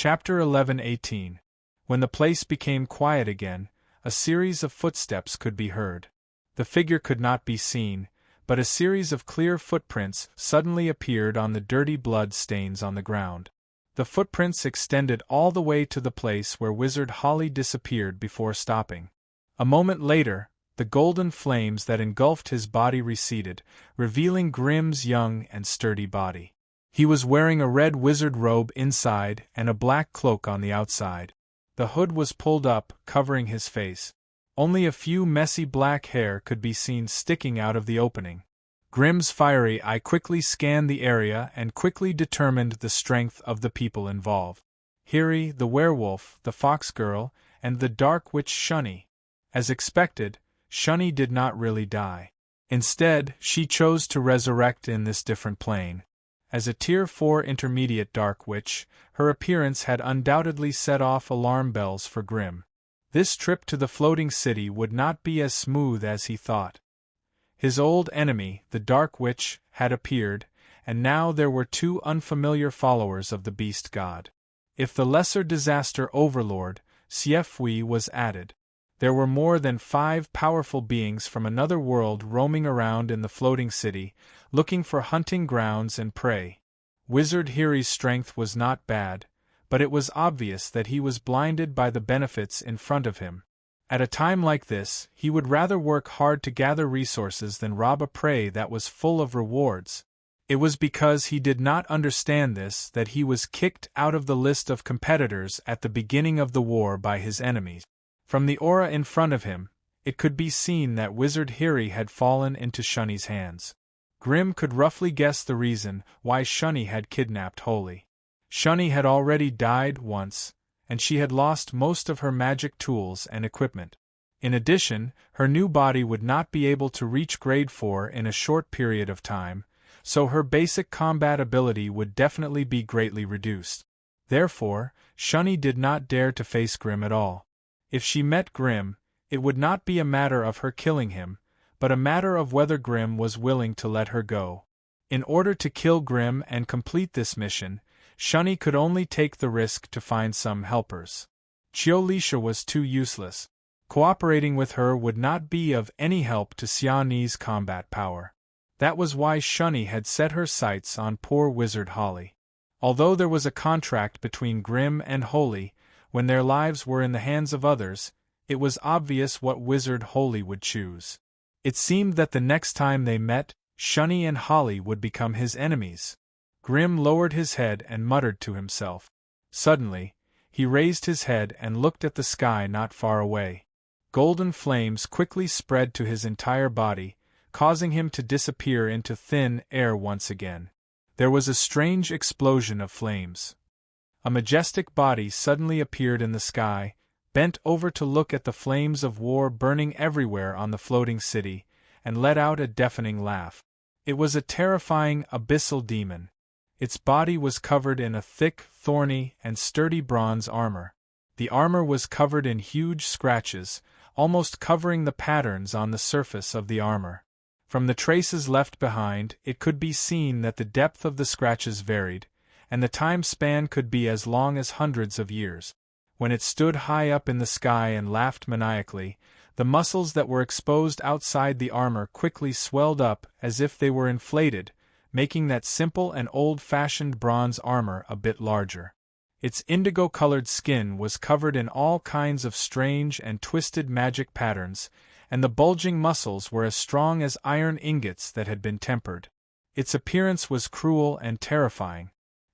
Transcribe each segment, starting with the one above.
Chapter 11:18. When the place became quiet again, a series of footsteps could be heard. The figure could not be seen, but a series of clear footprints suddenly appeared on the dirty blood stains on the ground. The footprints extended all the way to the place where Wizard Holly disappeared before stopping. A moment later, the golden flames that engulfed his body receded, revealing Grimm's young and sturdy body. He was wearing a red wizard robe inside and a black cloak on the outside. The hood was pulled up, covering his face. Only a few messy black hair could be seen sticking out of the opening. Grimm's fiery eye quickly scanned the area and quickly determined the strength of the people involved. Hiri, the werewolf, the fox girl, and the dark witch Shunny. As expected, Shunny did not really die. Instead, she chose to resurrect in this different plane. As a Tier 4 intermediate dark witch, her appearance had undoubtedly set off alarm bells for Grimm. This trip to the floating city would not be as smooth as he thought. His old enemy, the Dark Witch, had appeared, and now there were two unfamiliar followers of the beast god. If the lesser disaster overlord, Siefui, was added, there were more than 5 powerful beings from another world roaming around in the floating city, looking for hunting grounds and prey. Wizard Hiri's strength was not bad, but it was obvious that he was blinded by the benefits in front of him. At a time like this, he would rather work hard to gather resources than rob a prey that was full of rewards. It was because he did not understand this that he was kicked out of the list of competitors at the beginning of the war by his enemies. From the aura in front of him, it could be seen that Wizard Hiri had fallen into Shunny's hands. Grimm could roughly guess the reason why Shunny had kidnapped Holy. Shunny had already died once, and she had lost most of her magic tools and equipment. In addition, her new body would not be able to reach grade 4 in a short period of time, so her basic combat ability would definitely be greatly reduced. Therefore, Shunny did not dare to face Grimm at all. If she met Grimm, it would not be a matter of her killing him, but a matter of whether Grimm was willing to let her go. In order to kill Grimm and complete this mission, Shunny could only take the risk to find some helpers. Chiolisha was too useless. Cooperating with her would not be of any help to Xiani's combat power. That was why Shunny had set her sights on poor Wizard Holly. Although there was a contract between Grimm and Holy, when their lives were in the hands of others, it was obvious what Wizard Holy would choose. It seemed that the next time they met, Shunny and Holly would become his enemies. Grimm lowered his head and muttered to himself. Suddenly, he raised his head and looked at the sky not far away. Golden flames quickly spread to his entire body, causing him to disappear into thin air once again. There was a strange explosion of flames. A majestic body suddenly appeared in the sky, bent over to look at the flames of war burning everywhere on the floating city, and let out a deafening laugh. It was a terrifying, abyssal demon. Its body was covered in a thick, thorny, and sturdy bronze armor. The armor was covered in huge scratches, almost covering the patterns on the surface of the armor. From the traces left behind, it could be seen that the depth of the scratches varied, and the time span could be as long as hundreds of years. When it stood high up in the sky and laughed maniacally, the muscles that were exposed outside the armor quickly swelled up as if they were inflated, making that simple and old-fashioned bronze armor a bit larger. Its indigo-colored skin was covered in all kinds of strange and twisted magic patterns, and the bulging muscles were as strong as iron ingots that had been tempered. Its appearance was cruel and terrifying.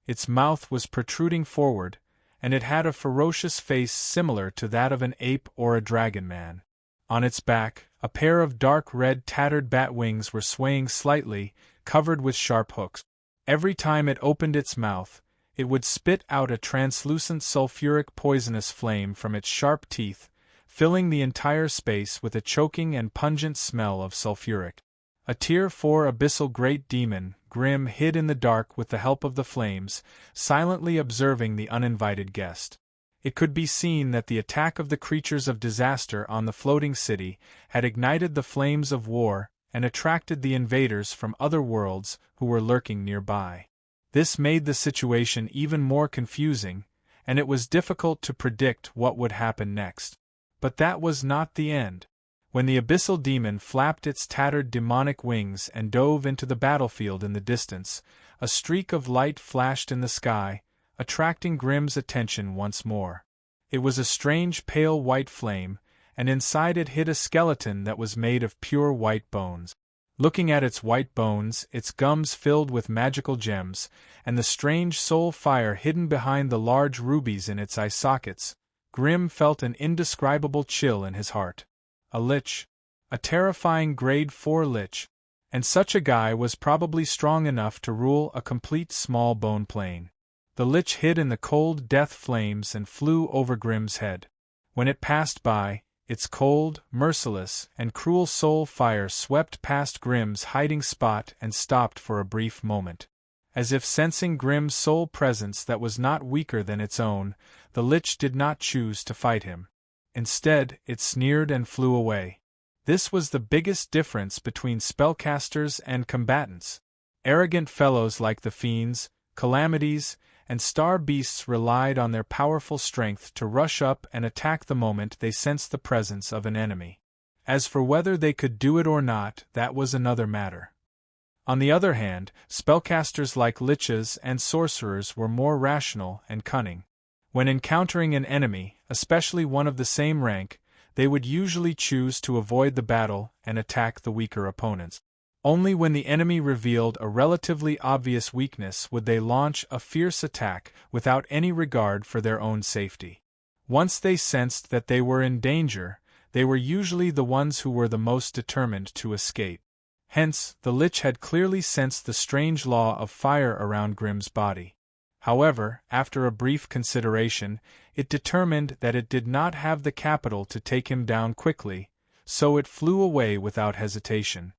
Its mouth was protruding forward, and it had a ferocious face similar to that of an ape or a dragon man. On its back, a pair of dark red tattered bat wings were swaying slightly, covered with sharp hooks. Every time it opened its mouth, it would spit out a translucent sulfuric poisonous flame from its sharp teeth, filling the entire space with a choking and pungent smell of sulfuric. A Tier 4 abyssal great demon, Grimm hid in the dark with the help of the flames, silently observing the uninvited guest. It could be seen that the attack of the creatures of disaster on the floating city had ignited the flames of war and attracted the invaders from other worlds who were lurking nearby. This made the situation even more confusing, and it was difficult to predict what would happen next. But that was not the end. When the abyssal demon flapped its tattered demonic wings and dove into the battlefield in the distance, a streak of light flashed in the sky, attracting Grimm's attention once more. It was a strange pale white flame, and inside it hid a skeleton that was made of pure white bones. Looking at its white bones, its gums filled with magical gems, and the strange soul fire hidden behind the large rubies in its eye sockets, Grimm felt an indescribable chill in his heart. A lich. A terrifying grade 4 lich. And such a guy was probably strong enough to rule a complete small bone plane. The lich hid in the cold death flames and flew over Grimm's head. When it passed by, its cold, merciless, and cruel soul fire swept past Grimm's hiding spot and stopped for a brief moment. As if sensing Grimm's soul presence that was not weaker than its own, the lich did not choose to fight him. Instead, it sneered and flew away. This was the biggest difference between spellcasters and combatants. Arrogant fellows like the fiends, calamities, and star beasts relied on their powerful strength to rush up and attack the moment they sensed the presence of an enemy. As for whether they could do it or not, that was another matter. On the other hand, spellcasters like liches and sorcerers were more rational and cunning. When encountering an enemy, especially one of the same rank, they would usually choose to avoid the battle and attack the weaker opponents. Only when the enemy revealed a relatively obvious weakness would they launch a fierce attack without any regard for their own safety. Once they sensed that they were in danger, they were usually the ones who were the most determined to escape. Hence, the lich had clearly sensed the strange law of fire around Grimm's body. However, after a brief consideration, it determined that it did not have the capital to take him down quickly, so it flew away without hesitation.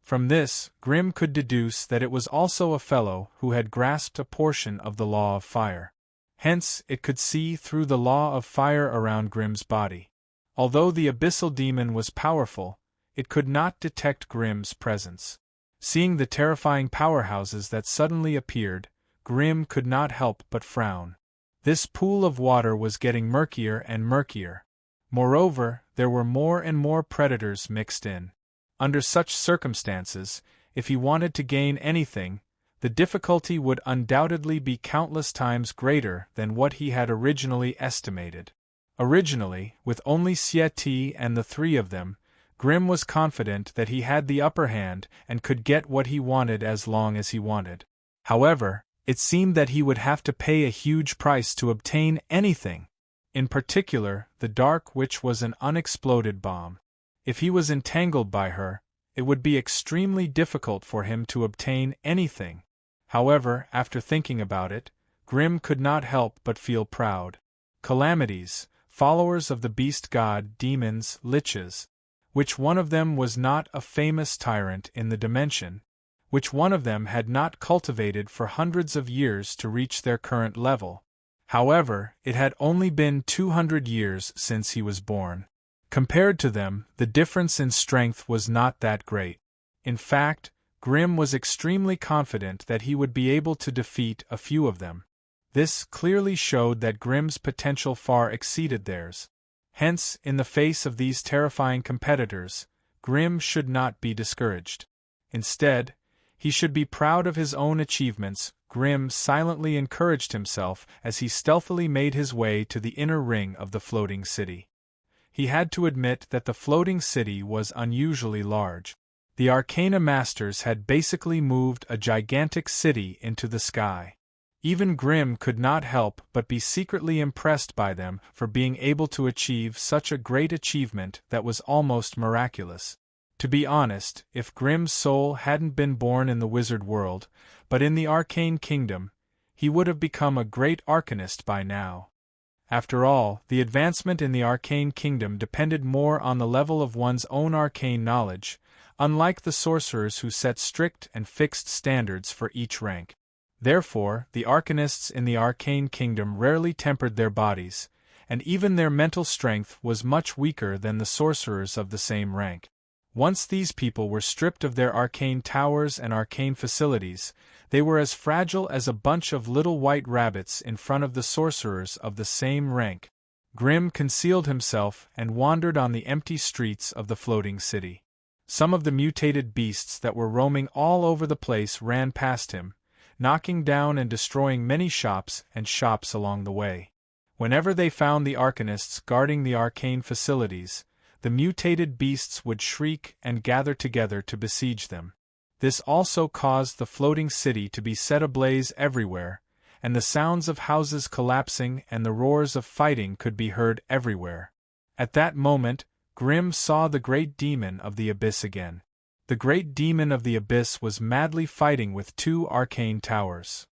From this, Grimm could deduce that it was also a fellow who had grasped a portion of the law of fire. Hence, it could see through the law of fire around Grimm's body. Although the abyssal demon was powerful, it could not detect Grimm's presence. Seeing the terrifying powerhouses that suddenly appeared, Grimm could not help but frown. This pool of water was getting murkier and murkier. Moreover, there were more and more predators mixed in. Under such circumstances, if he wanted to gain anything, the difficulty would undoubtedly be countless times greater than what he had originally estimated. Originally, with only Sieti and the three of them, Grimm was confident that he had the upper hand and could get what he wanted as long as he wanted. However, it seemed that he would have to pay a huge price to obtain anything. In particular, the Dark Witch was an unexploded bomb. If he was entangled by her, it would be extremely difficult for him to obtain anything. However, after thinking about it, Grimm could not help but feel proud. Calamities, followers of the beast god, demons, liches. Which one of them was not a famous tyrant in the dimension? Which one of them had not cultivated for hundreds of years to reach their current level? However, it had only been 200 years since he was born. Compared to them, the difference in strength was not that great. In fact, Grimm was extremely confident that he would be able to defeat a few of them. This clearly showed that Grimm's potential far exceeded theirs. Hence, in the face of these terrifying competitors, Grimm should not be discouraged. Instead, he should be proud of his own achievements. Grimm silently encouraged himself as he stealthily made his way to the inner ring of the floating city. He had to admit that the floating city was unusually large. The Arcana Masters had basically moved a gigantic city into the sky. Even Grimm could not help but be secretly impressed by them for being able to achieve such a great achievement that was almost miraculous. To be honest, if Grimm's soul hadn't been born in the wizard world, but in the arcane kingdom, he would have become a great arcanist by now. After all, the advancement in the arcane kingdom depended more on the level of one's own arcane knowledge, unlike the sorcerers who set strict and fixed standards for each rank. Therefore, the arcanists in the arcane kingdom rarely tempered their bodies, and even their mental strength was much weaker than the sorcerers of the same rank. Once these people were stripped of their arcane towers and arcane facilities, they were as fragile as a bunch of little white rabbits in front of the sorcerers of the same rank. Grimm concealed himself and wandered on the empty streets of the floating city. Some of the mutated beasts that were roaming all over the place ran past him, knocking down and destroying many shops and shops along the way. Whenever they found the arcanists guarding the arcane facilities, the mutated beasts would shriek and gather together to besiege them. This also caused the floating city to be set ablaze everywhere, and the sounds of houses collapsing and the roars of fighting could be heard everywhere. At that moment, Grimm saw the great demon of the abyss again. The great demon of the abyss was madly fighting with 2 arcane towers.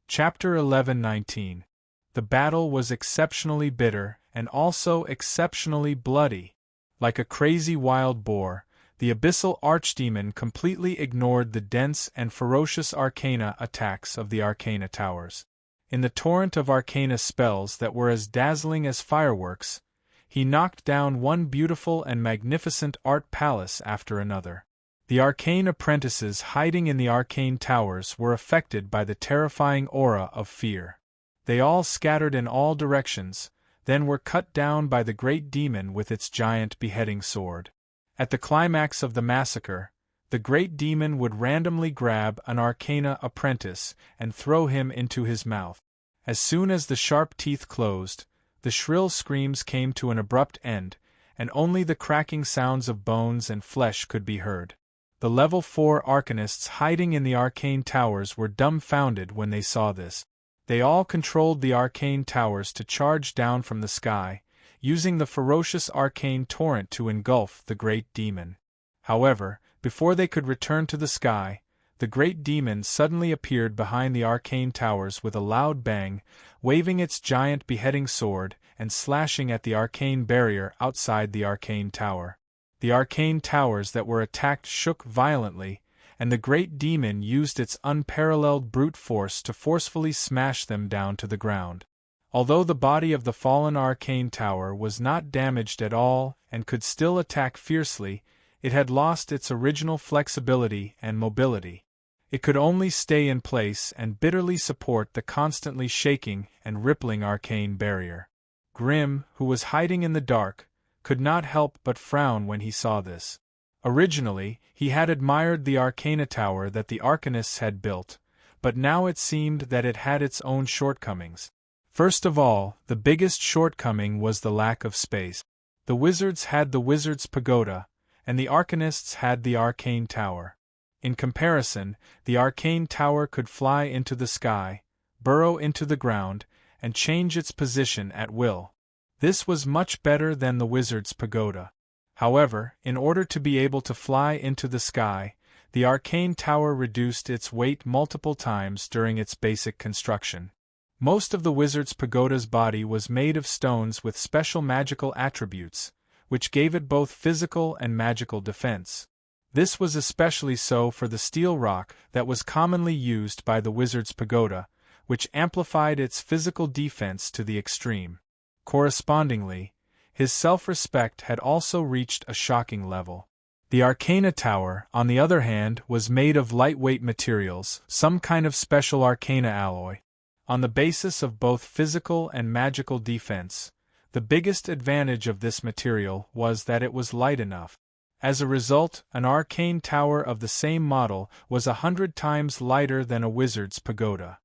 Chapter 11:19. The battle was exceptionally bitter and also exceptionally bloody. Like a crazy wild boar, the abyssal archdemon completely ignored the dense and ferocious arcana attacks of the arcana towers. In the torrent of arcana spells that were as dazzling as fireworks, he knocked down one beautiful and magnificent art palace after another. The arcane apprentices hiding in the arcane towers were affected by the terrifying aura of fear. They all scattered in all directions, then were cut down by the great demon with its giant beheading sword. At the climax of the massacre, the great demon would randomly grab an arcana apprentice and throw him into his mouth. As soon as the sharp teeth closed, the shrill screams came to an abrupt end, and only the cracking sounds of bones and flesh could be heard. The level 4 arcanists hiding in the arcane towers were dumbfounded when they saw this. They all controlled the arcane towers to charge down from the sky, using the ferocious arcane torrent to engulf the great demon. However, before they could return to the sky, the great demon suddenly appeared behind the arcane towers with a loud bang, waving its giant beheading sword and slashing at the arcane barrier outside the arcane tower. The arcane towers that were attacked shook violently, and the great demon used its unparalleled brute force to forcefully smash them down to the ground. Although the body of the fallen arcane tower was not damaged at all and could still attack fiercely, it had lost its original flexibility and mobility. It could only stay in place and bitterly support the constantly shaking and rippling arcane barrier. Grimm, who was hiding in the dark, could not help but frown when he saw this. Originally, he had admired the arcana tower that the arcanists had built, but now it seemed that it had its own shortcomings. First of all, the biggest shortcoming was the lack of space. The wizards had the wizard's pagoda, and the arcanists had the arcane tower. In comparison, the arcane tower could fly into the sky, burrow into the ground, and change its position at will. This was much better than the wizard's pagoda. However, in order to be able to fly into the sky, the arcane tower reduced its weight multiple times during its basic construction. Most of the wizard's pagoda's body was made of stones with special magical attributes, which gave it both physical and magical defense. This was especially so for the steel rock that was commonly used by the wizard's pagoda, which amplified its physical defense to the extreme. Correspondingly, his self-respect had also reached a shocking level. The Arcana Tower, on the other hand, was made of lightweight materials, some kind of special arcana alloy. On the basis of both physical and magical defense, the biggest advantage of this material was that it was light enough. As a result, an arcane tower of the same model was 100 times lighter than a wizard's pagoda.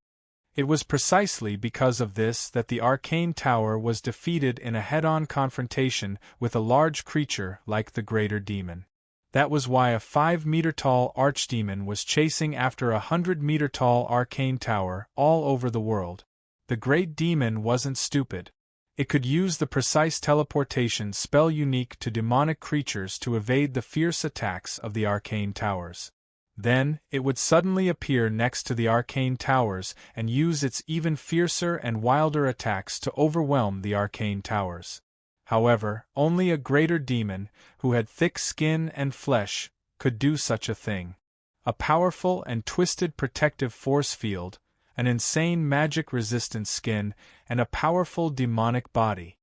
It was precisely because of this that the arcane tower was defeated in a head-on confrontation with a large creature like the Greater Demon. That was why a 5-meter-tall archdemon was chasing after a 100-meter-tall arcane tower all over the world. The Great Demon wasn't stupid. It could use the precise teleportation spell unique to demonic creatures to evade the fierce attacks of the arcane towers. Then, it would suddenly appear next to the arcane towers and use its even fiercer and wilder attacks to overwhelm the arcane towers. However, only a greater demon, who had thick skin and flesh, could do such a thing. A powerful and twisted protective force field, an insane magic-resistant skin, and a powerful demonic body.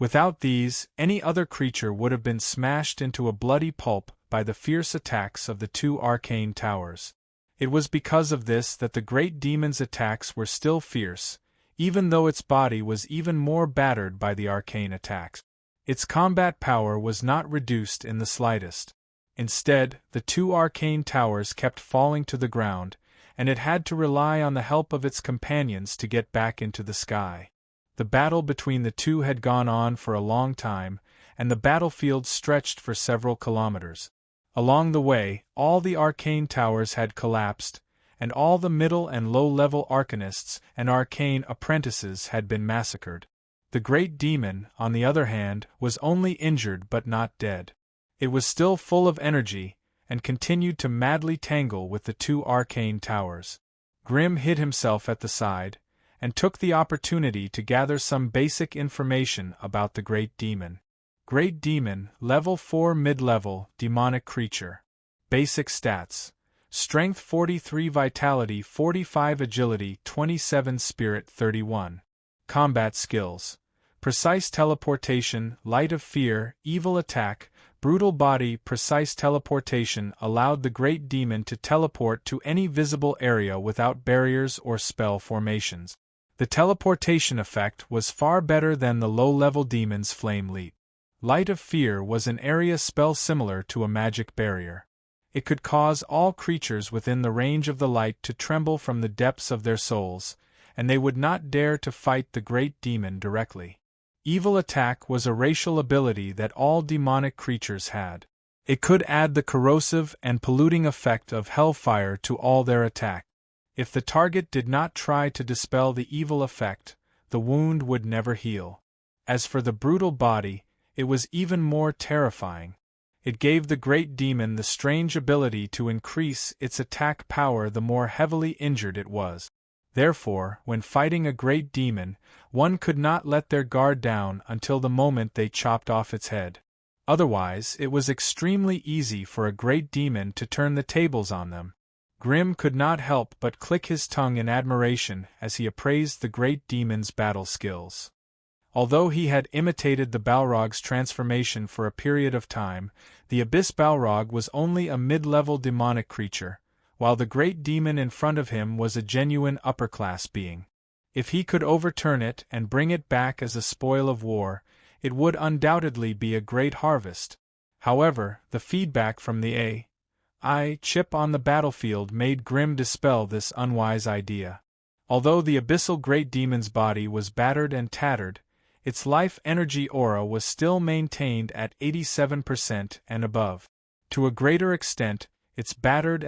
Without these, any other creature would have been smashed into a bloody pulp by the fierce attacks of the two arcane towers. It was because of this that the great demon's attacks were still fierce, even though its body was even more battered by the arcane attacks. Its combat power was not reduced in the slightest. Instead, the two arcane towers kept falling to the ground, and it had to rely on the help of its companions to get back into the sky. The battle between the two had gone on for a long time, and the battlefield stretched for several kilometers. Along the way, all the arcane towers had collapsed, and all the middle and low-level arcanists and arcane apprentices had been massacred. The great demon, on the other hand, was only injured but not dead. It was still full of energy, and continued to madly tangle with the two arcane towers. Grim hid himself at the side, and took the opportunity to gather some basic information about the great demon. Great demon, level 4 mid-level, demonic creature. Basic stats: Strength 43, Vitality 45, Agility 27, Spirit 31. Combat skills: Precise teleportation, Light of Fear, Evil Attack, Brutal Body. Precise teleportation allowed the great demon to teleport to any visible area without barriers or spell formations. The teleportation effect was far better than the low-level demon's Flame Leap. Light of Fear was an area spell similar to a magic barrier. It could cause all creatures within the range of the light to tremble from the depths of their souls, and they would not dare to fight the great demon directly. Evil Attack was a racial ability that all demonic creatures had. It could add the corrosive and polluting effect of hellfire to all their attack. If the target did not try to dispel the evil effect, the wound would never heal. As for the Brutal Body, it was even more terrifying. It gave the great demon the strange ability to increase its attack power the more heavily injured it was. Therefore, when fighting a great demon, one could not let their guard down until the moment they chopped off its head. Otherwise, it was extremely easy for a great demon to turn the tables on them. Grim could not help but click his tongue in admiration as he appraised the great demon's battle skills. Although he had imitated the Balrog's transformation for a period of time, the Abyss Balrog was only a mid-level demonic creature, while the great demon in front of him was a genuine upper-class being. If he could overturn it and bring it back as a spoil of war, it would undoubtedly be a great harvest. However, the feedback from the AI chip on the battlefield made Grim dispel this unwise idea. Although the abyssal great demon's body was battered and tattered, its life energy aura was still maintained at 87% and above. To a greater extent, its battered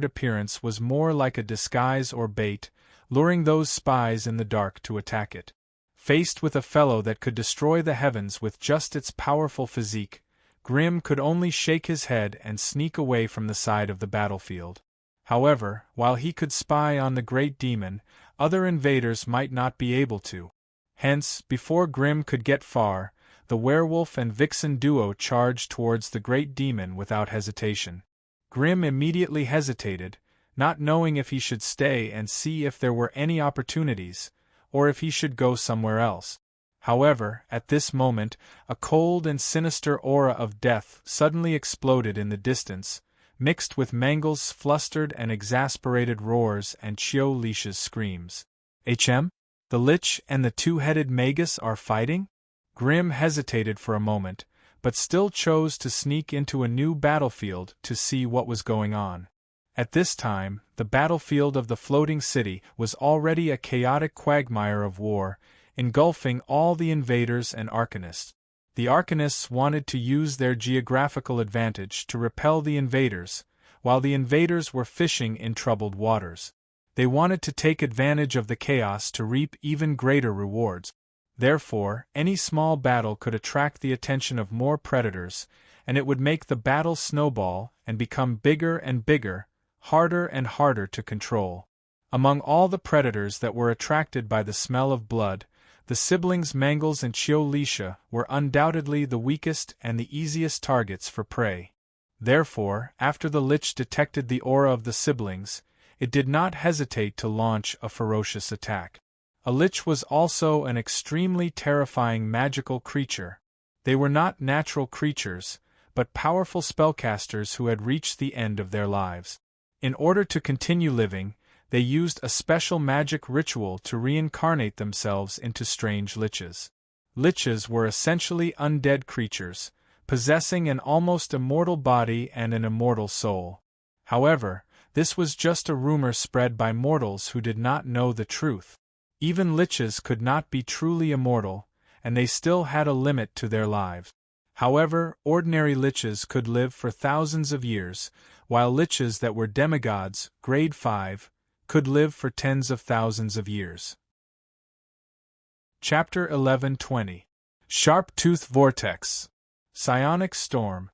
appearance was more like a disguise or bait, luring those spies in the dark to attack it. Faced with a fellow that could destroy the heavens with just its powerful physique, Grim could only shake his head and sneak away from the side of the battlefield. However, while he could spy on the great demon, other invaders might not be able to. Hence, before Grim could get far, the werewolf and vixen duo charged towards the great demon without hesitation. Grim immediately hesitated, not knowing if he should stay and see if there were any opportunities, or if he should go somewhere else. However, at this moment, a cold and sinister aura of death suddenly exploded in the distance, mixed with Mangel's flustered and exasperated roars and Chio Leisha's screams. "HM? The Lich and the two-headed Magus are fighting?" Grim hesitated for a moment, but still chose to sneak into a new battlefield to see what was going on. At this time, the battlefield of the floating city was already a chaotic quagmire of war, engulfing all the invaders and arcanists. The arcanists wanted to use their geographical advantage to repel the invaders, while the invaders were fishing in troubled waters. They wanted to take advantage of the chaos to reap even greater rewards. Therefore, any small battle could attract the attention of more predators, and it would make the battle snowball and become bigger and bigger, harder and harder to control. Among all the predators that were attracted by the smell of blood, the siblings Mangles and Chio Leisha were undoubtedly the weakest and the easiest targets for prey. Therefore, after the Lich detected the aura of the siblings, it did not hesitate to launch a ferocious attack. A lich was also an extremely terrifying magical creature. They were not natural creatures, but powerful spellcasters who had reached the end of their lives. In order to continue living, they used a special magic ritual to reincarnate themselves into strange liches. Liches were essentially undead creatures, possessing an almost immortal body and an immortal soul. However, this was just a rumor spread by mortals who did not know the truth. Even liches could not be truly immortal, and they still had a limit to their lives. However, ordinary liches could live for thousands of years, while liches that were demigods, grade 5, could live for tens of thousands of years. Chapter 11:20. Sharp-Tooth Vortex. Psionic Storm.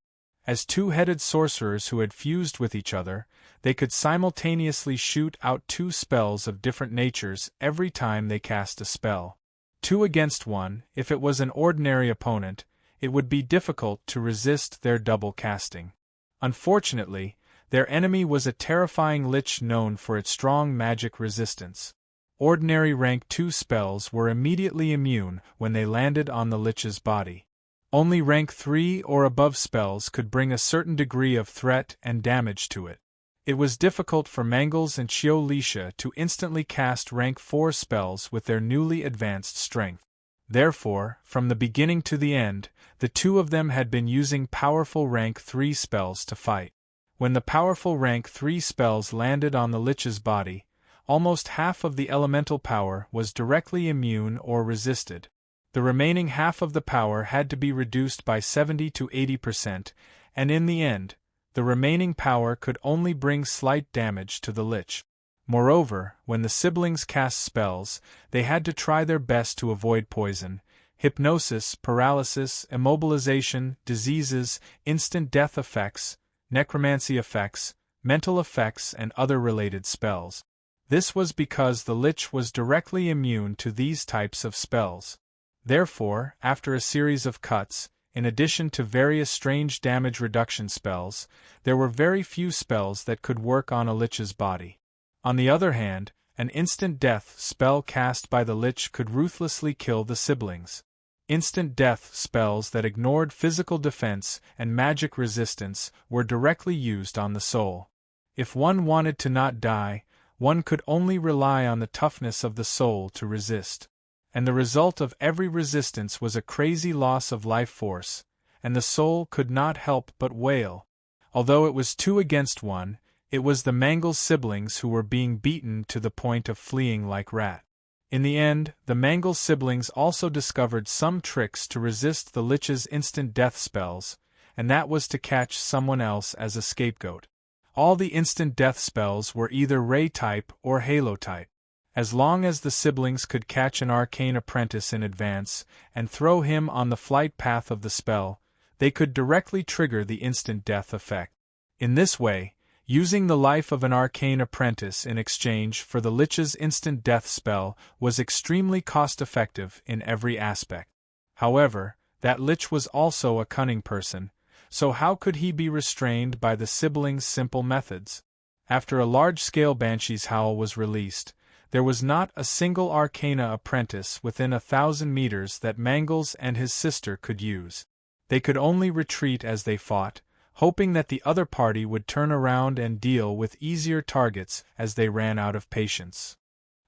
As two-headed sorcerers who had fused with each other, they could simultaneously shoot out two spells of different natures every time they cast a spell. 2 against 1, if it was an ordinary opponent, it would be difficult to resist their double casting. Unfortunately, their enemy was a terrifying lich known for its strong magic resistance. Ordinary rank 2 spells were immediately immune when they landed on the lich's body. Only rank 3 or above spells could bring a certain degree of threat and damage to it. It was difficult for Mangles and Xiao to instantly cast rank 4 spells with their newly advanced strength. Therefore, from the beginning to the end, the two of them had been using powerful rank 3 spells to fight. When the powerful rank 3 spells landed on the lich's body, almost half of the elemental power was directly immune or resisted. The remaining half of the power had to be reduced by 70 to 80%, and in the end, the remaining power could only bring slight damage to the lich. Moreover, when the siblings cast spells, they had to try their best to avoid poison, hypnosis, paralysis, immobilization, diseases, instant death effects, necromancy effects, mental effects, and other related spells. This was because the lich was directly immune to these types of spells. Therefore, after a series of cuts, in addition to various strange damage reduction spells, there were very few spells that could work on a lich's body. On the other hand, an instant death spell cast by the lich could ruthlessly kill the siblings. Instant death spells that ignored physical defense and magic resistance were directly used on the soul. If one wanted to not die, one could only rely on the toughness of the soul to resist. And the result of every resistance was a crazy loss of life force, and the soul could not help but wail. Although it was 2 against 1, it was the Mangles siblings who were being beaten to the point of fleeing like rat. In the end, the Mangles siblings also discovered some tricks to resist the lich's instant death spells, and that was to catch someone else as a scapegoat. All the instant death spells were either ray type or halo type. As long as the siblings could catch an arcane apprentice in advance and throw him on the flight path of the spell, they could directly trigger the instant death effect. In this way, using the life of an arcane apprentice in exchange for the lich's instant death spell was extremely cost-effective in every aspect. However, that lich was also a cunning person, so how could he be restrained by the siblings' simple methods? After a large-scale banshee's howl was released, there was not a single arcana apprentice within 1,000 meters that Mangles and his sister could use. They could only retreat as they fought, hoping that the other party would turn around and deal with easier targets as they ran out of patience.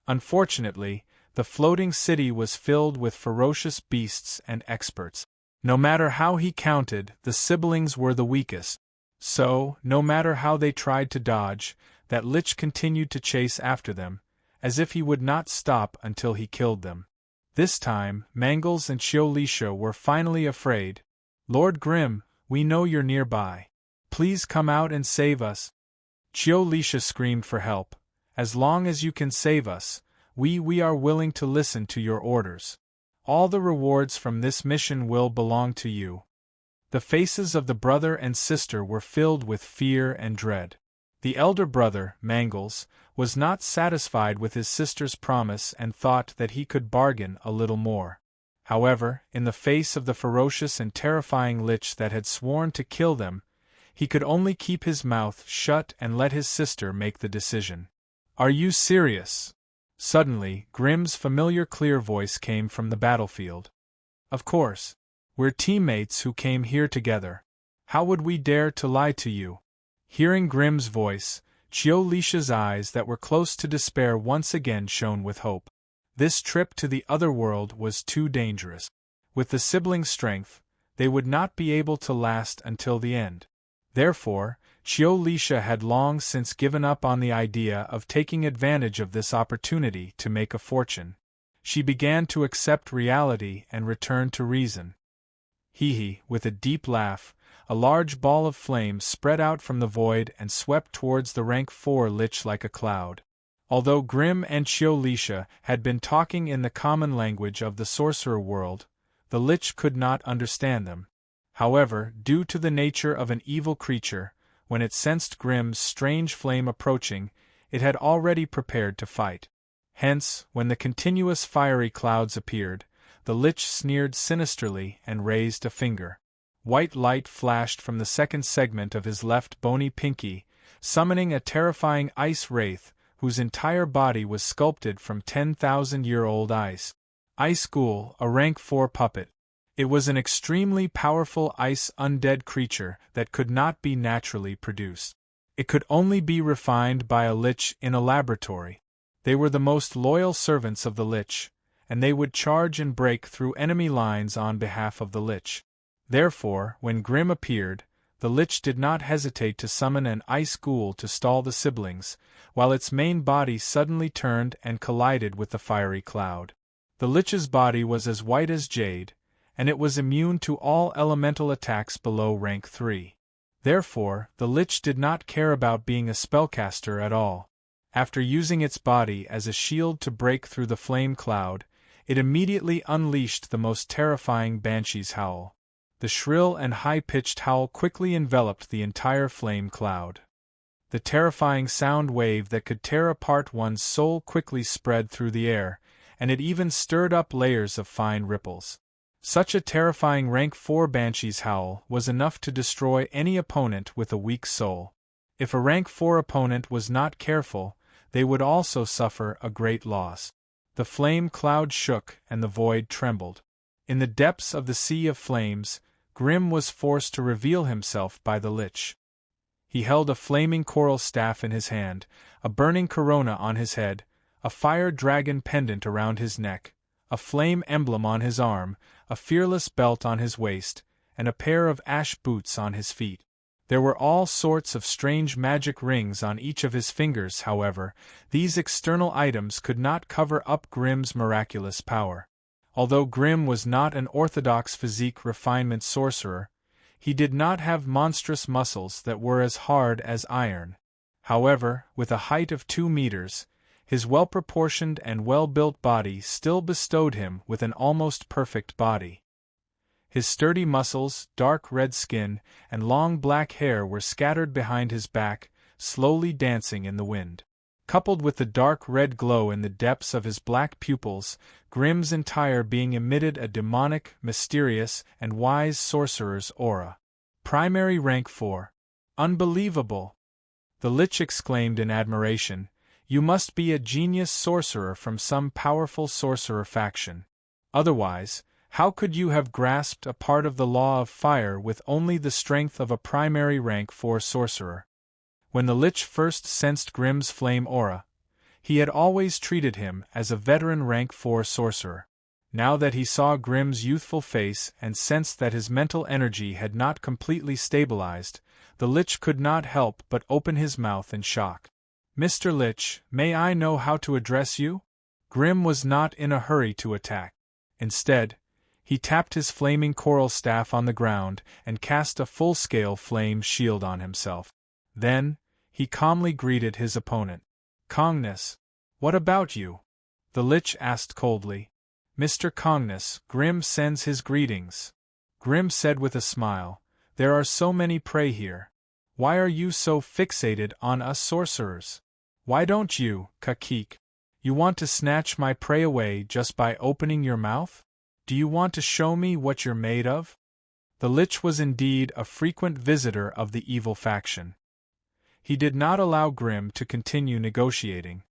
Unfortunately, the floating city was filled with ferocious beasts and experts. No matter how he counted, the siblings were the weakest. So, no matter how they tried to dodge, that lich continued to chase after them, as if he would not stop until he killed them. This time, Mangles and Xiao were finally afraid. "Lord Grimm, we know you're nearby. Please come out and save us." Xiao screamed for help. "As long as you can save us, we are willing to listen to your orders. All the rewards from this mission will belong to you." The faces of the brother and sister were filled with fear and dread. The elder brother, Mangles, was not satisfied with his sister's promise and thought that he could bargain a little more. However, in the face of the ferocious and terrifying lich that had sworn to kill them, he could only keep his mouth shut and let his sister make the decision. "Are you serious?" Suddenly, Grimm's familiar clear voice came from the battlefield. Of course. We're teammates who came here together. How would we dare to lie to you? Hearing Grimm's voice, Chiolicia's eyes that were close to despair once again shone with hope. This trip to the other world was too dangerous. With the siblings' strength, they would not be able to last until the end. Therefore, Chiolicia had long since given up on the idea of taking advantage of this opportunity to make a fortune. She began to accept reality and return to reason. With a deep laugh, a large ball of flame spread out from the void and swept towards the rank 4 lich like a cloud. Although Grimm and Chiolicia had been talking in the common language of the sorcerer world, the lich could not understand them. However, due to the nature of an evil creature, when it sensed Grimm's strange flame approaching, it had already prepared to fight. Hence, when the continuous fiery clouds appeared, the lich sneered sinisterly and raised a finger. White light flashed from the second segment of his left bony pinky, summoning a terrifying ice wraith whose entire body was sculpted from 10,000-year-old ice. Ice Ghoul, a rank 4 puppet. It was an extremely powerful ice undead creature that could not be naturally produced. It could only be refined by a lich in a laboratory. They were the most loyal servants of the lich, and they would charge and break through enemy lines on behalf of the lich. Therefore, when Grimm appeared, the lich did not hesitate to summon an ice ghoul to stall the siblings, while its main body suddenly turned and collided with the fiery cloud. The lich's body was as white as jade, and it was immune to all elemental attacks below rank 3. Therefore, the lich did not care about being a spellcaster at all. After using its body as a shield to break through the flame cloud, it immediately unleashed the most terrifying banshee's howl. The shrill and high-pitched howl quickly enveloped the entire flame cloud. The terrifying sound wave that could tear apart one's soul quickly spread through the air, and it even stirred up layers of fine ripples. Such a terrifying rank 4 banshee's howl was enough to destroy any opponent with a weak soul. If a rank 4 opponent was not careful, they would also suffer a great loss. The flame cloud shook and the void trembled. In the depths of the sea of flames, Grimm was forced to reveal himself by the lich. He held a flaming coral staff in his hand, a burning corona on his head, a fire dragon pendant around his neck, a flame emblem on his arm, a fearless belt on his waist, and a pair of ash boots on his feet. There were all sorts of strange magic rings on each of his fingers. However, these external items could not cover up Grimm's miraculous power. Although Grimm was not an orthodox physique refinement sorcerer, he did not have monstrous muscles that were as hard as iron. However, with a height of 2 meters, his well-proportioned and well-built body still bestowed him with an almost perfect body. His sturdy muscles, dark red skin, and long black hair were scattered behind his back, slowly dancing in the wind. Coupled with the dark red glow in the depths of his black pupils, Grimm's entire being emitted a demonic, mysterious, and wise sorcerer's aura. Primary rank 4. Unbelievable! The lich exclaimed in admiration. You must be a genius sorcerer from some powerful sorcerer faction. Otherwise, how could you have grasped a part of the law of fire with only the strength of a primary rank 4 sorcerer? When the lich first sensed Grimm's flame aura, he had always treated him as a veteran rank 4 sorcerer. Now that he saw Grimm's youthful face and sensed that his mental energy had not completely stabilized, the lich could not help but open his mouth in shock. Mr. Lich, may I know how to address you? Grimm was not in a hurry to attack. Instead, he tapped his flaming coral staff on the ground and cast a full-scale flame shield on himself. Then, he calmly greeted his opponent. Kongness, what about you? The lich asked coldly. Mr. Kongness, Grimm sends his greetings. Grimm said with a smile, there are so many prey here. Why are you so fixated on us sorcerers? Why don't you, Kakik? You want to snatch my prey away just by opening your mouth? Do you want to show me what you're made of? The lich was indeed a frequent visitor of the evil faction. He did not allow Grimm to continue negotiating.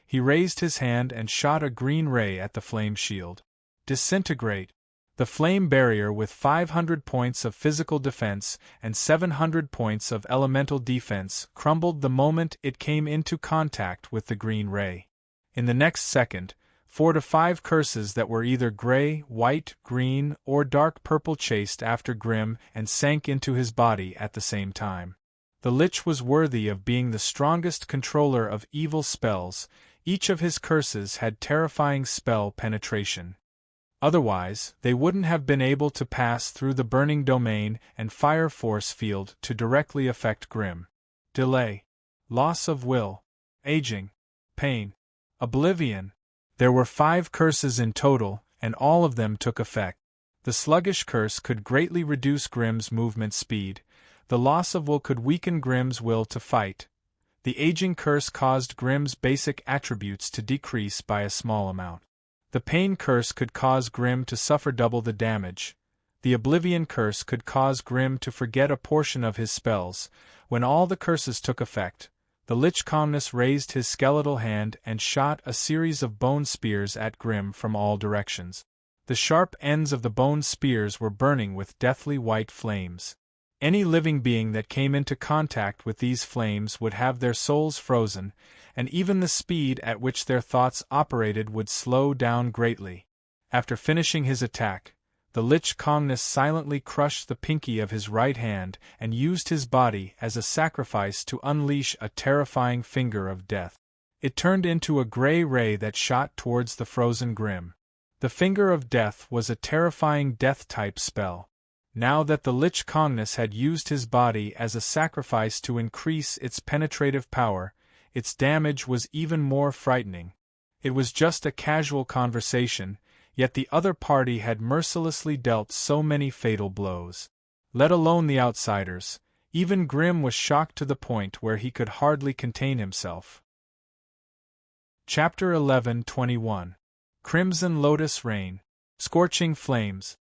He raised his hand and shot a green ray at the flame shield. Disintegrate! The flame barrier, with 500 points of physical defense and 700 points of elemental defense, crumbled the moment it came into contact with the green ray. In the next second, 4 to 5 curses that were either gray, white, green, or dark purple chased after Grim and sank into his body at the same time. The Lich was worthy of being the strongest controller of evil spells. Each of his curses had terrifying spell penetration. Otherwise, they wouldn't have been able to pass through the burning domain and fire force field to directly affect Grim. Delay. Loss of will. Aging. Pain. Oblivion. There were 5 curses in total, and all of them took effect. The sluggish curse could greatly reduce Grim's movement speed. The loss of will could weaken Grim's will to fight. The aging curse caused Grim's basic attributes to decrease by a small amount. The pain curse could cause Grim to suffer double the damage. The oblivion curse could cause Grim to forget a portion of his spells. When all the curses took effect, the Lich Calmness raised his skeletal hand and shot a series of bone spears at Grim from all directions. The sharp ends of the bone spears were burning with deathly white flames. Any living being that came into contact with these flames would have their souls frozen, and even the speed at which their thoughts operated would slow down greatly. After finishing his attack, the Lich Calmness silently crushed the pinky of his right hand and used his body as a sacrifice to unleash a terrifying finger of death. It turned into a gray ray that shot towards the frozen Grim. The finger of death was a terrifying death-type spell. Now that the Lich Calmness had used his body as a sacrifice to increase its penetrative power, its damage was even more frightening. It was just a casual conversation, yet the other party had mercilessly dealt so many fatal blows. Let alone the outsiders, even Grim was shocked to the point where he could hardly contain himself. Chapter 11:21. Crimson Lotus Rain. Scorching Flames.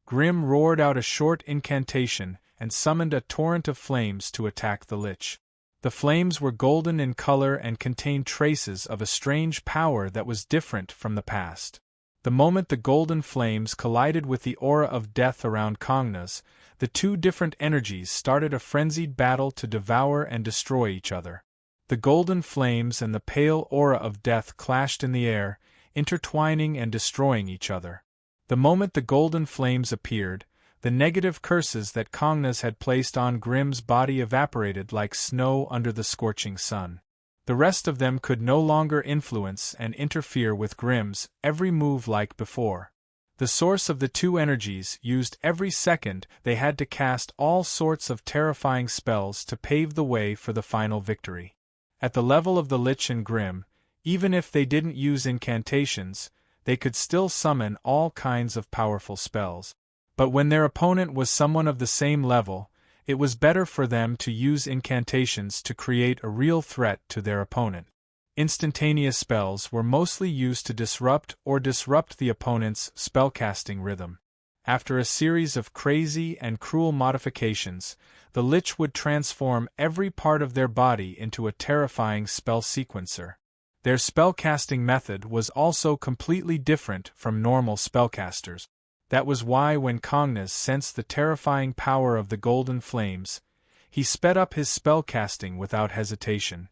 Grim roared out a short incantation and summoned a torrent of flames to attack the Lich. The flames were golden in color and contained traces of a strange power that was different from the past. The moment the golden flames collided with the aura of death around Kongnas, the two different energies started a frenzied battle to devour and destroy each other. The golden flames and the pale aura of death clashed in the air, intertwining and destroying each other. The moment the golden flames appeared, the negative curses that Kongnas had placed on Grim's body evaporated like snow under the scorching sun. The rest of them could no longer influence and interfere with Grim's every move like before. The source of the two energies used every second they had to cast all sorts of terrifying spells to pave the way for the final victory. At the level of the Lich and Grim, even if they didn't use incantations, they could still summon all kinds of powerful spells. But when their opponent was someone of the same level, it was better for them to use incantations to create a real threat to their opponent. Instantaneous spells were mostly used to disrupt the opponent's spellcasting rhythm. After a series of crazy and cruel modifications, the Lich would transform every part of their body into a terrifying spell sequencer. Their spellcasting method was also completely different from normal spellcasters. That was why when Kongnas sensed the terrifying power of the golden flames, he sped up his spellcasting without hesitation.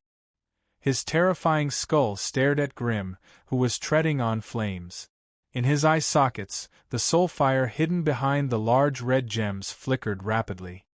His terrifying skull stared at Grim, who was treading on flames. In his eye sockets, the soul fire hidden behind the large red gems flickered rapidly.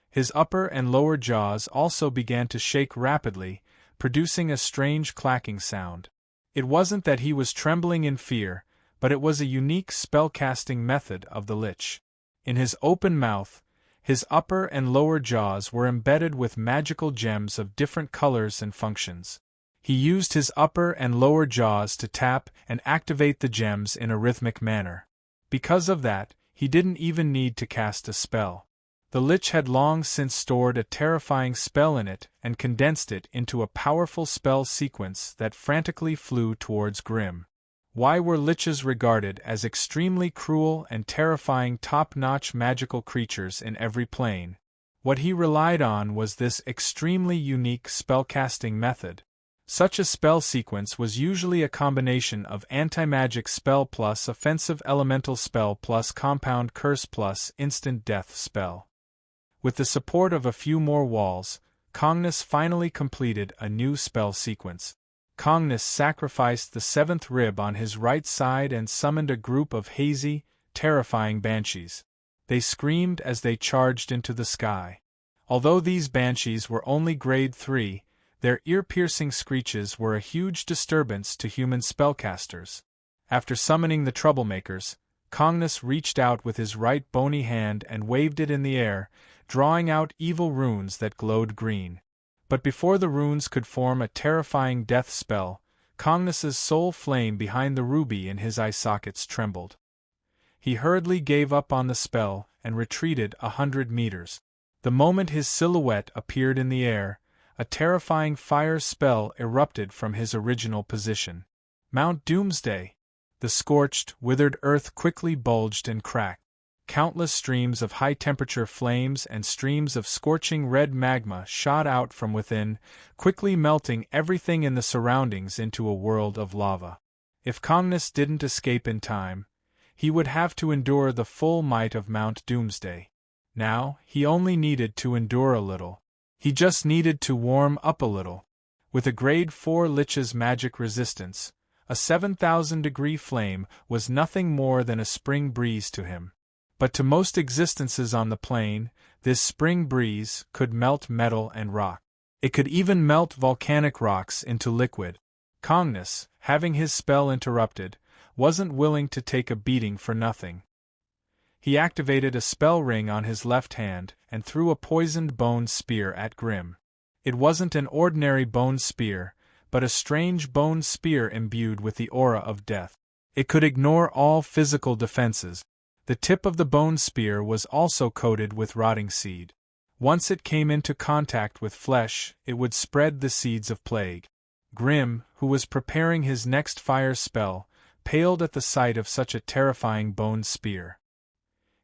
His upper and lower jaws also began to shake rapidly, producing a strange clacking sound. It wasn't that he was trembling in fear, but it was a unique spellcasting method of the Lich. In his open mouth, his upper and lower jaws were embedded with magical gems of different colors and functions. He used his upper and lower jaws to tap and activate the gems in a rhythmic manner. Because of that, he didn't even need to cast a spell. The Lich had long since stored a terrifying spell in it and condensed it into a powerful spell sequence that frantically flew towards Grim. Why were Liches regarded as extremely cruel and terrifying top-notch magical creatures in every plane? What he relied on was this extremely unique spellcasting method. Such a spell sequence was usually a combination of anti-magic spell plus offensive elemental spell plus compound curse plus instant death spell. With the support of a few more walls, Kongnus finally completed a new spell sequence. Kongnus sacrificed the seventh rib on his right side and summoned a group of hazy, terrifying banshees. They screamed as they charged into the sky. Although these banshees were only grade 3, their ear-piercing screeches were a huge disturbance to human spellcasters. After summoning the troublemakers, Kongnus reached out with his right bony hand and waved it in the air, drawing out evil runes that glowed green. But before the runes could form a terrifying death spell, Kongnus's soul flame behind the ruby in his eye sockets trembled. He hurriedly gave up on the spell and retreated 100 meters. The moment his silhouette appeared in the air, a terrifying fire spell erupted from his original position. Mount Doomsday! The scorched, withered earth quickly bulged and cracked. Countless streams of high-temperature flames and streams of scorching red magma shot out from within, quickly melting everything in the surroundings into a world of lava. If Kongnus didn't escape in time, he would have to endure the full might of Mount Doomsday. Now, he only needed to endure a little. He just needed to warm up a little. With a grade 4 Lich's magic resistance, a 7,000-degree flame was nothing more than a spring breeze to him. But to most existences on the plane, this spring breeze could melt metal and rock. It could even melt volcanic rocks into liquid. Kongnus, having his spell interrupted, wasn't willing to take a beating for nothing. He activated a spell ring on his left hand and threw a poisoned bone spear at Grim. It wasn't an ordinary bone spear, but a strange bone spear imbued with the aura of death. It could ignore all physical defenses. The tip of the bone spear was also coated with rotting seed. Once it came into contact with flesh, it would spread the seeds of plague. Grim, who was preparing his next fire spell, paled at the sight of such a terrifying bone spear.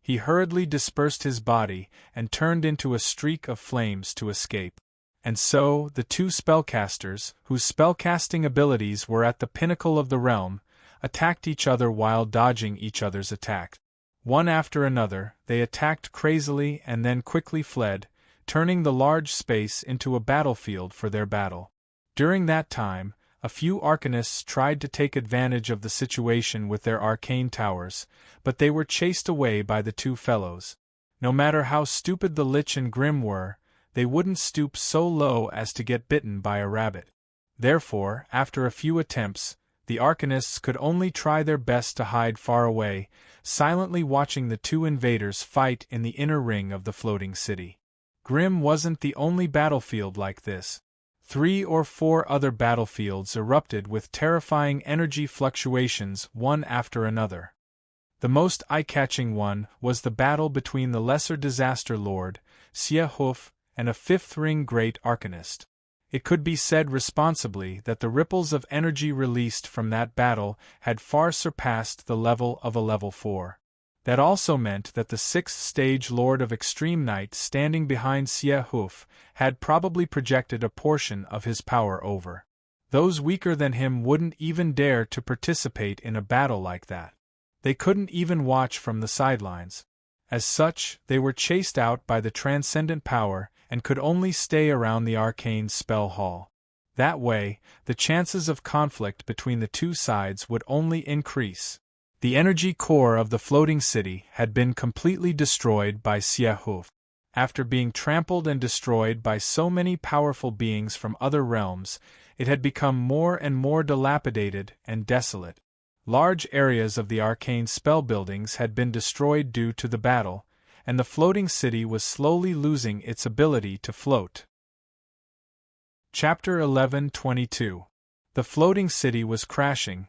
He hurriedly dispersed his body and turned into a streak of flames to escape. And so, the two spellcasters, whose spellcasting abilities were at the pinnacle of the realm, attacked each other while dodging each other's attack. One after another, they attacked crazily and then quickly fled, turning the large space into a battlefield for their battle. During that time, a few arcanists tried to take advantage of the situation with their arcane towers, but they were chased away by the two fellows. No matter how stupid the Lich and Grim were, they wouldn't stoop so low as to get bitten by a rabbit. Therefore, after a few attempts, the arcanists could only try their best to hide far away, silently watching the two invaders fight in the inner ring of the floating city. Grim wasn't the only battlefield like this. 3 or 4 other battlefields erupted with terrifying energy fluctuations one after another. The most eye-catching one was the battle between the Lesser Disaster Lord, Siehuf, and a fifth-ring Great Arcanist. It could be said responsibly that the ripples of energy released from that battle had far surpassed the level of a level 4. That also meant that the 6th stage Lord of Extreme Night standing behind Siehuf had probably projected a portion of his power over. Those weaker than him wouldn't even dare to participate in a battle like that. They couldn't even watch from the sidelines. As such, they were chased out by the transcendent power and could only stay around the arcane spell hall. That way, the chances of conflict between the two sides would only increase. The energy core of the floating city had been completely destroyed by Siehuf. After being trampled and destroyed by so many powerful beings from other realms, it had become more and more dilapidated and desolate. Large areas of the arcane spell buildings had been destroyed due to the battle, and the floating city was slowly losing its ability to float. Chapter 11:22. The floating city was crashing.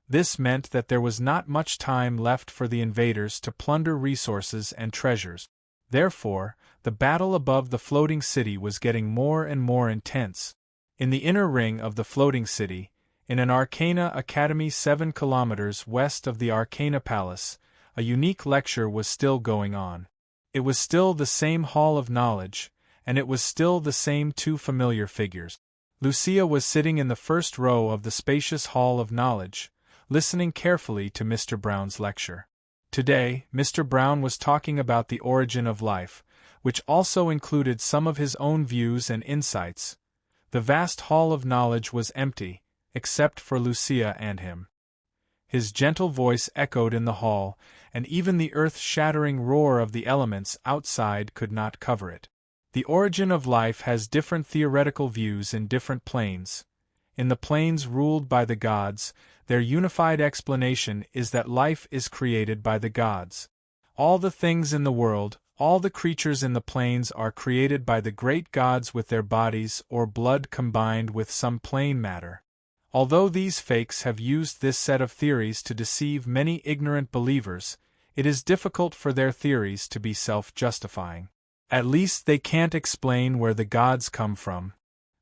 This meant that there was not much time left for the invaders to plunder resources and treasures. Therefore, the battle above the floating city was getting more and more intense. In the inner ring of the floating city, in an Arcana Academy 7 kilometers west of the Arcana Palace, a unique lecture was still going on. It was still the same Hall of Knowledge, and it was still the same two familiar figures. Lucia was sitting in the first row of the spacious Hall of Knowledge, listening carefully to Mr. Brown's lecture. Today, Mr. Brown was talking about the origin of life, which also included some of his own views and insights. The vast Hall of Knowledge was empty, except for Lucia and him. His gentle voice echoed in the hall, and even the earth-shattering roar of the elements outside could not cover it. The origin of life has different theoretical views in different planes. In the planes ruled by the gods, their unified explanation is that life is created by the gods. All the things in the world, all the creatures in the planes are created by the great gods with their bodies or blood combined with some plane matter. Although these fakes have used this set of theories to deceive many ignorant believers, it is difficult for their theories to be self-justifying. At least they can't explain where the gods come from.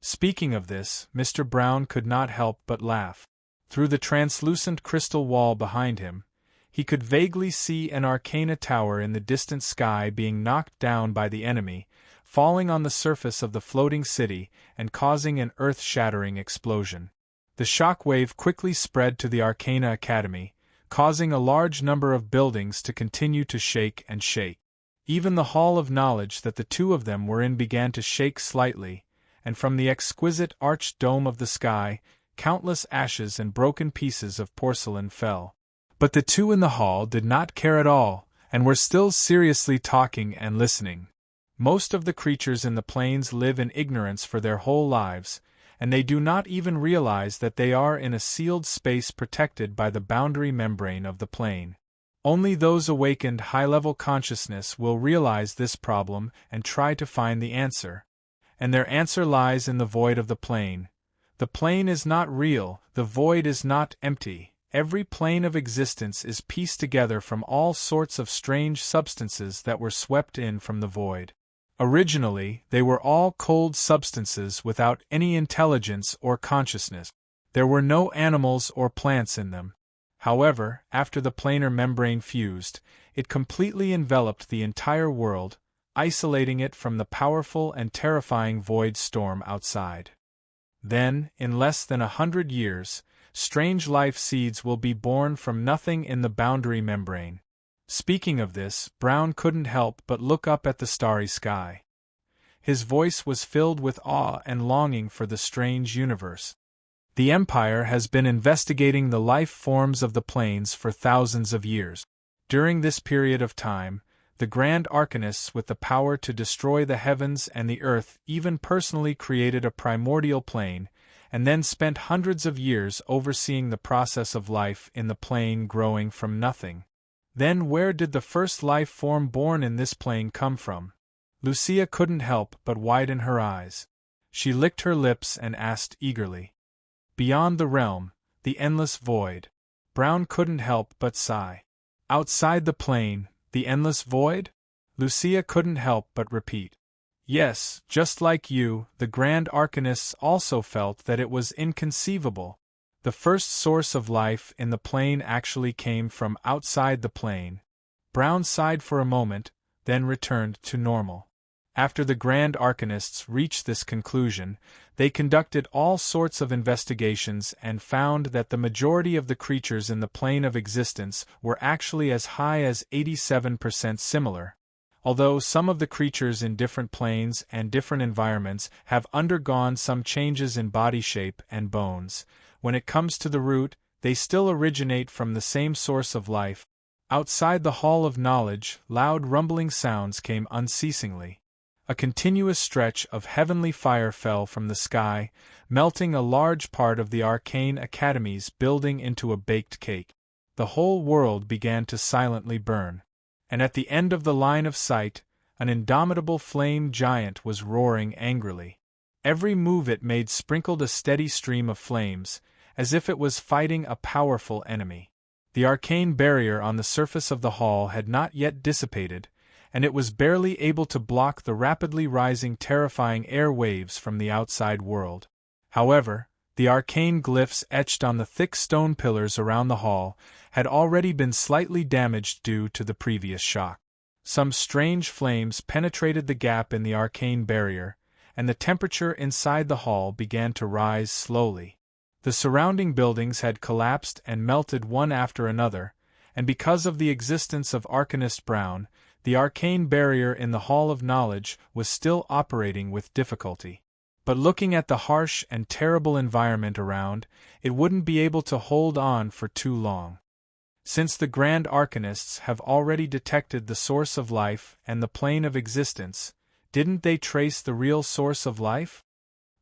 Speaking of this, Mr. Brown could not help but laugh. Through the translucent crystal wall behind him, he could vaguely see an arcana tower in the distant sky being knocked down by the enemy, falling on the surface of the floating city and causing an earth-shattering explosion. The shock wave quickly spread to the Arcana Academy, causing a large number of buildings to continue to shake and shake. Even the Hall of Knowledge that the two of them were in began to shake slightly, and from the exquisite arched dome of the sky, countless ashes and broken pieces of porcelain fell. But the two in the hall did not care at all, and were still seriously talking and listening. Most of the creatures in the planes live in ignorance for their whole lives, and they do not even realize that they are in a sealed space protected by the boundary membrane of the plane. Only those awakened high-level consciousness will realize this problem and try to find the answer. And their answer lies in the void of the plane. The plane is not real, the void is not empty. Every plane of existence is pieced together from all sorts of strange substances that were swept in from the void. Originally, they were all cold substances without any intelligence or consciousness. There were no animals or plants in them. However, after the planar membrane fused, it completely enveloped the entire world, isolating it from the powerful and terrifying void storm outside. Then, in less than 100 years, strange life seeds will be born from nothing in the boundary membrane. Speaking of this, Brown couldn't help but look up at the starry sky. His voice was filled with awe and longing for the strange universe. The Empire has been investigating the life forms of the planes for thousands of years. During this period of time, the Grand Arcanists with the power to destroy the heavens and the earth even personally created a primordial plane, and then spent hundreds of years overseeing the process of life in the plane growing from nothing. Then where did the first life form born in this plane come from? Lucia couldn't help but widen her eyes. She licked her lips and asked eagerly. Beyond the realm, the endless void. Brown couldn't help but sigh. Outside the plane, the endless void? Lucia couldn't help but repeat. Yes, just like you, the Grand Arcanists also felt that it was inconceivable. The first source of life in the plane actually came from outside the plane. Brown sighed for a moment, then returned to normal. After the Grand Arcanists reached this conclusion, they conducted all sorts of investigations and found that the majority of the creatures in the plane of existence were actually as high as 87% similar. Although some of the creatures in different planes and different environments have undergone some changes in body shape and bones, when it comes to the root, they still originate from the same source of life. Outside the Hall of Knowledge, loud rumbling sounds came unceasingly. A continuous stretch of heavenly fire fell from the sky, melting a large part of the Arcane Academy's building into a baked cake. The whole world began to silently burn. And at the end of the line of sight, an indomitable flame giant was roaring angrily. Every move it made sprinkled a steady stream of flames, as if it was fighting a powerful enemy. The arcane barrier on the surface of the hall had not yet dissipated, and it was barely able to block the rapidly rising terrifying air waves from the outside world. However, the arcane glyphs etched on the thick stone pillars around the hall had already been slightly damaged due to the previous shock. Some strange flames penetrated the gap in the arcane barrier, and the temperature inside the hall began to rise slowly. The surrounding buildings had collapsed and melted one after another, and because of the existence of Arcanist Brown, the arcane barrier in the Hall of Knowledge was still operating with difficulty. But looking at the harsh and terrible environment around, it wouldn't be able to hold on for too long. Since the Grand Arcanists have already detected the source of life and the plane of existence, didn't they trace the real source of life?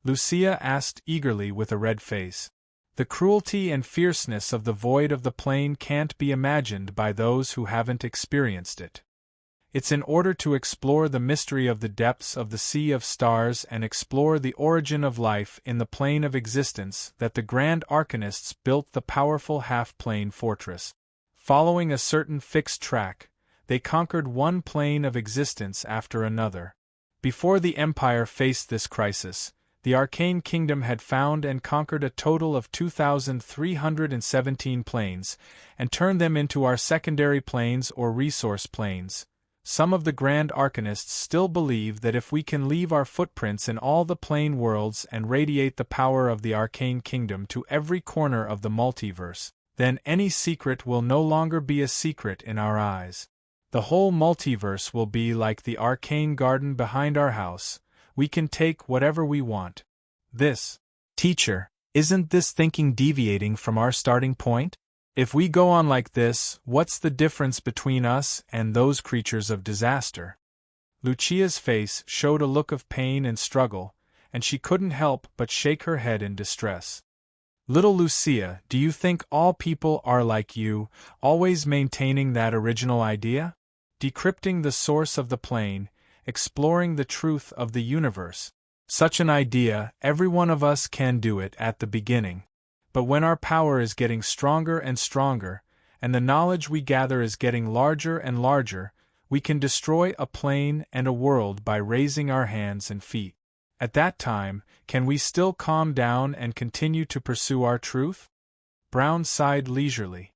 Lucia asked eagerly with a red face. The cruelty and fierceness of the void of the plane can't be imagined by those who haven't experienced it. It's in order to explore the mystery of the depths of the sea of stars and explore the origin of life in the plane of existence that the Grand Arcanists built the powerful half-plane fortress. Following a certain fixed track, they conquered one plane of existence after another. Before the Empire faced this crisis, the Arcane Kingdom had found and conquered a total of 2,317 planes, and turned them into our secondary planes or resource planes. Some of the Grand Arcanists still believe that if we can leave our footprints in all the plane worlds and radiate the power of the Arcane Kingdom to every corner of the multiverse, then any secret will no longer be a secret in our eyes. The whole multiverse will be like the arcane garden behind our house. We can take whatever we want. Teacher, isn't this thinking deviating from our starting point? If we go on like this, what's the difference between us and those creatures of disaster? Lucia's face showed a look of pain and struggle, and she couldn't help but shake her head in distress. Little Lucia, do you think all people are like you, always maintaining that original idea? Decrypting the source of the plane, exploring the truth of the universe. Such an idea, every one of us can do it at the beginning. But when our power is getting stronger and stronger, and the knowledge we gather is getting larger and larger, we can destroy a plane and a world by raising our hands and feet. At that time, can we still calm down and continue to pursue our truth? Brown sighed leisurely.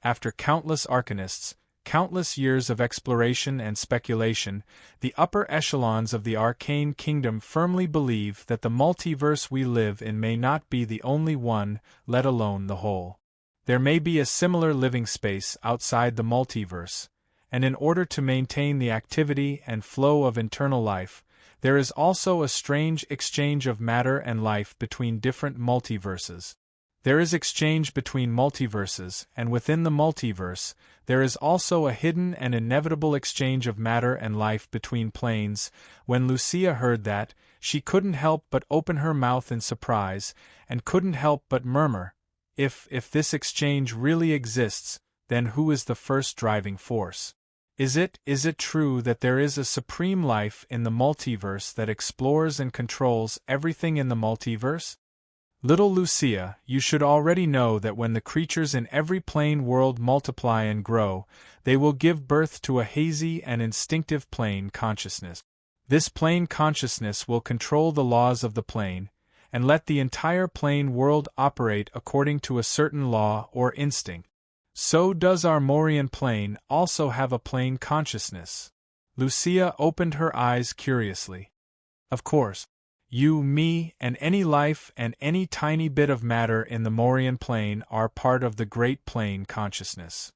After countless arcanists, countless years of exploration and speculation, the upper echelons of the Arcane Kingdom firmly believe that the multiverse we live in may not be the only one, let alone the whole. There may be a similar living space outside the multiverse, and in order to maintain the activity and flow of internal life, there is also a strange exchange of matter and life between different multiverses. There is exchange between multiverses, and within the multiverse, there is also a hidden and inevitable exchange of matter and life between planes. When Lucia heard that, she couldn't help but open her mouth in surprise, and couldn't help but murmur, if this exchange really exists, then who is the first driving force? Is it true that there is a supreme life in the multiverse that explores and controls everything in the multiverse? Little Lucia, you should already know that when the creatures in every plane world multiply and grow, they will give birth to a hazy and instinctive plane consciousness. This plane consciousness will control the laws of the plane, and let the entire plane world operate according to a certain law or instinct. So does our Morian plane also have a plane consciousness? Lucia opened her eyes curiously. Of course. You, me, and any life and any tiny bit of matter in the Morian plane are part of the Great Plane consciousness.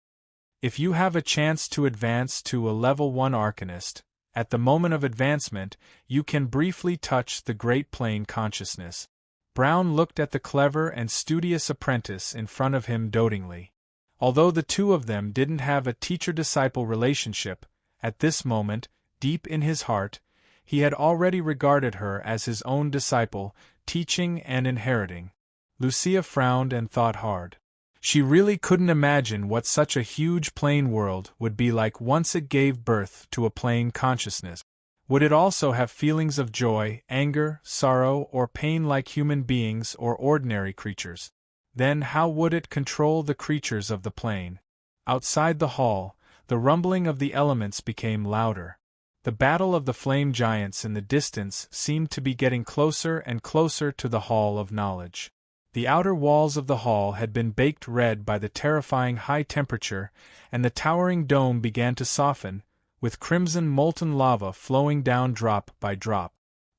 If you have a chance to advance to a level 1 Arcanist, at the moment of advancement, you can briefly touch the Great Plane consciousness. Brown looked at the clever and studious apprentice in front of him dotingly. Although the two of them didn't have a teacher-disciple relationship, at this moment, deep in his heart, he had already regarded her as his own disciple, teaching and inheriting. Lucia frowned and thought hard. She really couldn't imagine what such a huge plane world would be like once it gave birth to a plane consciousness. Would it also have feelings of joy, anger, sorrow, or pain like human beings or ordinary creatures? Then how would it control the creatures of the plane? Outside the hall, the rumbling of the elements became louder. The battle of the flame giants in the distance seemed to be getting closer and closer to the Hall of Knowledge. The outer walls of the hall had been baked red by the terrifying high temperature, and the towering dome began to soften, with crimson molten lava flowing down drop by drop.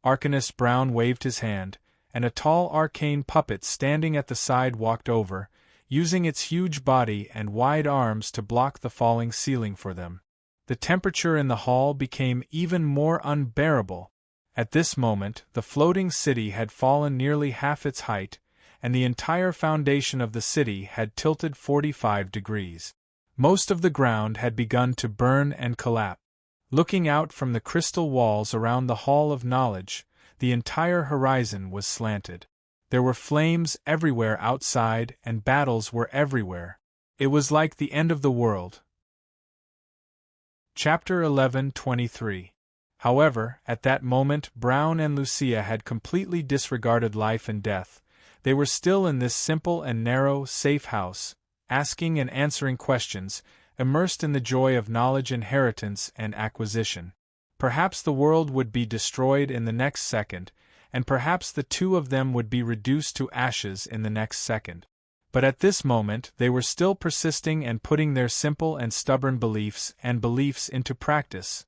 Arcanist Brown waved his hand, and a tall arcane puppet standing at the side walked over, using its huge body and wide arms to block the falling ceiling for them. The temperature in the hall became even more unbearable. At this moment, the floating city had fallen nearly half its height, and the entire foundation of the city had tilted 45 degrees. Most of the ground had begun to burn and collapse. Looking out from the crystal walls around the Hall of Knowledge, the entire horizon was slanted. There were flames everywhere outside, and battles were everywhere. It was like the end of the world. Chapter 11:23. However, at that moment Brown and Lucia had completely disregarded life and death. They were still in this simple and narrow, safe house, asking and answering questions, immersed in the joy of knowledge inheritance and acquisition. Perhaps the world would be destroyed in the next second, and perhaps the two of them would be reduced to ashes in the next second. But at this moment they were still persisting and putting their simple and stubborn beliefs into practice.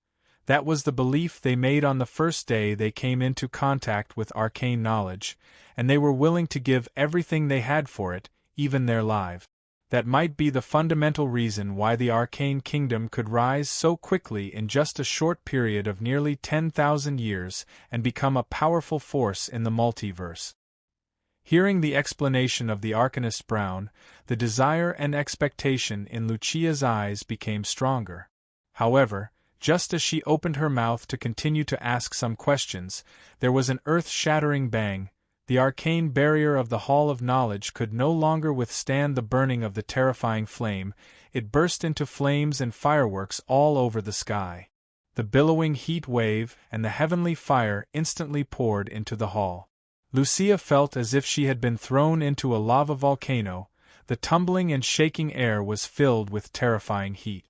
That was the belief they made on the first day they came into contact with arcane knowledge, and they were willing to give everything they had for it, even their lives. That might be the fundamental reason why the arcane kingdom could rise so quickly in just a short period of nearly 10,000 years and become a powerful force in the multiverse. Hearing the explanation of the Arcanist Brown, the desire and expectation in Lucia's eyes became stronger. However, just as she opened her mouth to continue to ask some questions, there was an earth-shattering bang. The arcane barrier of the Hall of Knowledge could no longer withstand the burning of the terrifying flame. It burst into flames and fireworks all over the sky. The billowing heat wave and the heavenly fire instantly poured into the hall. Lucia felt as if she had been thrown into a lava volcano. The tumbling and shaking air was filled with terrifying heat.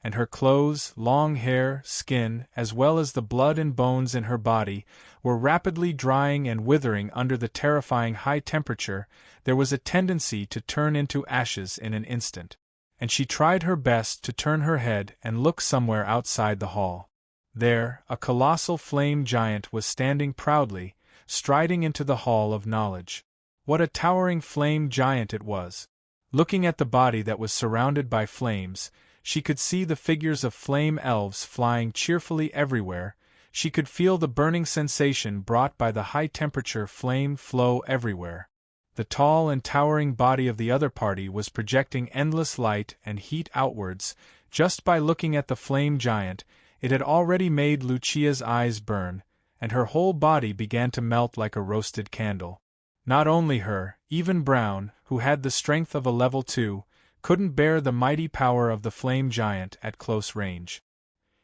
And her clothes, long hair, skin, as well as the blood and bones in her body, were rapidly drying and withering under the terrifying high temperature. There was a tendency to turn into ashes in an instant. And she tried her best to turn her head and look somewhere outside the hall. There, a colossal flame giant was standing proudly, striding into the Hall of Knowledge. What a towering flame giant it was! Looking at the body that was surrounded by flames, she could see the figures of flame elves flying cheerfully everywhere. She could feel the burning sensation brought by the high-temperature flame flow everywhere. The tall and towering body of the other party was projecting endless light and heat outwards. Just by looking at the flame giant, it had already made Lucia's eyes burn, and her whole body began to melt like a roasted candle. Not only her, even Brown, who had the strength of a level 2, couldn't bear the mighty power of the flame giant at close range.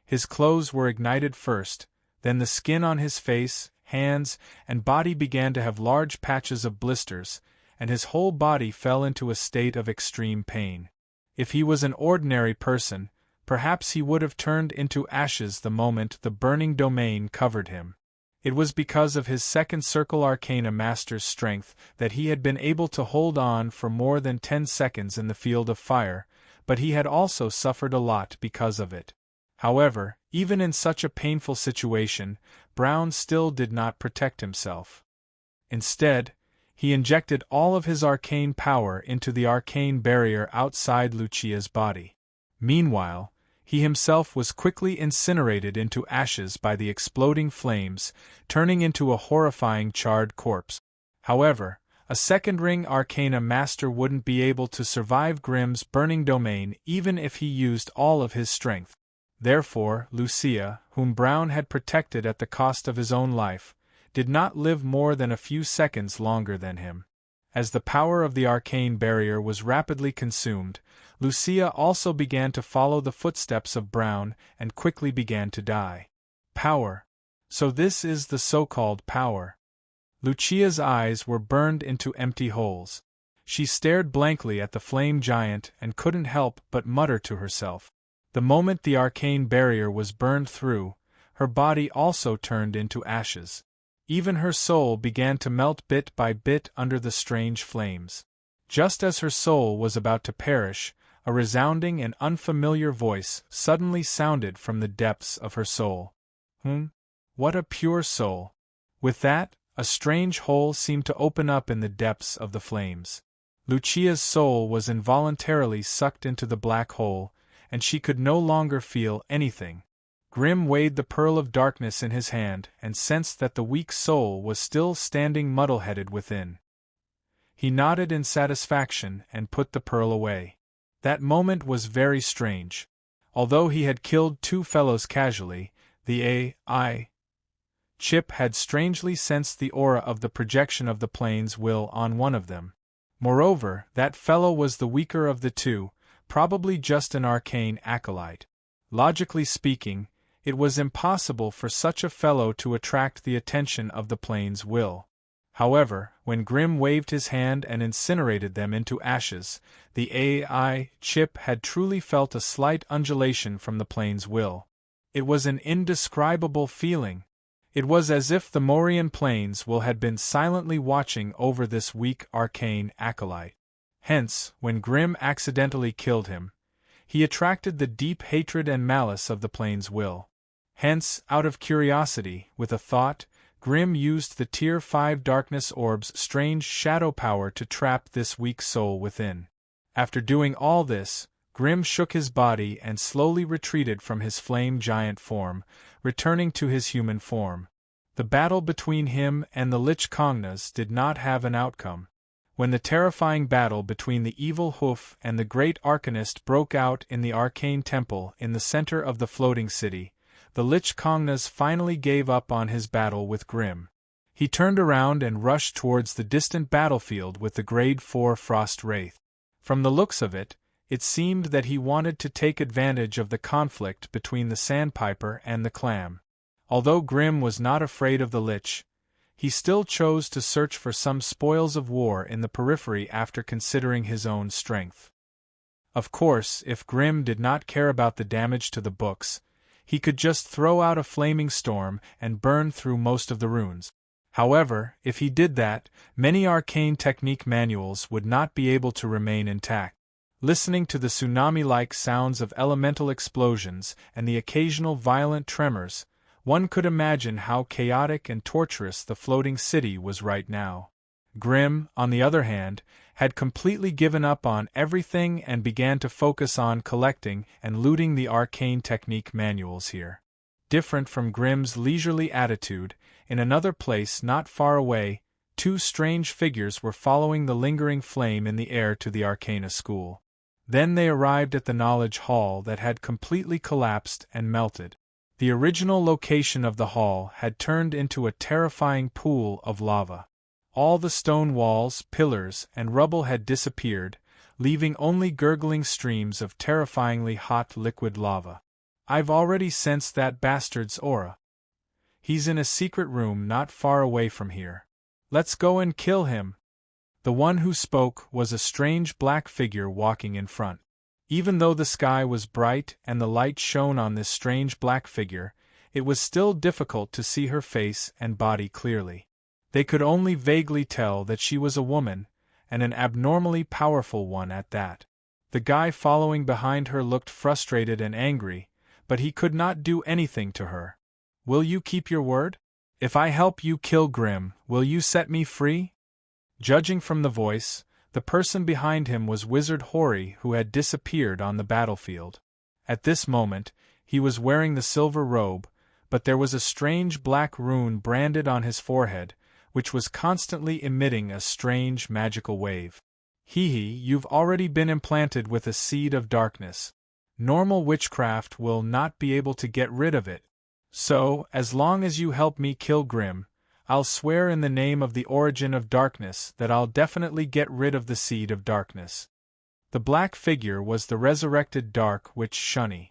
His clothes were ignited first, then the skin on his face, hands, and body began to have large patches of blisters, and his whole body fell into a state of extreme pain. If he was an ordinary person, perhaps he would have turned into ashes the moment the burning domain covered him. It was because of his second circle arcana master's strength that he had been able to hold on for more than 10 seconds in the field of fire, but he had also suffered a lot because of it. However, even in such a painful situation, Brown still did not protect himself. Instead, he injected all of his arcane power into the arcane barrier outside Lucia's body. Meanwhile, he himself was quickly incinerated into ashes by the exploding flames, turning into a horrifying charred corpse. However, a second-ring arcana master wouldn't be able to survive Grimm's burning domain even if he used all of his strength. Therefore, Lucia, whom Brown had protected at the cost of his own life, did not live more than a few seconds longer than him. As the power of the arcane barrier was rapidly consumed, Lucia also began to follow the footsteps of Brown and quickly began to die. Power. So this is the so-called power. Lucia's eyes were burned into empty holes. She stared blankly at the flame giant and couldn't help but mutter to herself. The moment the arcane barrier was burned through, her body also turned into ashes. Even her soul began to melt bit by bit under the strange flames. Just as her soul was about to perish, a resounding and unfamiliar voice suddenly sounded from the depths of her soul. What a pure soul! With that, a strange hole seemed to open up in the depths of the flames. Lucia's soul was involuntarily sucked into the black hole, and she could no longer feel anything. Grim weighed the pearl of darkness in his hand and sensed that the weak soul was still standing muddle-headed within. He nodded in satisfaction and put the pearl away. That moment was very strange. Although he had killed 2 fellows casually, the AI chip had strangely sensed the aura of the projection of the plane's will on one of them. Moreover, that fellow was the weaker of the 2, probably just an arcane acolyte. Logically speaking, it was impossible for such a fellow to attract the attention of the plane's will. However, when Grim waved his hand and incinerated them into ashes, the AI chip had truly felt a slight undulation from the plane's will. It was an indescribable feeling. It was as if the Morian plane's will had been silently watching over this weak arcane acolyte. Hence, when Grim accidentally killed him, he attracted the deep hatred and malice of the plane's will. Hence, out of curiosity, with a thought, Grim used the Tier 5 Darkness Orb's strange shadow power to trap this weak soul within. After doing all this, Grim shook his body and slowly retreated from his flame giant form, returning to his human form. The battle between him and the Lich Kongnas did not have an outcome. When the terrifying battle between the evil Hoof and the great Arcanist broke out in the Arcane Temple in the center of the floating city, the Lich Kongnas finally gave up on his battle with Grim. He turned around and rushed towards the distant battlefield with the Grade 4 Frost Wraith. From the looks of it, it seemed that he wanted to take advantage of the conflict between the Sandpiper and the Clam. Although Grim was not afraid of the Lich, he still chose to search for some spoils of war in the periphery after considering his own strength. Of course, if Grim did not care about the damage to the books, he could just throw out a flaming storm and burn through most of the runes. However, if he did that, many arcane technique manuals would not be able to remain intact. Listening to the tsunami-like sounds of elemental explosions and the occasional violent tremors, one could imagine how chaotic and torturous the floating city was right now. Grim, on the other hand, had completely given up on everything and began to focus on collecting and looting the arcane technique manuals here. Different from Grim's leisurely attitude, in another place not far away, 2 strange figures were following the lingering flame in the air to the Arcana School. Then they arrived at the Knowledge Hall that had completely collapsed and melted. The original location of the hall had turned into a terrifying pool of lava. All the stone walls, pillars, and rubble had disappeared, leaving only gurgling streams of terrifyingly hot liquid lava. I've already sensed that bastard's aura. He's in a secret room not far away from here. Let's go and kill him. The one who spoke was a strange black figure walking in front. Even though the sky was bright and the light shone on this strange black figure, it was still difficult to see her face and body clearly. They could only vaguely tell that she was a woman, and an abnormally powerful one at that. The guy following behind her looked frustrated and angry, but he could not do anything to her. Will you keep your word? If I help you kill Grim, will you set me free? Judging from the voice, the person behind him was Wizard Hori, who had disappeared on the battlefield. At this moment, he was wearing the silver robe, but there was a strange black rune branded on his forehead, which was constantly emitting a strange magical wave. You've already been implanted with a seed of darkness. Normal witchcraft will not be able to get rid of it. So, as long as you help me kill Grim, I'll swear in the name of the origin of darkness that I'll definitely get rid of the seed of darkness. The black figure was the resurrected Dark Witch Shunny.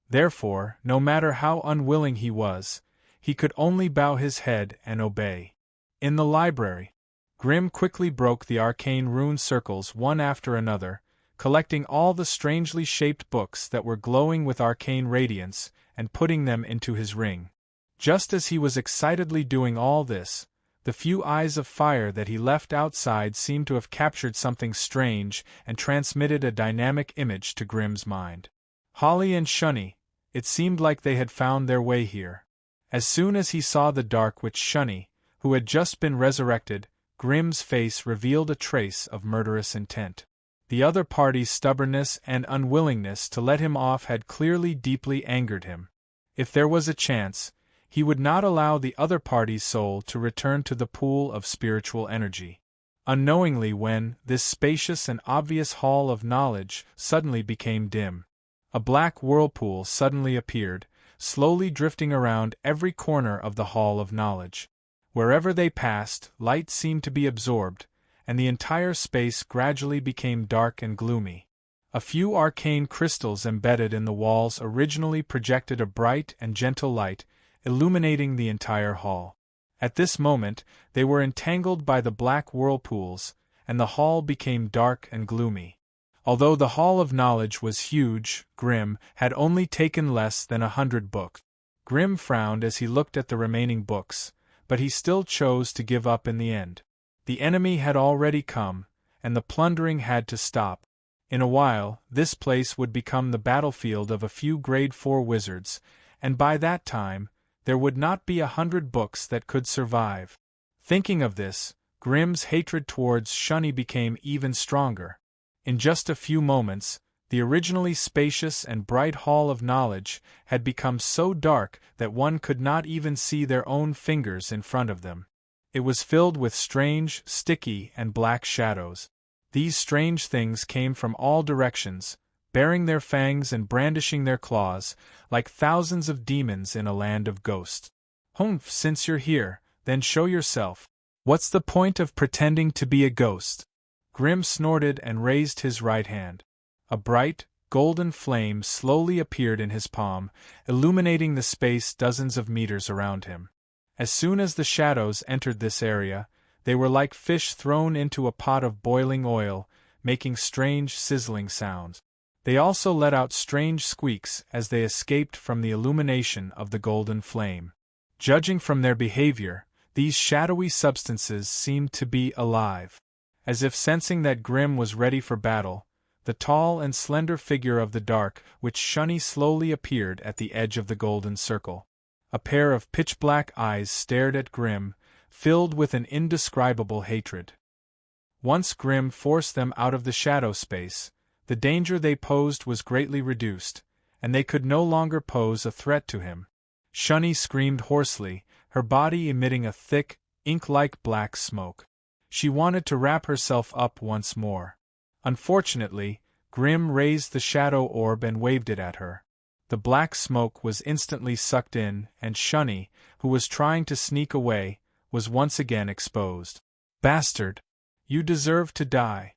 Therefore, no matter how unwilling he was, he could only bow his head and obey. In the library, Grim quickly broke the arcane rune circles one after another, collecting all the strangely shaped books that were glowing with arcane radiance and putting them into his ring. Just as he was excitedly doing all this, the few eyes of fire that he left outside seemed to have captured something strange and transmitted a dynamic image to Grim's mind. Holly and Shunny, it seemed like they had found their way here. As soon as he saw the dark witch Shunny, who had just been resurrected, Grimm's face revealed a trace of murderous intent. The other party's stubbornness and unwillingness to let him off had clearly deeply angered him. If there was a chance, he would not allow the other party's soul to return to the pool of spiritual energy. Unknowingly, when this spacious and obvious hall of knowledge suddenly became dim, a black whirlpool suddenly appeared, slowly drifting around every corner of the hall of knowledge. Wherever they passed, light seemed to be absorbed, and the entire space gradually became dark and gloomy. A few arcane crystals embedded in the walls originally projected a bright and gentle light, illuminating the entire hall. At this moment, they were entangled by the black whirlpools, and the hall became dark and gloomy. Although the hall of knowledge was huge, Grimm had only taken less than 100 books. Grimm frowned as he looked at the remaining books, but he still chose to give up in the end. The enemy had already come, and the plundering had to stop. In a while, this place would become the battlefield of a few Grade 4 wizards, and by that time, there would not be 100 books that could survive. Thinking of this, Grimm's hatred towards Shunny became even stronger. In just a few moments, the originally spacious and bright hall of knowledge had become so dark that one could not even see their own fingers in front of them. It was filled with strange, sticky, and black shadows. These strange things came from all directions, baring their fangs and brandishing their claws, like thousands of demons in a land of ghosts. "Humph, since you're here, then show yourself. What's the point of pretending to be a ghost?" Grimm snorted and raised his right hand. A bright, golden flame slowly appeared in his palm, illuminating the space dozens of meters around him. As soon as the shadows entered this area, they were like fish thrown into a pot of boiling oil, making strange sizzling sounds. They also let out strange squeaks as they escaped from the illumination of the golden flame. Judging from their behavior, these shadowy substances seemed to be alive. As if sensing that Grimm was ready for battle, the tall and slender figure of the dark witch Shunny slowly appeared at the edge of the golden circle. A pair of pitch-black eyes stared at Grimm, filled with an indescribable hatred. Once Grimm forced them out of the shadow space, the danger they posed was greatly reduced, and they could no longer pose a threat to him. Shunny screamed hoarsely, her body emitting a thick, ink-like black smoke. She wanted to wrap herself up once more. Unfortunately, Grimm raised the shadow orb and waved it at her. The black smoke was instantly sucked in, and Shunny, who was trying to sneak away, was once again exposed. "Bastard! You deserve to die!"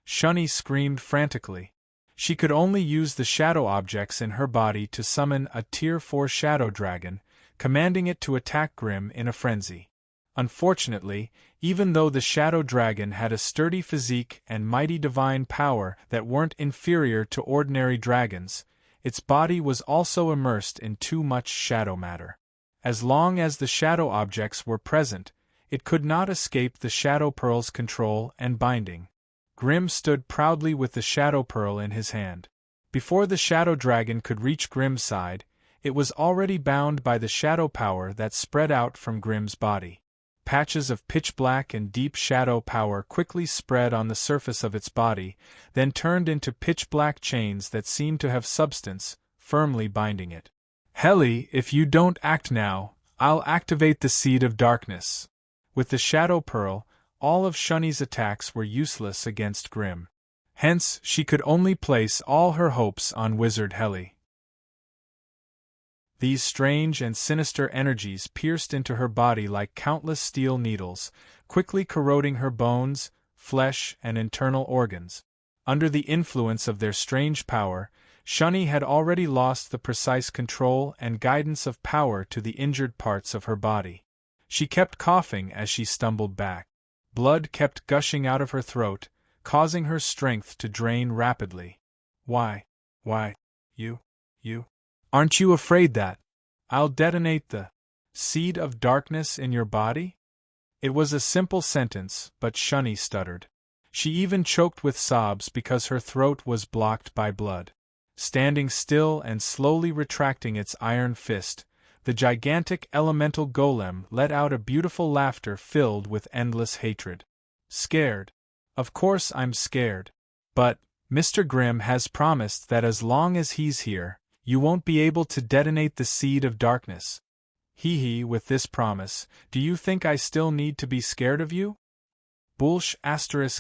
Shunny screamed frantically. She could only use the shadow objects in her body to summon a Tier 4 shadow dragon, commanding it to attack Grimm in a frenzy. Unfortunately, even though the shadow dragon had a sturdy physique and mighty divine power that weren't inferior to ordinary dragons, its body was also immersed in too much shadow matter. As long as the shadow objects were present, it could not escape the Shadow Pearl's control and binding. Grimm stood proudly with the Shadow Pearl in his hand. Before the shadow dragon could reach Grimm's side, it was already bound by the shadow power that spread out from Grimm's body. Patches of pitch-black and deep shadow power quickly spread on the surface of its body, then turned into pitch-black chains that seemed to have substance, firmly binding it. "Helly, if you don't act now, I'll activate the Seed of Darkness." With the Shadow Pearl, all of Shunny's attacks were useless against Grimm. Hence, she could only place all her hopes on Wizard Helly. These strange and sinister energies pierced into her body like countless steel needles, quickly corroding her bones, flesh, and internal organs. Under the influence of their strange power, Shunny had already lost the precise control and guidance of power to the injured parts of her body. She kept coughing as she stumbled back. Blood kept gushing out of her throat, causing her strength to drain rapidly. Why, you... Aren't you afraid that I'll detonate the Seed of Darkness in your body? It was a simple sentence, but Shunny stuttered. She even choked with sobs because her throat was blocked by blood. Standing still and slowly retracting its iron fist, The gigantic elemental golem let out a beautiful laughter filled with endless hatred. Scared? Of course I'm scared. But Mr. Grimm has promised that as long as he's here, you won't be able to detonate the seed of darkness. Hee with this promise, do you think I still need to be scared of you? Bullsh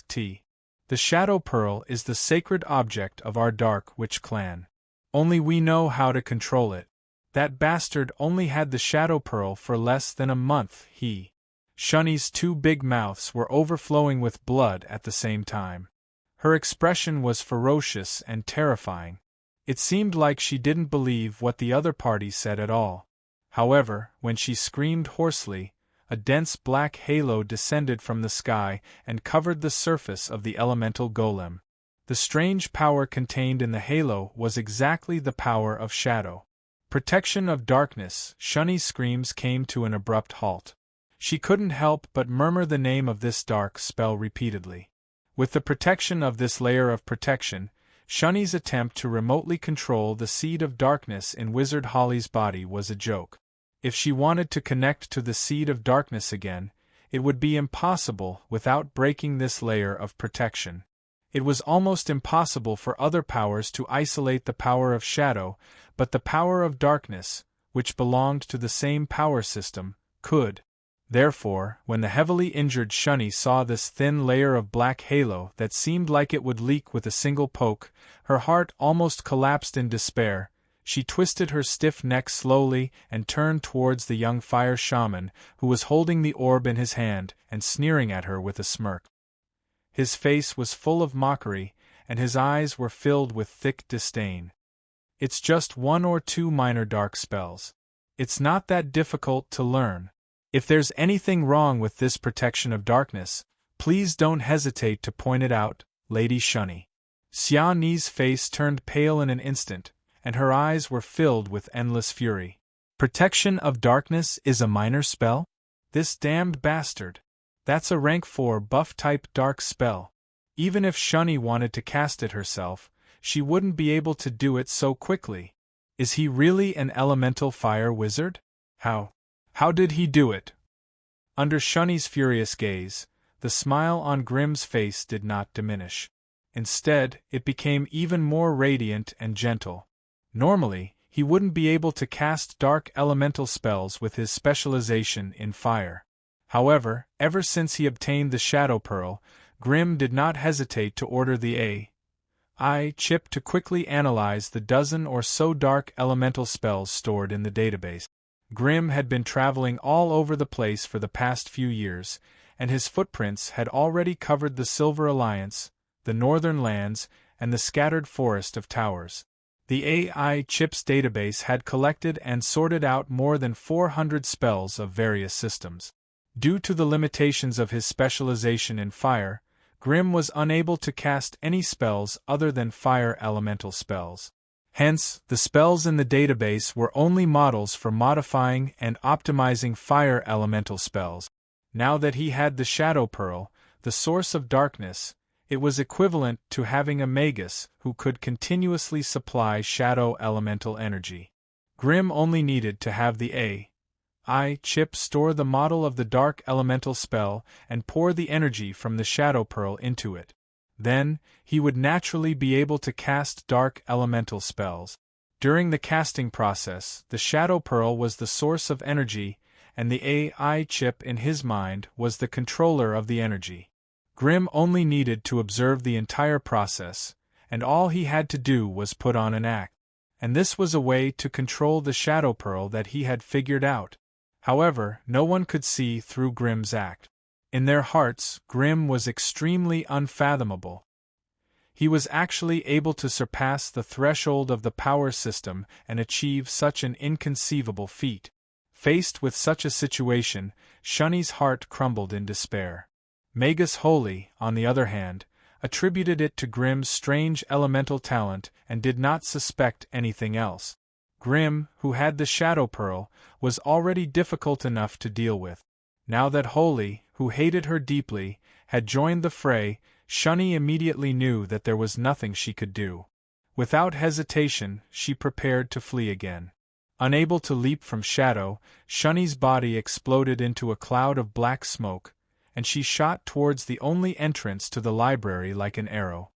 *T. The Shadow Pearl is the sacred object of our Dark Witch clan. Only we know how to control it. That bastard only had the Shadow Pearl for less than a month. Shunny's two big mouths were overflowing with blood at the same time. Her expression was ferocious and terrifying. It seemed like she didn't believe what the other party said at all. However, when she screamed hoarsely, a dense black halo descended from the sky and covered the surface of the elemental golem. The strange power contained in the halo was exactly the power of shadow. Protection of darkness. Shunny's screams came to an abrupt halt. She couldn't help but murmur the name of this dark spell repeatedly. With the protection of this layer of protection, Shunny's attempt to remotely control the seed of darkness in Wizard Holly's body was a joke. If she wanted to connect to the seed of darkness again, it would be impossible without breaking this layer of protection. It was almost impossible for other powers to isolate the power of shadow, but the power of darkness, which belonged to the same power system, could. Therefore, when the heavily injured Shunny saw this thin layer of black halo that seemed like it would leak with a single poke, her heart almost collapsed in despair. She twisted her stiff neck slowly and turned towards the young fire shaman, who was holding the orb in his hand and sneering at her with a smirk. His face was full of mockery, and his eyes were filled with thick disdain. It's just one or two minor dark spells. It's not that difficult to learn. If there's anything wrong with this protection of darkness, please don't hesitate to point it out, Lady Shunny. Xia Ni's face turned pale in an instant, and her eyes were filled with endless fury. Protection of darkness is a minor spell? This damned bastard. That's a rank 4 buff-type dark spell. Even if Shunny wanted to cast it herself, she wouldn't be able to do it so quickly. Is he really an elemental fire wizard? How did he do it? Under Shunny's furious gaze, the smile on Grimm's face did not diminish. Instead, it became even more radiant and gentle. Normally, he wouldn't be able to cast dark elemental spells with his specialization in fire. However, ever since he obtained the Shadow Pearl, Grimm did not hesitate to order the AI chip to quickly analyze the dozen or so dark elemental spells stored in the database. Grimm had been traveling all over the place for the past few years, and his footprints had already covered the Silver Alliance, the Northern Lands, and the scattered forest of towers. The AI chip's database had collected and sorted out more than 400 spells of various systems. Due to the limitations of his specialization in fire, Grimm was unable to cast any spells other than fire elemental spells. Hence, the spells in the database were only models for modifying and optimizing fire elemental spells. Now that he had the Shadow Pearl, the source of darkness, it was equivalent to having a magus who could continuously supply shadow elemental energy. Grimm only needed to have the AI chip store the model of the dark elemental spell and pour the energy from the Shadow Pearl into it. Then, he would naturally be able to cast dark elemental spells. During the casting process, the Shadow Pearl was the source of energy, and the AI chip in his mind was the controller of the energy. Grimm only needed to observe the entire process, and all he had to do was put on an act. And this was a way to control the Shadow Pearl that he had figured out. However, no one could see through Grimm's act. In their hearts, Grimm was extremely unfathomable. He was actually able to surpass the threshold of the power system and achieve such an inconceivable feat. Faced with such a situation, Shunny's heart crumbled in despair. Magus Holy, on the other hand, attributed it to Grimm's strange elemental talent and did not suspect anything else. Grimm, who had the Shadow Pearl, was already difficult enough to deal with. Now that Holy, who hated her deeply, had joined the fray, Shunny immediately knew that there was nothing she could do. Without hesitation, she prepared to flee again. Unable to leap from shadow, Shuni's body exploded into a cloud of black smoke, and she shot towards the only entrance to the library like an arrow.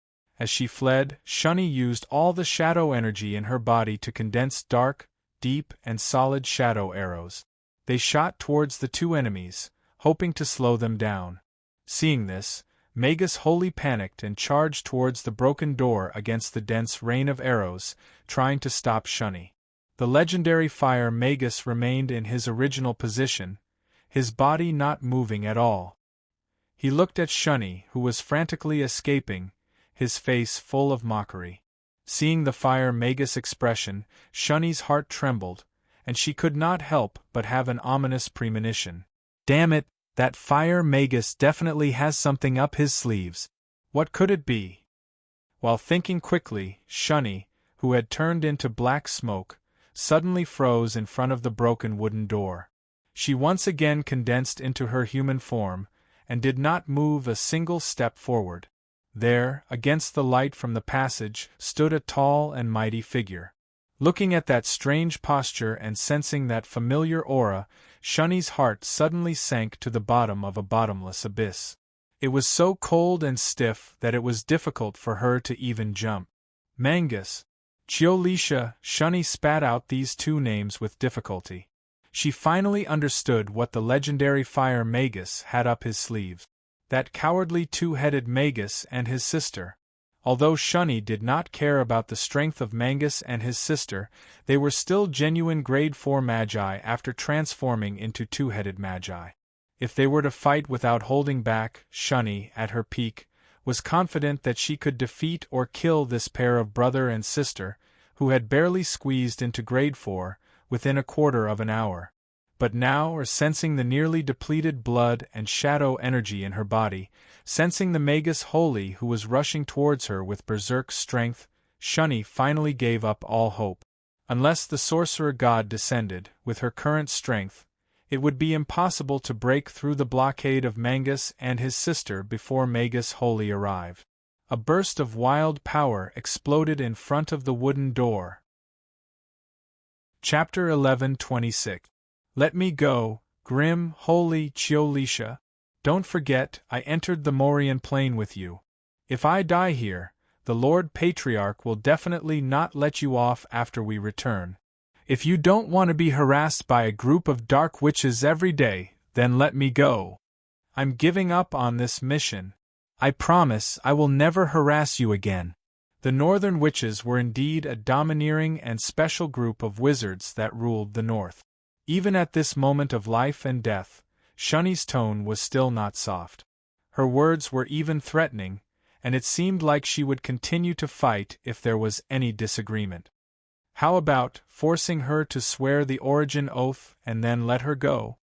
As she fled, Shuni used all the shadow energy in her body to condense dark, deep, and solid shadow arrows. They shot towards the two enemies, hoping to slow them down. Seeing this, Magus wholly panicked and charged towards the broken door against the dense rain of arrows, trying to stop Shuni. The legendary fire Magus remained in his original position, his body not moving at all. He looked at Shuni, who was frantically escaping, his face full of mockery. Seeing the fire Magus expression, Shuni's heart trembled, and she could not help but have an ominous premonition. Damn it, that fire Magus definitely has something up his sleeves. What could it be? While thinking quickly, Shuni, who had turned into black smoke, suddenly froze in front of the broken wooden door. She once again condensed into her human form, and did not move a single step forward. There, against the light from the passage, stood a tall and mighty figure. Looking at that strange posture and sensing that familiar aura, Shuni's heart suddenly sank to the bottom of a bottomless abyss. It was so cold and stiff that it was difficult for her to even jump. Mangus. Chiolisha. Shuni spat out these two names with difficulty. She finally understood what the legendary fire Magus had up his sleeves. That cowardly two-headed Magus and his sister. Although Shuni did not care about the strength of Mangus and his sister, they were still genuine grade 4 magi after transforming into two-headed magi. If they were to fight without holding back, Shuni, at her peak, was confident that she could defeat or kill this pair of brother and sister, who had barely squeezed into grade 4, within a quarter of an hour. But now, sensing the nearly depleted blood and shadow energy in her body, sensing the Magus Holy who was rushing towards her with berserk strength, Shuni finally gave up all hope. Unless the sorcerer god descended, with her current strength, it would be impossible to break through the blockade of Mangus and his sister before Magus Holy arrived. A burst of wild power exploded in front of the wooden door. Chapter 11:26. Let me go, grim, holy Chiolisha. Don't forget, I entered the Morian plane with you. If I die here, the Lord Patriarch will definitely not let you off after we return. If you don't want to be harassed by a group of dark witches every day, then let me go. I'm giving up on this mission. I promise I will never harass you again. The Northern Witches were indeed a domineering and special group of wizards that ruled the North. Even at this moment of life and death, Shuni's tone was still not soft. Her words were even threatening, and it seemed like she would continue to fight if there was any disagreement. How about forcing her to swear the origin oath and then let her go?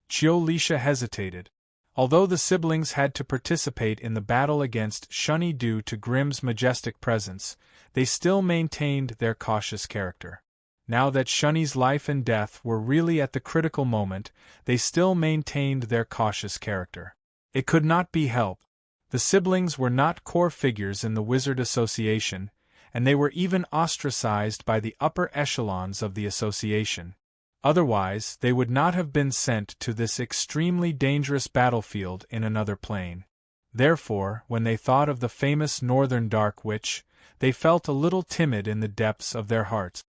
Chiolisha hesitated. Although the siblings had to participate in the battle against Shuni due to Grimm's majestic presence, they still maintained their cautious character. Now that Shuni's life and death were really at the critical moment, they still maintained their cautious character. It could not be helped. The siblings were not core figures in the Wizard Association, and they were even ostracized by the upper echelons of the association. Otherwise, they would not have been sent to this extremely dangerous battlefield in another plane. Therefore, when they thought of the famous Northern Dark Witch, they felt a little timid in the depths of their hearts.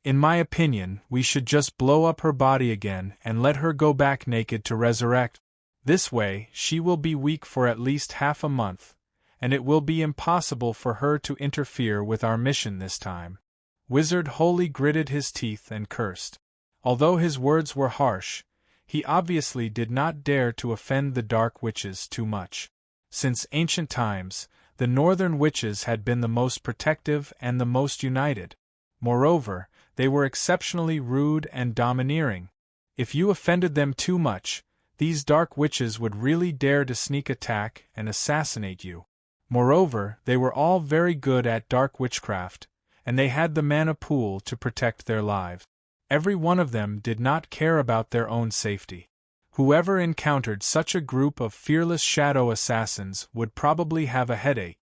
In my opinion, we should just blow up her body again and let her go back naked to resurrect. This way, she will be weak for at least half a month, and it will be impossible for her to interfere with our mission this time. Wizard Holy gritted his teeth and cursed. Although his words were harsh, he obviously did not dare to offend the Dark Witches too much. Since ancient times, the Northern Witches had been the most protective and the most united. Moreover, they were exceptionally rude and domineering. If you offended them too much, these Dark Witches would really dare to sneak attack and assassinate you. Moreover, they were all very good at dark witchcraft, and they had the mana pool to protect their lives. Every one of them did not care about their own safety. Whoever encountered such a group of fearless shadow assassins would probably have a headache.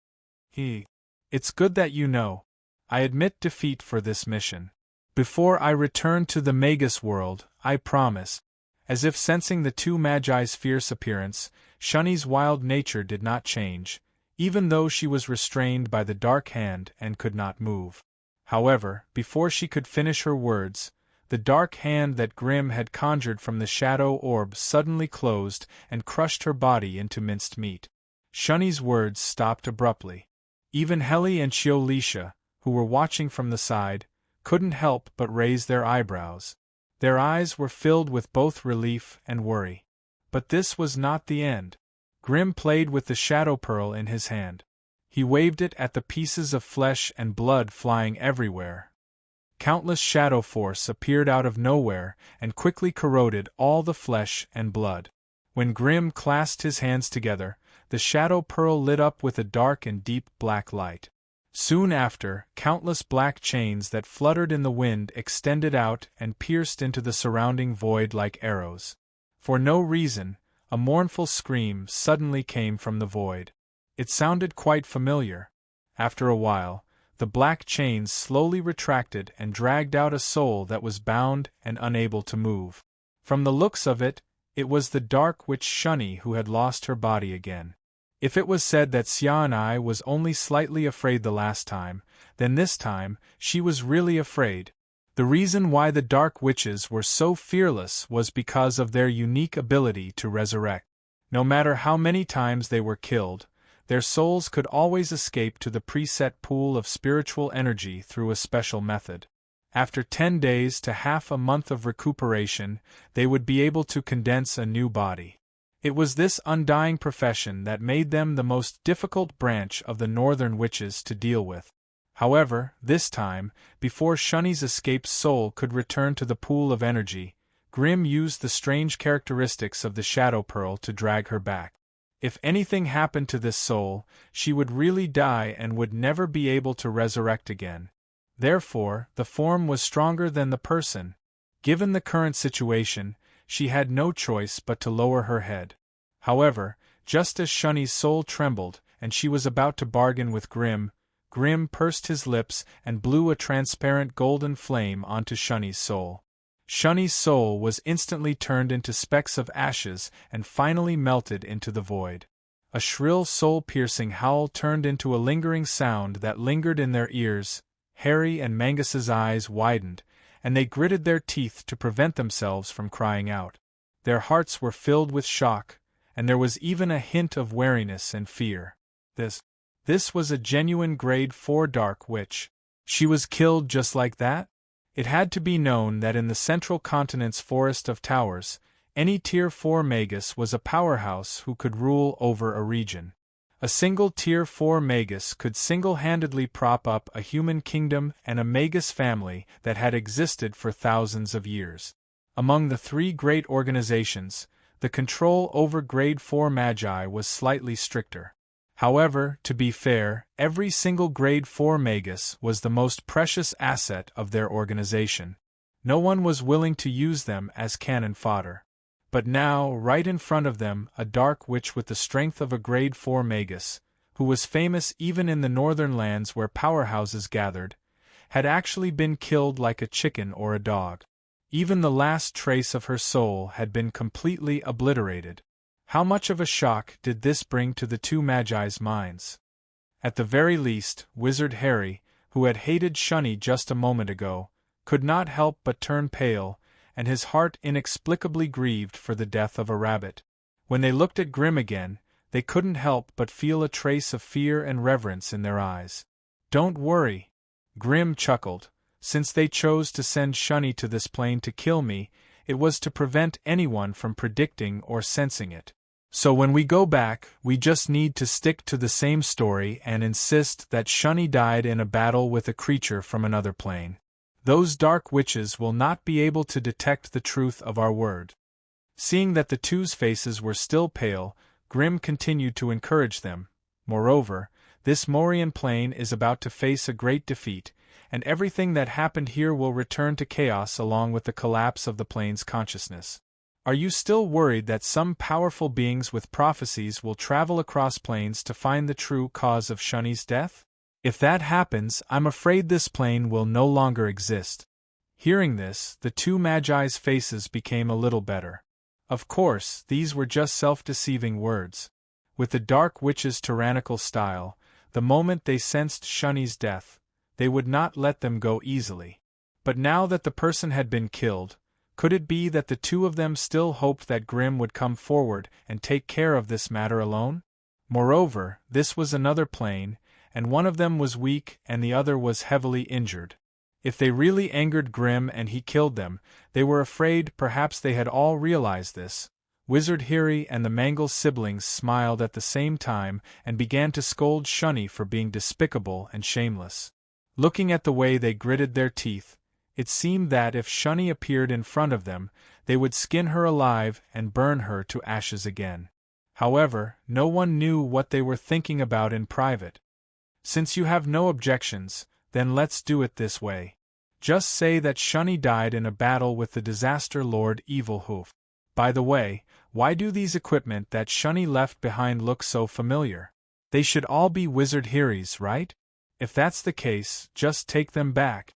It's good that you know. I admit defeat for this mission. Before I return to the Magus world, I promise. As if sensing the two Magi's fierce appearance, Shuni's wild nature did not change, even though she was restrained by the dark hand and could not move. However, before she could finish her words, the dark hand that Grimm had conjured from the shadow orb suddenly closed and crushed her body into minced meat. Shuni's words stopped abruptly. Even Heli and Chiolisha, who were watching from the side, couldn't help but raise their eyebrows. Their eyes were filled with both relief and worry. But this was not the end. Grimm played with the shadow pearl in his hand. He waved it at the pieces of flesh and blood flying everywhere. Countless shadow force appeared out of nowhere and quickly corroded all the flesh and blood. When Grimm clasped his hands together, the shadow pearl lit up with a dark and deep black light. Soon after, countless black chains that fluttered in the wind extended out and pierced into the surrounding void like arrows. For no reason, a mournful scream suddenly came from the void. It sounded quite familiar. After a while, the black chains slowly retracted and dragged out a soul that was bound and unable to move. From the looks of it, it was the dark witch Shuni who had lost her body again. If it was said that Xia and I was only slightly afraid the last time, then this time, she was really afraid. The reason why the dark witches were so fearless was because of their unique ability to resurrect. No matter how many times they were killed, their souls could always escape to the preset pool of spiritual energy through a special method. After 10 days to half a month of recuperation, they would be able to condense a new body. It was this undying profession that made them the most difficult branch of the northern witches to deal with. However, this time, before Shuni's escaped soul could return to the pool of energy, Grimm used the strange characteristics of the Shadow Pearl to drag her back. If anything happened to this soul, she would really die and would never be able to resurrect again. Therefore, the form was stronger than the person. Given the current situation, she had no choice but to lower her head. However, just as Shuni's soul trembled and she was about to bargain with Grimm pursed his lips and blew a transparent golden flame onto Shuni's soul. Shuni's soul was instantly turned into specks of ashes and finally melted into the void. A shrill soul-piercing howl turned into a lingering sound that lingered in their ears. Harry and Mangus's eyes widened, and they gritted their teeth to prevent themselves from crying out. Their hearts were filled with shock, and there was even a hint of wariness and fear. This was a genuine Grade 4 Dark Witch. She was killed just like that? It had to be known that in the central continent's forest of towers, any Tier 4 Magus was a powerhouse who could rule over a region. A single Tier 4 Magus could single-handedly prop up a human kingdom and a Magus family that had existed for thousands of years. Among the three great organizations, the control over Grade 4 Magi was slightly stricter. However, to be fair, every single Grade 4 Magus was the most precious asset of their organization. No one was willing to use them as cannon fodder. But now, right in front of them, a dark witch with the strength of a Grade 4 Magus, who was famous even in the northern lands where powerhouses gathered, had actually been killed like a chicken or a dog. Even the last trace of her soul had been completely obliterated. How much of a shock did this bring to the two Magi's minds? At the very least, Wizard Harry, who had hated Shuni just a moment ago, could not help but turn pale, and his heart inexplicably grieved for the death of a rabbit. When they looked at Grimm again, they couldn't help but feel a trace of fear and reverence in their eyes. "Don't worry," Grimm chuckled. "Since they chose to send Shuni to this plane to kill me, it was to prevent anyone from predicting or sensing it. So when we go back, we just need to stick to the same story and insist that Shuni died in a battle with a creature from another plane. Those dark witches will not be able to detect the truth of our word." Seeing that the two's faces were still pale, Grimm continued to encourage them. "Moreover, this Morian plane is about to face a great defeat, and everything that happened here will return to chaos along with the collapse of the plane's consciousness. Are you still worried that some powerful beings with prophecies will travel across planes to find the true cause of Shuni's death? If that happens, I'm afraid this plane will no longer exist." Hearing this, the two Magi's faces became a little better. Of course, these were just self-deceiving words. With the Dark Witch's tyrannical style, the moment they sensed Shuni's death, they would not let them go easily. But now that the person had been killed, could it be that the two of them still hoped that Grimm would come forward and take care of this matter alone? Moreover, this was another plane, and one of them was weak and the other was heavily injured. If they really angered Grimm and he killed them, they were afraid perhaps they had all realized this. Wizard Hiri and the Mangle's siblings smiled at the same time and began to scold Shuni for being despicable and shameless. Looking at the way they gritted their teeth, it seemed that if Shuni appeared in front of them, they would skin her alive and burn her to ashes again. However, no one knew what they were thinking about in private. Since you have no objections, then let's do it this way. Just say that Shuni died in a battle with the Disaster Lord Evil Hoof. By the way, why do these equipment that Shuni left behind look so familiar? They should all be Wizard Hiri's, right? If that's the case, just take them back.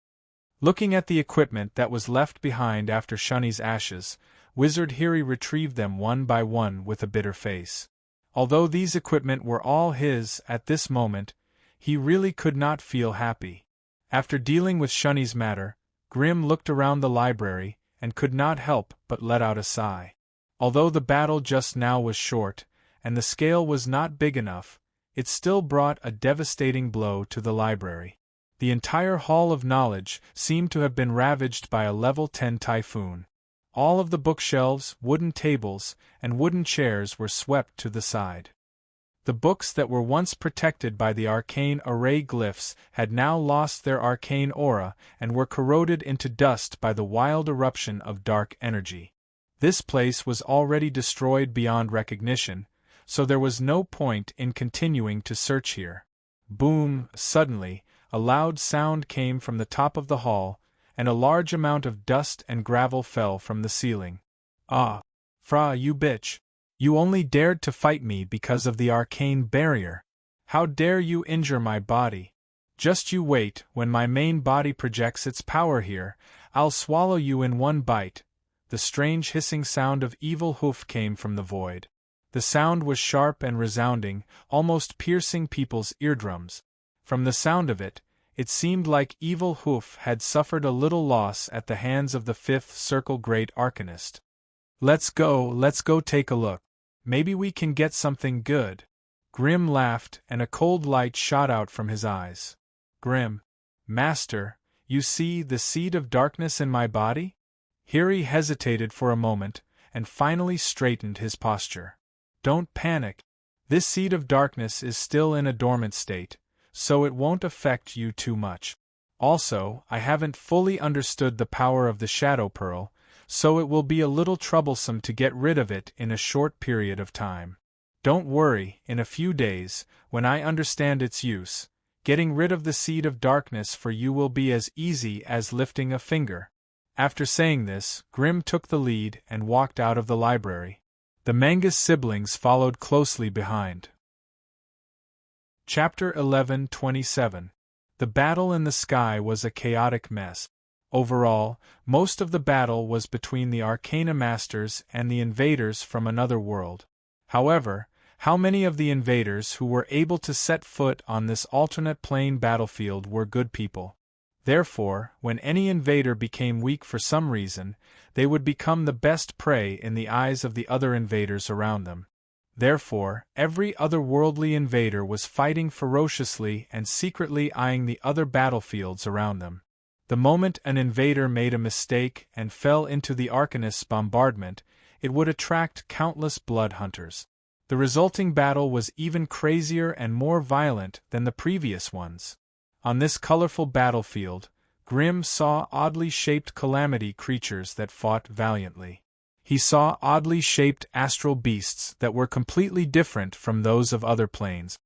Looking at the equipment that was left behind after Shuni's ashes, Wizard Hiri retrieved them one by one with a bitter face. Although these equipment were all his at this moment, he really could not feel happy. After dealing with Shuni's matter, Grimm looked around the library and could not help but let out a sigh. Although the battle just now was short, and the scale was not big enough, it still brought a devastating blow to the library. The entire Hall of Knowledge seemed to have been ravaged by a level 10 typhoon. All of the bookshelves, wooden tables, and wooden chairs were swept to the side. The books that were once protected by the arcane array glyphs had now lost their arcane aura and were corroded into dust by the wild eruption of dark energy. This place was already destroyed beyond recognition, so there was no point in continuing to search here. Boom! Suddenly, a loud sound came from the top of the hall, and a large amount of dust and gravel fell from the ceiling. Ah! Fra, you bitch! You only dared to fight me because of the arcane barrier. How dare you injure my body? Just you wait, when my main body projects its power here, I'll swallow you in one bite. The strange hissing sound of Evil Hoof came from the void. The sound was sharp and resounding, almost piercing people's eardrums. From the sound of it, it seemed like Evil Hoof had suffered a little loss at the hands of the Fifth Circle Great Arcanist. Let's go take a look. Maybe we can get something good. Grimm laughed, and a cold light shot out from his eyes. Grimm, Master, you see the seed of darkness in my body? Hiri hesitated for a moment, and finally straightened his posture. Don't panic. This seed of darkness is still in a dormant state, so it won't affect you too much. Also, I haven't fully understood the power of the Shadow Pearl, so it will be a little troublesome to get rid of it in a short period of time. Don't worry, in a few days, when I understand its use, getting rid of the seed of darkness for you will be as easy as lifting a finger. After saying this, Grimm took the lead and walked out of the library. The Manga's siblings followed closely behind. Chapter 11:27. The battle in the sky was a chaotic mess. Overall, most of the battle was between the Arcana Masters and the invaders from another world. However, how many of the invaders who were able to set foot on this alternate plane battlefield were good people? Therefore, when any invader became weak for some reason, they would become the best prey in the eyes of the other invaders around them. Therefore, every otherworldly invader was fighting ferociously and secretly eyeing the other battlefields around them. The moment an invader made a mistake and fell into the Arcanist's bombardment, it would attract countless blood hunters. The resulting battle was even crazier and more violent than the previous ones. On this colorful battlefield, Grimm saw oddly shaped calamity creatures that fought valiantly. He saw oddly shaped astral beasts that were completely different from those of other planes.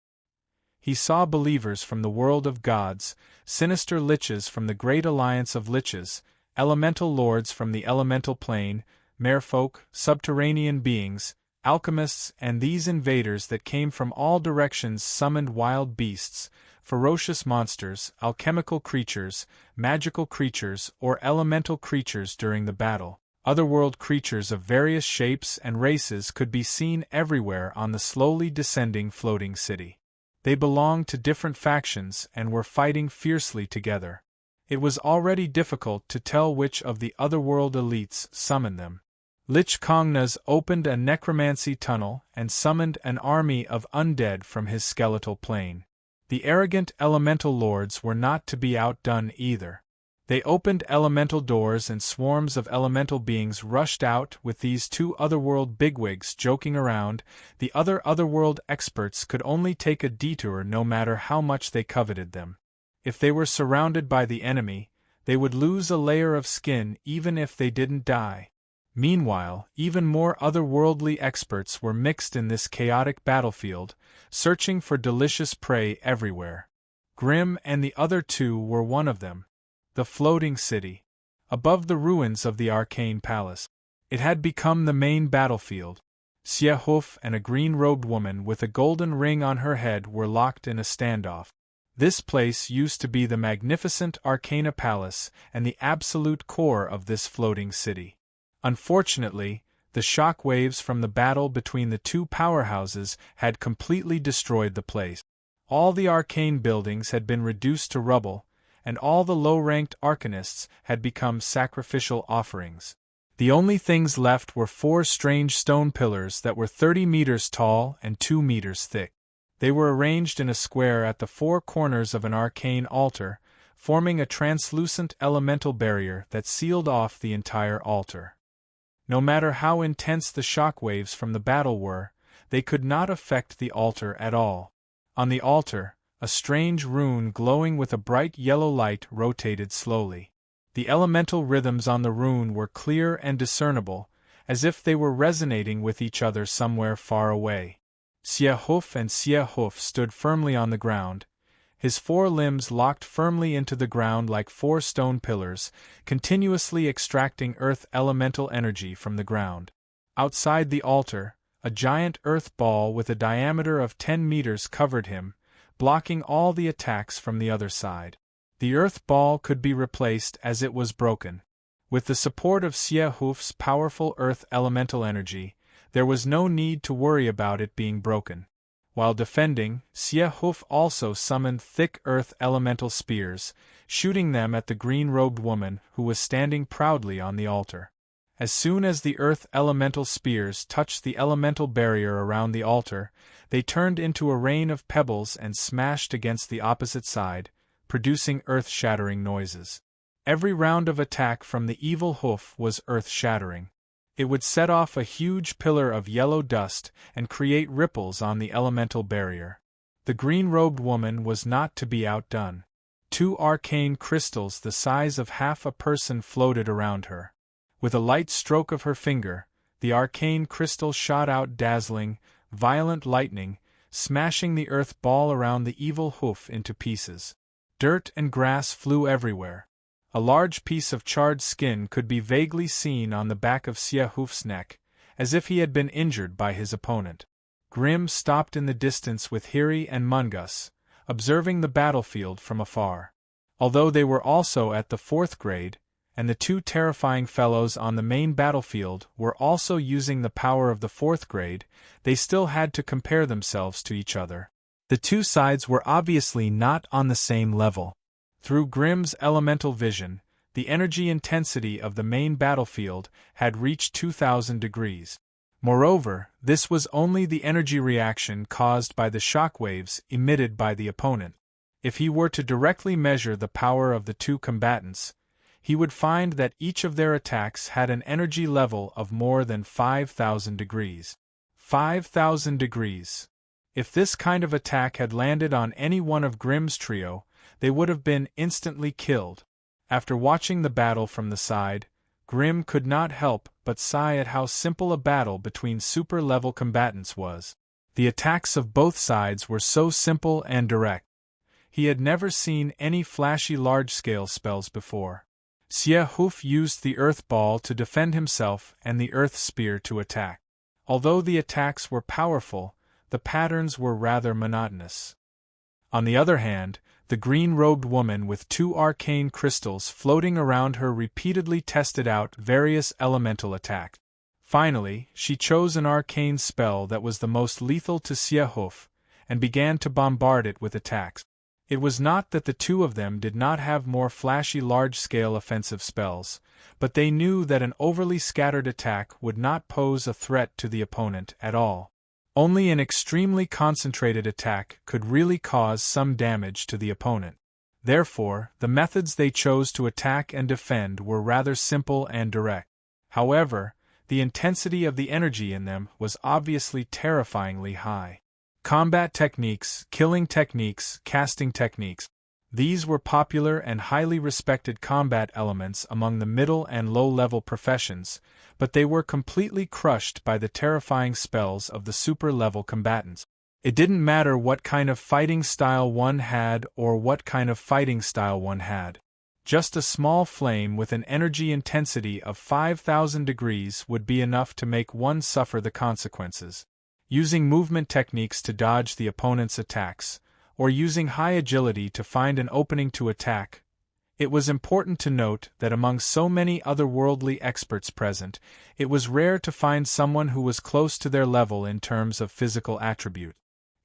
He saw believers from the world of gods, sinister liches from the great alliance of liches, elemental lords from the elemental plane, merfolk, subterranean beings, alchemists, and these invaders that came from all directions summoned wild beasts, ferocious monsters, alchemical creatures, magical creatures, or elemental creatures during the battle. Otherworld creatures of various shapes and races could be seen everywhere on the slowly descending floating city. They belonged to different factions and were fighting fiercely together. It was already difficult to tell which of the otherworld elites summoned them. Lich Kongnas opened a necromancy tunnel and summoned an army of undead from his skeletal plane. The arrogant elemental lords were not to be outdone either. They opened elemental doors and swarms of elemental beings rushed out with these two otherworld bigwigs joking around. The other otherworld experts could only take a detour no matter how much they coveted them. If they were surrounded by the enemy, they would lose a layer of skin even if they didn't die. Meanwhile, even more otherworldly experts were mixed in this chaotic battlefield, searching for delicious prey everywhere. Grimm and the other two were one of them. The floating city. Above the ruins of the arcane palace. It had become the main battlefield. Siehuf and a green-robed woman with a golden ring on her head were locked in a standoff. This place used to be the magnificent Arcana Palace and the absolute core of this floating city. Unfortunately, the shock waves from the battle between the two powerhouses had completely destroyed the place. All the arcane buildings had been reduced to rubble, and all the low-ranked arcanists had become sacrificial offerings. The only things left were 4 strange stone pillars that were 30 meters tall and 2 meters thick. They were arranged in a square at the 4 corners of an arcane altar, forming a translucent elemental barrier that sealed off the entire altar. No matter how intense the shock waves from the battle were, they could not affect the altar at all. On the altar, a strange rune glowing with a bright yellow light rotated slowly. The elemental rhythms on the rune were clear and discernible, as if they were resonating with each other somewhere far away. Siehuf and Siehuf stood firmly on the ground, his 4 limbs locked firmly into the ground like 4 stone pillars, continuously extracting earth elemental energy from the ground. Outside the altar, a giant earth ball with a diameter of 10 meters covered him, blocking all the attacks from the other side. The earth ball could be replaced as it was broken. With the support of Siehuf's powerful earth elemental energy, there was no need to worry about it being broken. While defending, Siehuf also summoned thick earth elemental spears, shooting them at the green-robed woman who was standing proudly on the altar. As soon as the earth elemental spears touched the elemental barrier around the altar, they turned into a rain of pebbles and smashed against the opposite side, producing earth-shattering noises. Every round of attack from the evil hoof was earth-shattering. It would set off a huge pillar of yellow dust and create ripples on the elemental barrier. The green-robed woman was not to be outdone. 2 arcane crystals the size of half a person floated around her. With a light stroke of her finger, the arcane crystal shot out dazzling, violent lightning, smashing the earth ball around the evil hoof into pieces. Dirt and grass flew everywhere. A large piece of charred skin could be vaguely seen on the back of Siehuf's neck, as if he had been injured by his opponent. Grimm stopped in the distance with Hiri and Mungus, observing the battlefield from afar. Although they were also at the 4th grade, and the 2 terrifying fellows on the main battlefield were also using the power of the 4th grade, they still had to compare themselves to each other. The 2 sides were obviously not on the same level. Through Grimm's elemental vision, the energy intensity of the main battlefield had reached 2000 degrees. Moreover, this was only the energy reaction caused by the shock waves emitted by the opponent. If he were to directly measure the power of the 2 combatants, he would find that each of their attacks had an energy level of more than 5000 degrees. 5000 degrees. If this kind of attack had landed on any one of Grimm's trio, they would have been instantly killed. After watching the battle from the side, Grimm could not help but sigh at how simple a battle between super-level combatants was. The attacks of both sides were so simple and direct. He had never seen any flashy large-scale spells before. Siehuf used the earth ball to defend himself and the earth spear to attack. Although the attacks were powerful, the patterns were rather monotonous. On the other hand, the green-robed woman with 2 arcane crystals floating around her repeatedly tested out various elemental attacks. Finally, she chose an arcane spell that was the most lethal to Siehuf, and began to bombard it with attacks. It was not that the two of them did not have more flashy large-scale offensive spells, but they knew that an overly scattered attack would not pose a threat to the opponent at all. Only an extremely concentrated attack could really cause some damage to the opponent. Therefore, the methods they chose to attack and defend were rather simple and direct. However, the intensity of the energy in them was obviously terrifyingly high. Combat techniques, killing techniques, casting techniques. These were popular and highly respected combat elements among the middle and low-level professions, but they were completely crushed by the terrifying spells of the super-level combatants. It didn't matter what kind of fighting style one had or what kind of fighting style one had. Just a small flame with an energy intensity of 5,000 degrees would be enough to make one suffer the consequences. Using movement techniques to dodge the opponent's attacks, or using high agility to find an opening to attack. It was important to note that among so many otherworldly experts present, it was rare to find someone who was close to their level in terms of physical attribute.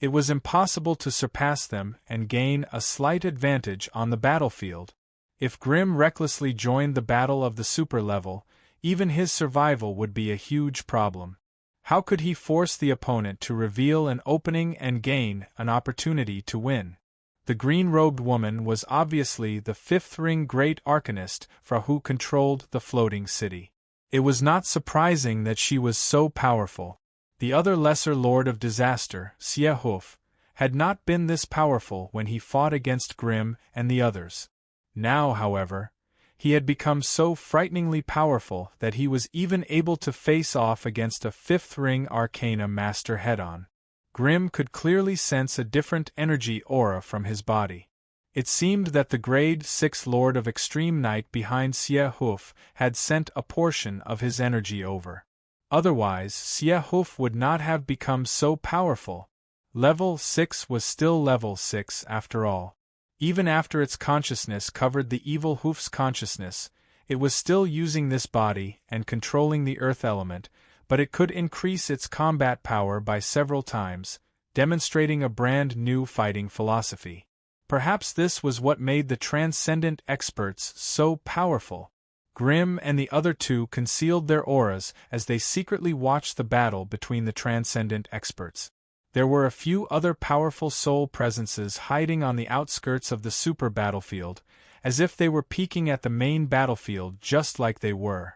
It was impossible to surpass them and gain a slight advantage on the battlefield. If Grimm recklessly joined the battle of the super level, even his survival would be a huge problem. How could he force the opponent to reveal an opening and gain an opportunity to win? The green-robed woman was obviously the fifth-ring great arcanist who controlled the floating city. It was not surprising that she was so powerful. The other lesser lord of disaster, Siehuf, had not been this powerful when he fought against Grimm and the others. Now, however, he had become so frighteningly powerful that he was even able to face off against a fifth-ring arcana master head-on. Grimm could clearly sense a different energy aura from his body. It seemed that the grade 6 Lord of Extreme Night behind Siehuf had sent a portion of his energy over. Otherwise, Siehuf would not have become so powerful. Level 6 was still level 6 after all. Even after its consciousness covered the evil Hoof's consciousness, it was still using this body and controlling the earth element, but it could increase its combat power by several times, demonstrating a brand new fighting philosophy. Perhaps this was what made the transcendent experts so powerful. Grimm and the other two concealed their auras as they secretly watched the battle between the transcendent experts. There were a few other powerful soul presences hiding on the outskirts of the super battlefield, as if they were peeking at the main battlefield just like they were.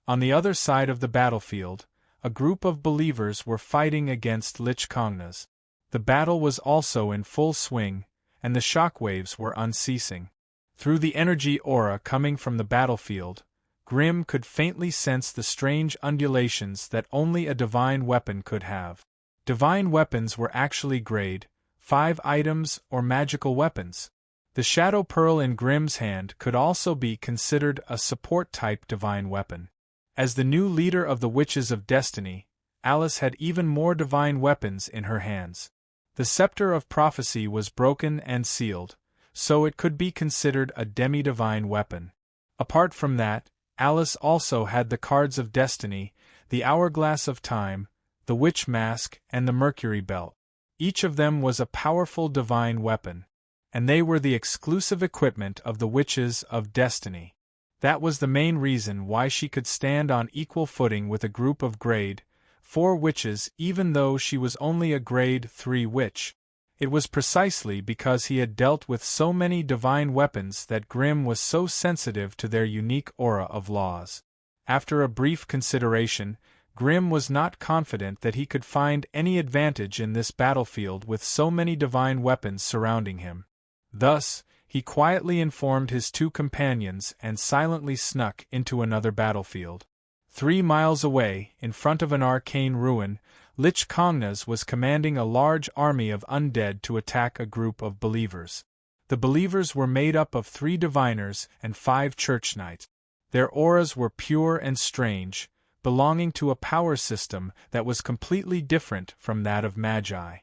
On the other side of the battlefield, a group of believers were fighting against Lich Kongnas. The battle was also in full swing, and the shockwaves were unceasing. Through the energy aura coming from the battlefield, Grimm could faintly sense the strange undulations that only a divine weapon could have. Divine weapons were actually grade 5 items or magical weapons. The Shadow Pearl in Grimm's hand could also be considered a support-type divine weapon. As the new leader of the Witches of Destiny, Alice had even more divine weapons in her hands. The Scepter of Prophecy was broken and sealed, so it could be considered a demi-divine weapon. Apart from that, Alice also had the Cards of Destiny, the Hourglass of Time, the Witch Mask, and the Mercury Belt. Each of them was a powerful divine weapon, and they were the exclusive equipment of the Witches of Destiny. That was the main reason why she could stand on equal footing with a group of grade 4 witches even though she was only a grade 3 witch. It was precisely because he had dealt with so many divine weapons that Grimm was so sensitive to their unique aura of laws. After a brief consideration, Grimm was not confident that he could find any advantage in this battlefield with so many divine weapons surrounding him. Thus, he quietly informed his two companions and silently snuck into another battlefield. 3 miles away, in front of an arcane ruin, Lich Kongnas was commanding a large army of undead to attack a group of believers. The believers were made up of 3 diviners and 5 church knights. Their auras were pure and strange, belonging to a power system that was completely different from that of Magi.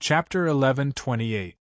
Chapter 11:28.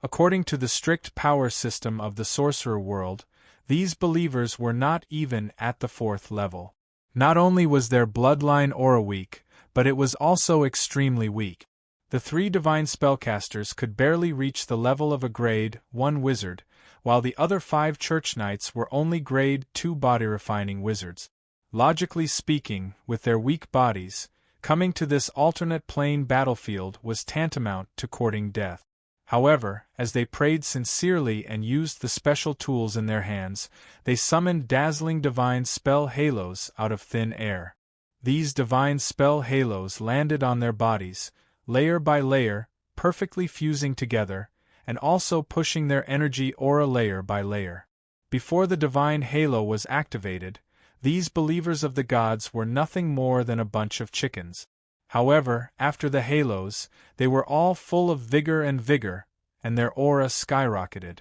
According to the strict power system of the sorcerer world, these believers were not even at the 4th level. Not only was their bloodline aura weak, but it was also extremely weak. The 3 divine spellcasters could barely reach the level of a grade 1 wizard, while the other 5 church knights were only grade 2 body-refining wizards. Logically speaking, with their weak bodies, coming to this alternate plane battlefield was tantamount to courting death. However, as they prayed sincerely and used the special tools in their hands, they summoned dazzling divine spell halos out of thin air. These divine spell halos landed on their bodies, layer by layer, perfectly fusing together, and also pushing their energy aura layer by layer. Before the divine halo was activated, these believers of the gods were nothing more than a bunch of chickens. However, after the halos, they were all full of vigor, and their aura skyrocketed.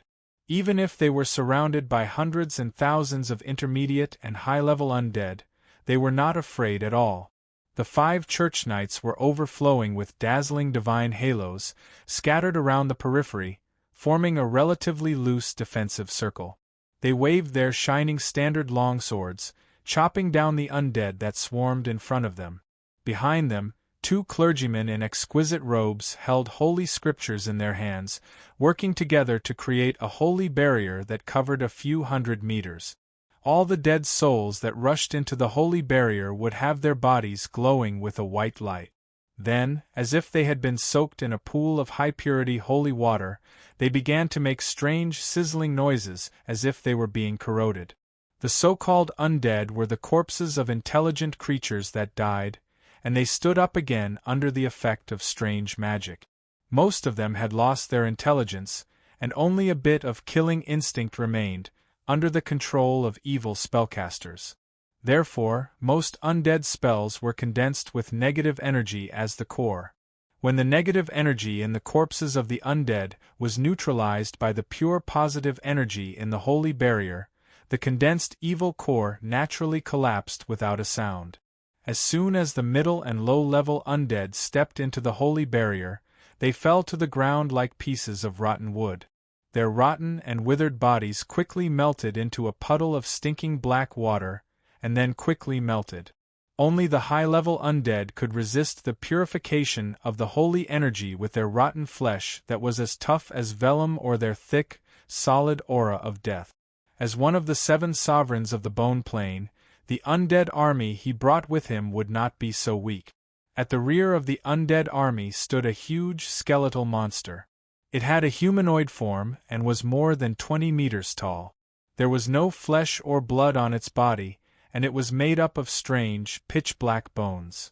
Even if they were surrounded by hundreds and thousands of intermediate and high-level undead, they were not afraid at all. The 5 church knights were overflowing with dazzling divine halos, scattered around the periphery, forming a relatively loose defensive circle. They waved their shining standard longswords, chopping down the undead that swarmed in front of them. Behind them, 2 clergymen in exquisite robes held holy scriptures in their hands, working together to create a holy barrier that covered a few hundred meters. All the dead souls that rushed into the holy barrier would have their bodies glowing with a white light. Then, as if they had been soaked in a pool of high-purity holy water, they began to make strange sizzling noises as if they were being corroded. The so-called undead were the corpses of intelligent creatures that died, and they stood up again under the effect of strange magic. Most of them had lost their intelligence, and only a bit of killing instinct remained, under the control of evil spellcasters. Therefore, most undead spells were condensed with negative energy as the core. When the negative energy in the corpses of the undead was neutralized by the pure positive energy in the holy barrier, the condensed evil core naturally collapsed without a sound. As soon as the middle and low-level undead stepped into the holy barrier, they fell to the ground like pieces of rotten wood. Their rotten and withered bodies quickly melted into a puddle of stinking black water, and then quickly melted. Only the high-level undead could resist the purification of the holy energy with their rotten flesh that was as tough as vellum or their thick, solid aura of death. As one of the 7 sovereigns of the bone plane, the undead army he brought with him would not be so weak. At the rear of the undead army stood a huge skeletal monster. It had a humanoid form and was more than 20 meters tall. There was no flesh or blood on its body, and it was made up of strange, pitch-black bones.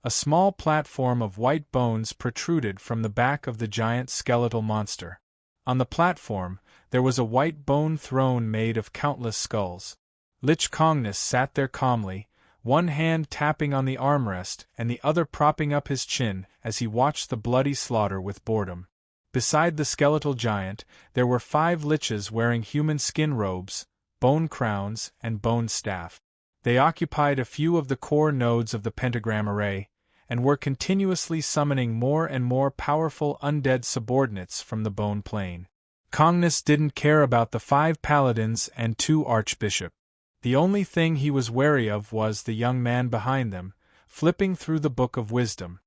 A small platform of white bones protruded from the back of the giant skeletal monster. On the platform, there was a white bone throne made of countless skulls. Lich Kongness sat there calmly, one hand tapping on the armrest and the other propping up his chin as he watched the bloody slaughter with boredom. Beside the skeletal giant, there were 5 liches wearing human skin robes, bone crowns, and bone staff. They occupied a few of the core nodes of the pentagram array, and were continuously summoning more and more powerful undead subordinates from the bone plane. Kongness didn't care about the 5 paladins and 2 archbishops. The only thing he was wary of was the young man behind them, flipping through the Book of Wisdom.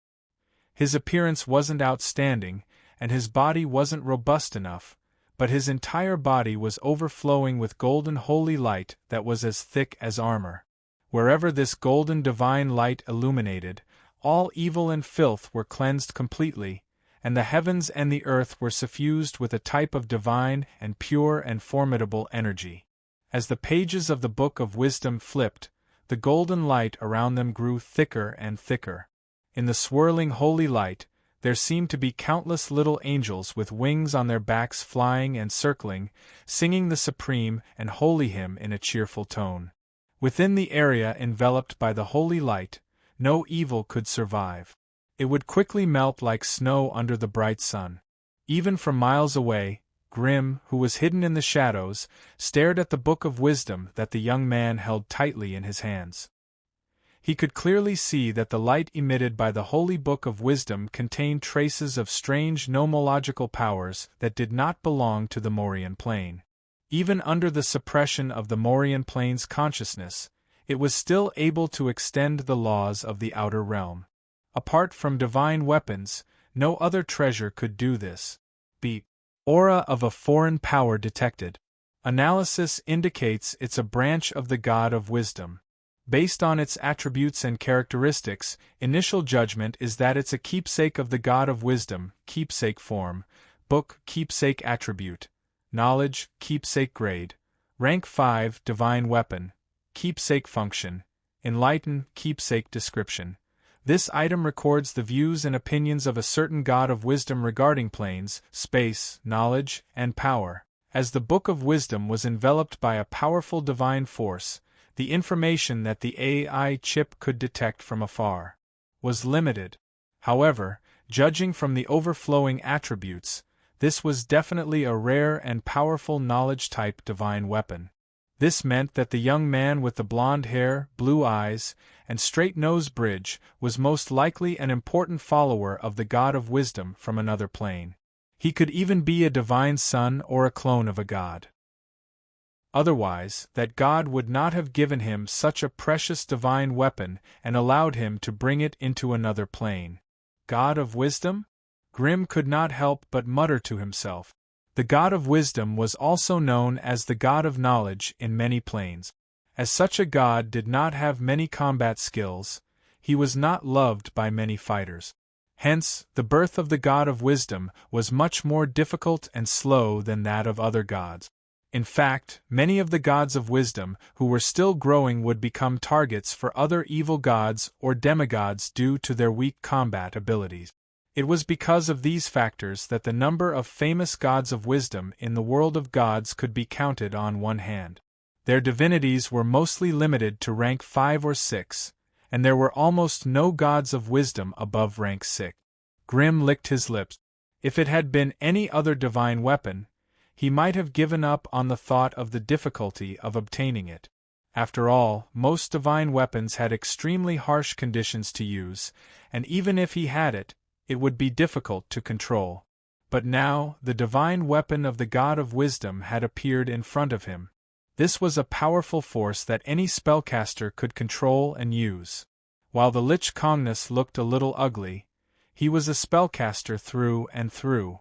His appearance wasn't outstanding, and his body wasn't robust enough, but his entire body was overflowing with golden holy light that was as thick as armor. Wherever this golden divine light illuminated, all evil and filth were cleansed completely, and the heavens and the earth were suffused with a type of divine and pure and formidable energy. As the pages of the Book of Wisdom flipped, the golden light around them grew thicker and thicker. In the swirling holy light, there seemed to be countless little angels with wings on their backs flying and circling, singing the supreme and holy hymn in a cheerful tone. Within the area enveloped by the holy light, no evil could survive. It would quickly melt like snow under the bright sun. Even from miles away, Grim, who was hidden in the shadows, stared at the Book of Wisdom that the young man held tightly in his hands. He could clearly see that the light emitted by the Holy Book of Wisdom contained traces of strange nomological powers that did not belong to the Morian plane. Even under the suppression of the Morian plane's consciousness, it was still able to extend the laws of the outer realm. Apart from divine weapons, no other treasure could do this. The aura of a foreign power detected. Analysis indicates it's a branch of the God of Wisdom. Based on its attributes and characteristics, initial judgment is that it's a keepsake of the God of Wisdom, keepsake form, book, keepsake attribute, knowledge, keepsake grade, rank 5, divine weapon, keepsake function, enlighten, keepsake description. This item records the views and opinions of a certain God of Wisdom regarding planes, space, knowledge, and power. As the Book of Wisdom was enveloped by a powerful divine force, the information that the AI chip could detect from afar was limited. However, judging from the overflowing attributes, this was definitely a rare and powerful knowledge-type divine weapon. This meant that the young man with the blonde hair, blue eyes, and straight nose bridge was most likely an important follower of the God of Wisdom from another plane. He could even be a divine son or a clone of a god. Otherwise, that God would not have given him such a precious divine weapon and allowed him to bring it into another plane. God of Wisdom? Grimm could not help but mutter to himself. The God of Wisdom was also known as the God of Knowledge in many planes. As such a god did not have many combat skills, he was not loved by many fighters. Hence, the birth of the God of Wisdom was much more difficult and slow than that of other gods. In fact, many of the gods of wisdom who were still growing would become targets for other evil gods or demigods due to their weak combat abilities. It was because of these factors that the number of famous gods of wisdom in the world of gods could be counted on one hand. Their divinities were mostly limited to rank 5 or 6, and there were almost no gods of wisdom above rank 6. Grimm licked his lips. If it had been any other divine weapon, he might have given up on the thought of the difficulty of obtaining it. After all, most divine weapons had extremely harsh conditions to use, and even if he had it, it would be difficult to control. But now, the divine weapon of the God of Wisdom had appeared in front of him. This was a powerful force that any spellcaster could control and use. While the Lich Kongnus looked a little ugly, he was a spellcaster through and through.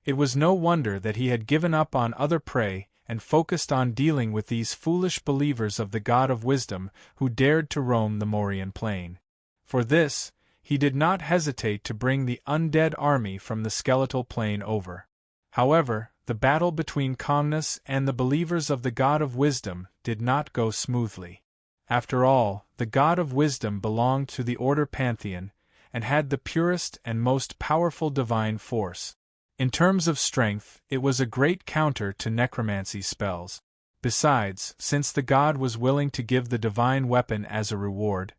It was no wonder that he had given up on other prey and focused on dealing with these foolish believers of the God of Wisdom who dared to roam the Morian plane. For this, he did not hesitate to bring the undead army from the skeletal plane over. However, the battle between Kongnus and the believers of the God of Wisdom did not go smoothly. After all, the God of Wisdom belonged to the Order Pantheon and had the purest and most powerful divine force. In terms of strength, it was a great counter to necromancy spells. Besides, since the god was willing to give the divine weapon as a reward,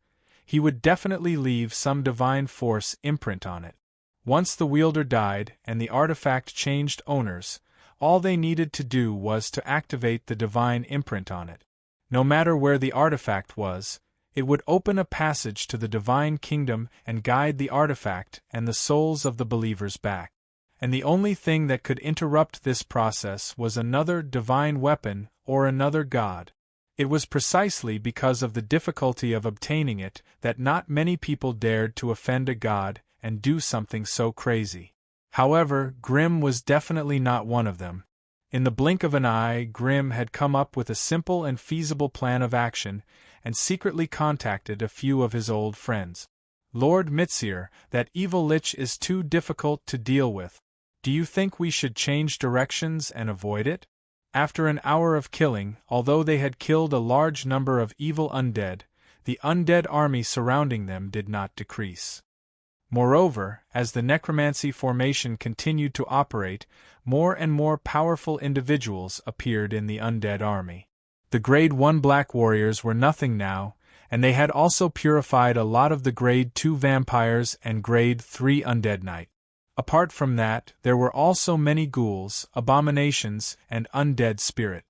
he would definitely leave some divine force imprint on it. Once the wielder died and the artifact changed owners, all they needed to do was to activate the divine imprint on it. No matter where the artifact was, it would open a passage to the divine kingdom and guide the artifact and the souls of the believers back. And the only thing that could interrupt this process was another divine weapon or another god. It was precisely because of the difficulty of obtaining it that not many people dared to offend a god and do something so crazy. However, Grimm was definitely not one of them. In the blink of an eye, Grimm had come up with a simple and feasible plan of action and secretly contacted a few of his old friends. Lord Mitzier, that evil lich is too difficult to deal with. Do you think we should change directions and avoid it? After an hour of killing, although they had killed a large number of evil undead, the undead army surrounding them did not decrease. Moreover, as the necromancy formation continued to operate, more and more powerful individuals appeared in the undead army. The Grade 1 Black Warriors were nothing now, and they had also purified a lot of the Grade 2 vampires and Grade 3 undead knights. Apart from that, there were also many ghouls, abominations, and undead spirit.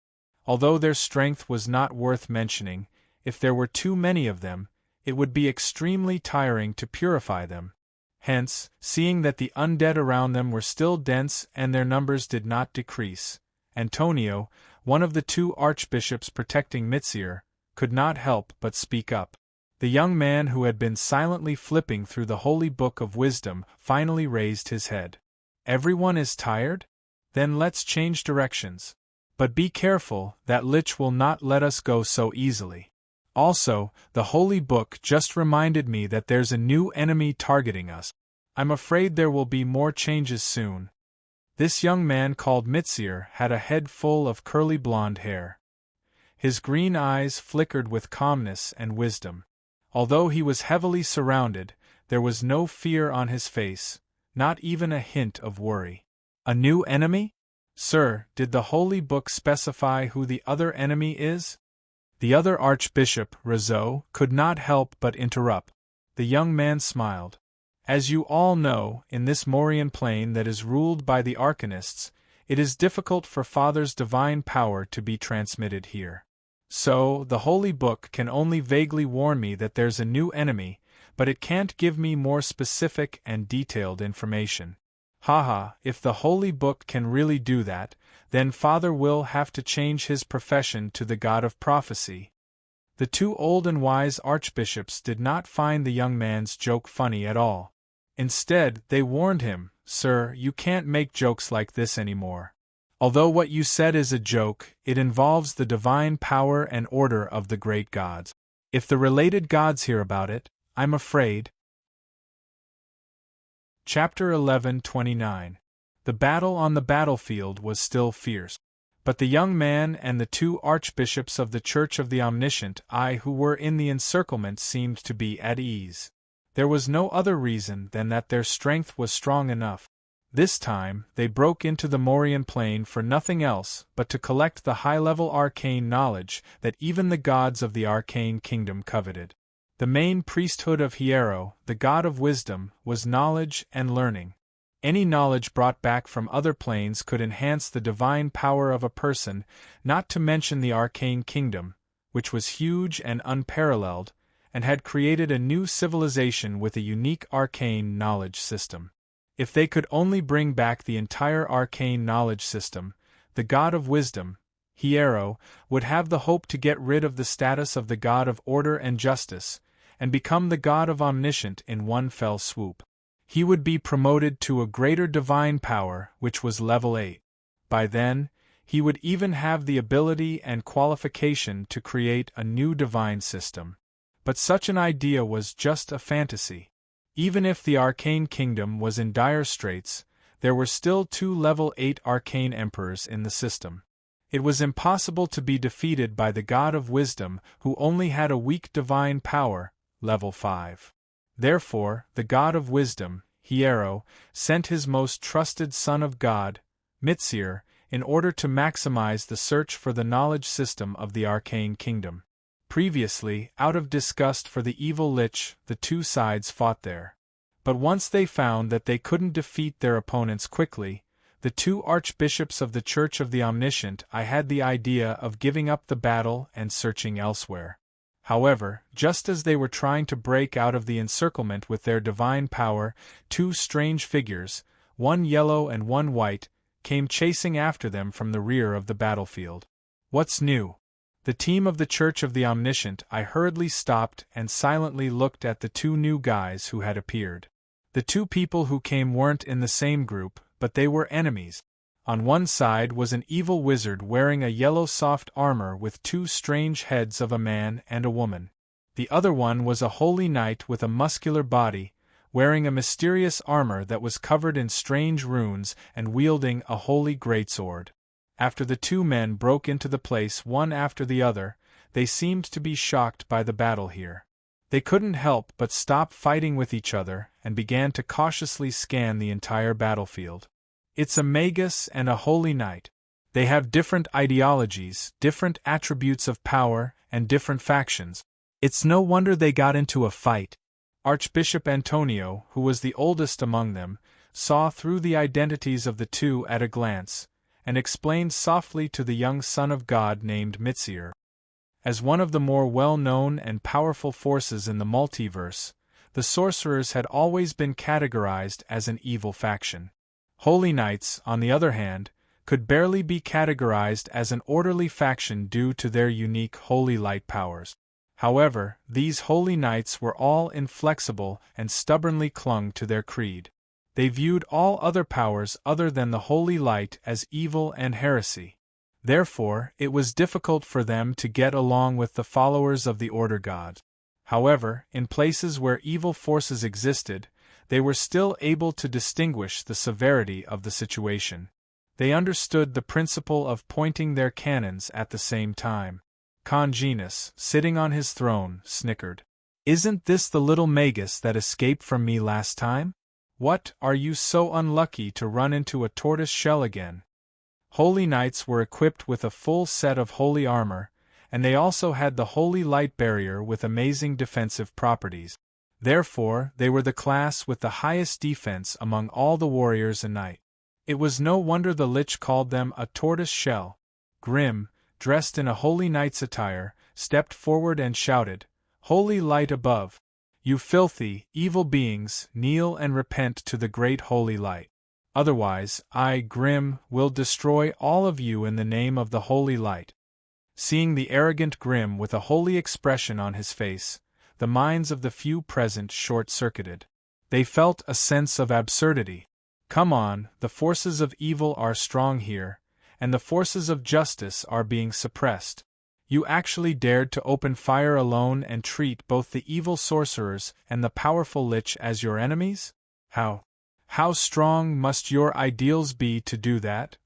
Although their strength was not worth mentioning, if there were too many of them, it would be extremely tiring to purify them. Hence, seeing that the undead around them were still dense and their numbers did not decrease, Antonio, one of the two archbishops protecting Mitzir, could not help but speak up. The young man who had been silently flipping through the holy book of wisdom finally raised his head. Everyone is tired? Then let's change directions. But be careful, that lich will not let us go so easily. Also, the holy book just reminded me that there's a new enemy targeting us. I'm afraid there will be more changes soon. This young man called Mitzir had a head full of curly blonde hair. His green eyes flickered with calmness and wisdom. Although he was heavily surrounded, there was no fear on his face, not even a hint of worry. A new enemy? Sir, did the holy book specify who the other enemy is? The other archbishop, Rizzo, could not help but interrupt. The young man smiled. As you all know, in this Morian plane that is ruled by the Arcanists, it is difficult for Father's divine power to be transmitted here. So, the holy book can only vaguely warn me that there's a new enemy, but it can't give me more specific and detailed information. Haha, if the holy book can really do that, then Father will have to change his profession to the god of prophecy. The two old and wise archbishops did not find the young man's joke funny at all. Instead, they warned him, "Sir, you can't make jokes like this anymore. Although what you said is a joke, it involves the divine power and order of the great gods. If the related gods hear about it, I'm afraid." Chapter 11:29. The battle on the battlefield was still fierce. But the young man and the two archbishops of the Church of the Omniscient who were in the encirclement seemed to be at ease. There was no other reason than that their strength was strong enough. This time, they broke into the Morian plane for nothing else but to collect the high-level arcane knowledge that even the gods of the arcane kingdom coveted. The main priesthood of Hiero, the god of wisdom, was knowledge and learning. Any knowledge brought back from other planes could enhance the divine power of a person, not to mention the arcane kingdom, which was huge and unparalleled, and had created a new civilization with a unique arcane knowledge system. If they could only bring back the entire arcane knowledge system, the god of wisdom, Hiero, would have the hope to get rid of the status of the god of order and justice, and become the god of omniscient in one fell swoop. He would be promoted to a greater divine power, which was level 8. By then, he would even have the ability and qualification to create a new divine system. But such an idea was just a fantasy. Even if the arcane kingdom was in dire straits, there were still 2 level 8 arcane emperors in the system. It was impossible to be defeated by the god of wisdom who only had a weak divine power, level 5. Therefore, the god of wisdom, Hiero, sent his most trusted son of God, Mitzir, in order to maximize the search for the knowledge system of the arcane kingdom. Previously, out of disgust for the evil lich, the two sides fought there. But once they found that they couldn't defeat their opponents quickly, the two archbishops of the Church of the Omniscient had the idea of giving up the battle and searching elsewhere. However, just as they were trying to break out of the encirclement with their divine power, 2 strange figures, one yellow and one white, came chasing after them from the rear of the battlefield. What's new? The team of the Church of the Omniscient hurriedly stopped and silently looked at the 2 new guys who had appeared. The 2 people who came weren't in the same group, but they were enemies. On one side was an evil wizard wearing a yellow soft armor with 2 strange heads of a man and a woman. The other one was a holy knight with a muscular body, wearing a mysterious armor that was covered in strange runes and wielding a holy greatsword. After the 2 men broke into the place one after the other, they seemed to be shocked by the battle here. They couldn't help but stop fighting with each other and began to cautiously scan the entire battlefield. It's a magus and a holy knight. They have different ideologies, different attributes of power, and different factions. It's no wonder they got into a fight. Archbishop Antonio, who was the oldest among them, saw through the identities of the 2 at a glance, and explained softly to the young son of God named Mitzir. As one of the more well-known and powerful forces in the multiverse, the sorcerers had always been categorized as an evil faction. Holy Knights, on the other hand, could barely be categorized as an orderly faction due to their unique holy light powers. However, these Holy Knights were all inflexible and stubbornly clung to their creed. They viewed all other powers other than the holy light as evil and heresy. Therefore, it was difficult for them to get along with the followers of the Order God. However, in places where evil forces existed, they were still able to distinguish the severity of the situation. They understood the principle of pointing their cannons at the same time. Congenus, sitting on his throne, snickered. "Isn't this the little magus that escaped from me last time? What, are you so unlucky to run into a tortoise shell again?" Holy Knights were equipped with a full set of holy armor, and they also had the holy light barrier with amazing defensive properties. Therefore, they were the class with the highest defense among all the warriors and knights. It was no wonder the Lich called them a tortoise shell. Grim, dressed in a holy knight's attire, stepped forward and shouted, "Holy light above! You filthy, evil beings, kneel and repent to the great holy light. Otherwise, I, Grim, will destroy all of you in the name of the holy light." Seeing the arrogant Grim with a holy expression on his face, the minds of the few present short-circuited. They felt a sense of absurdity. Come on, the forces of evil are strong here, and the forces of justice are being suppressed. You actually dared to open fire alone and treat both the evil sorcerers and the powerful Lich as your enemies? How strong must your ideals be to do that?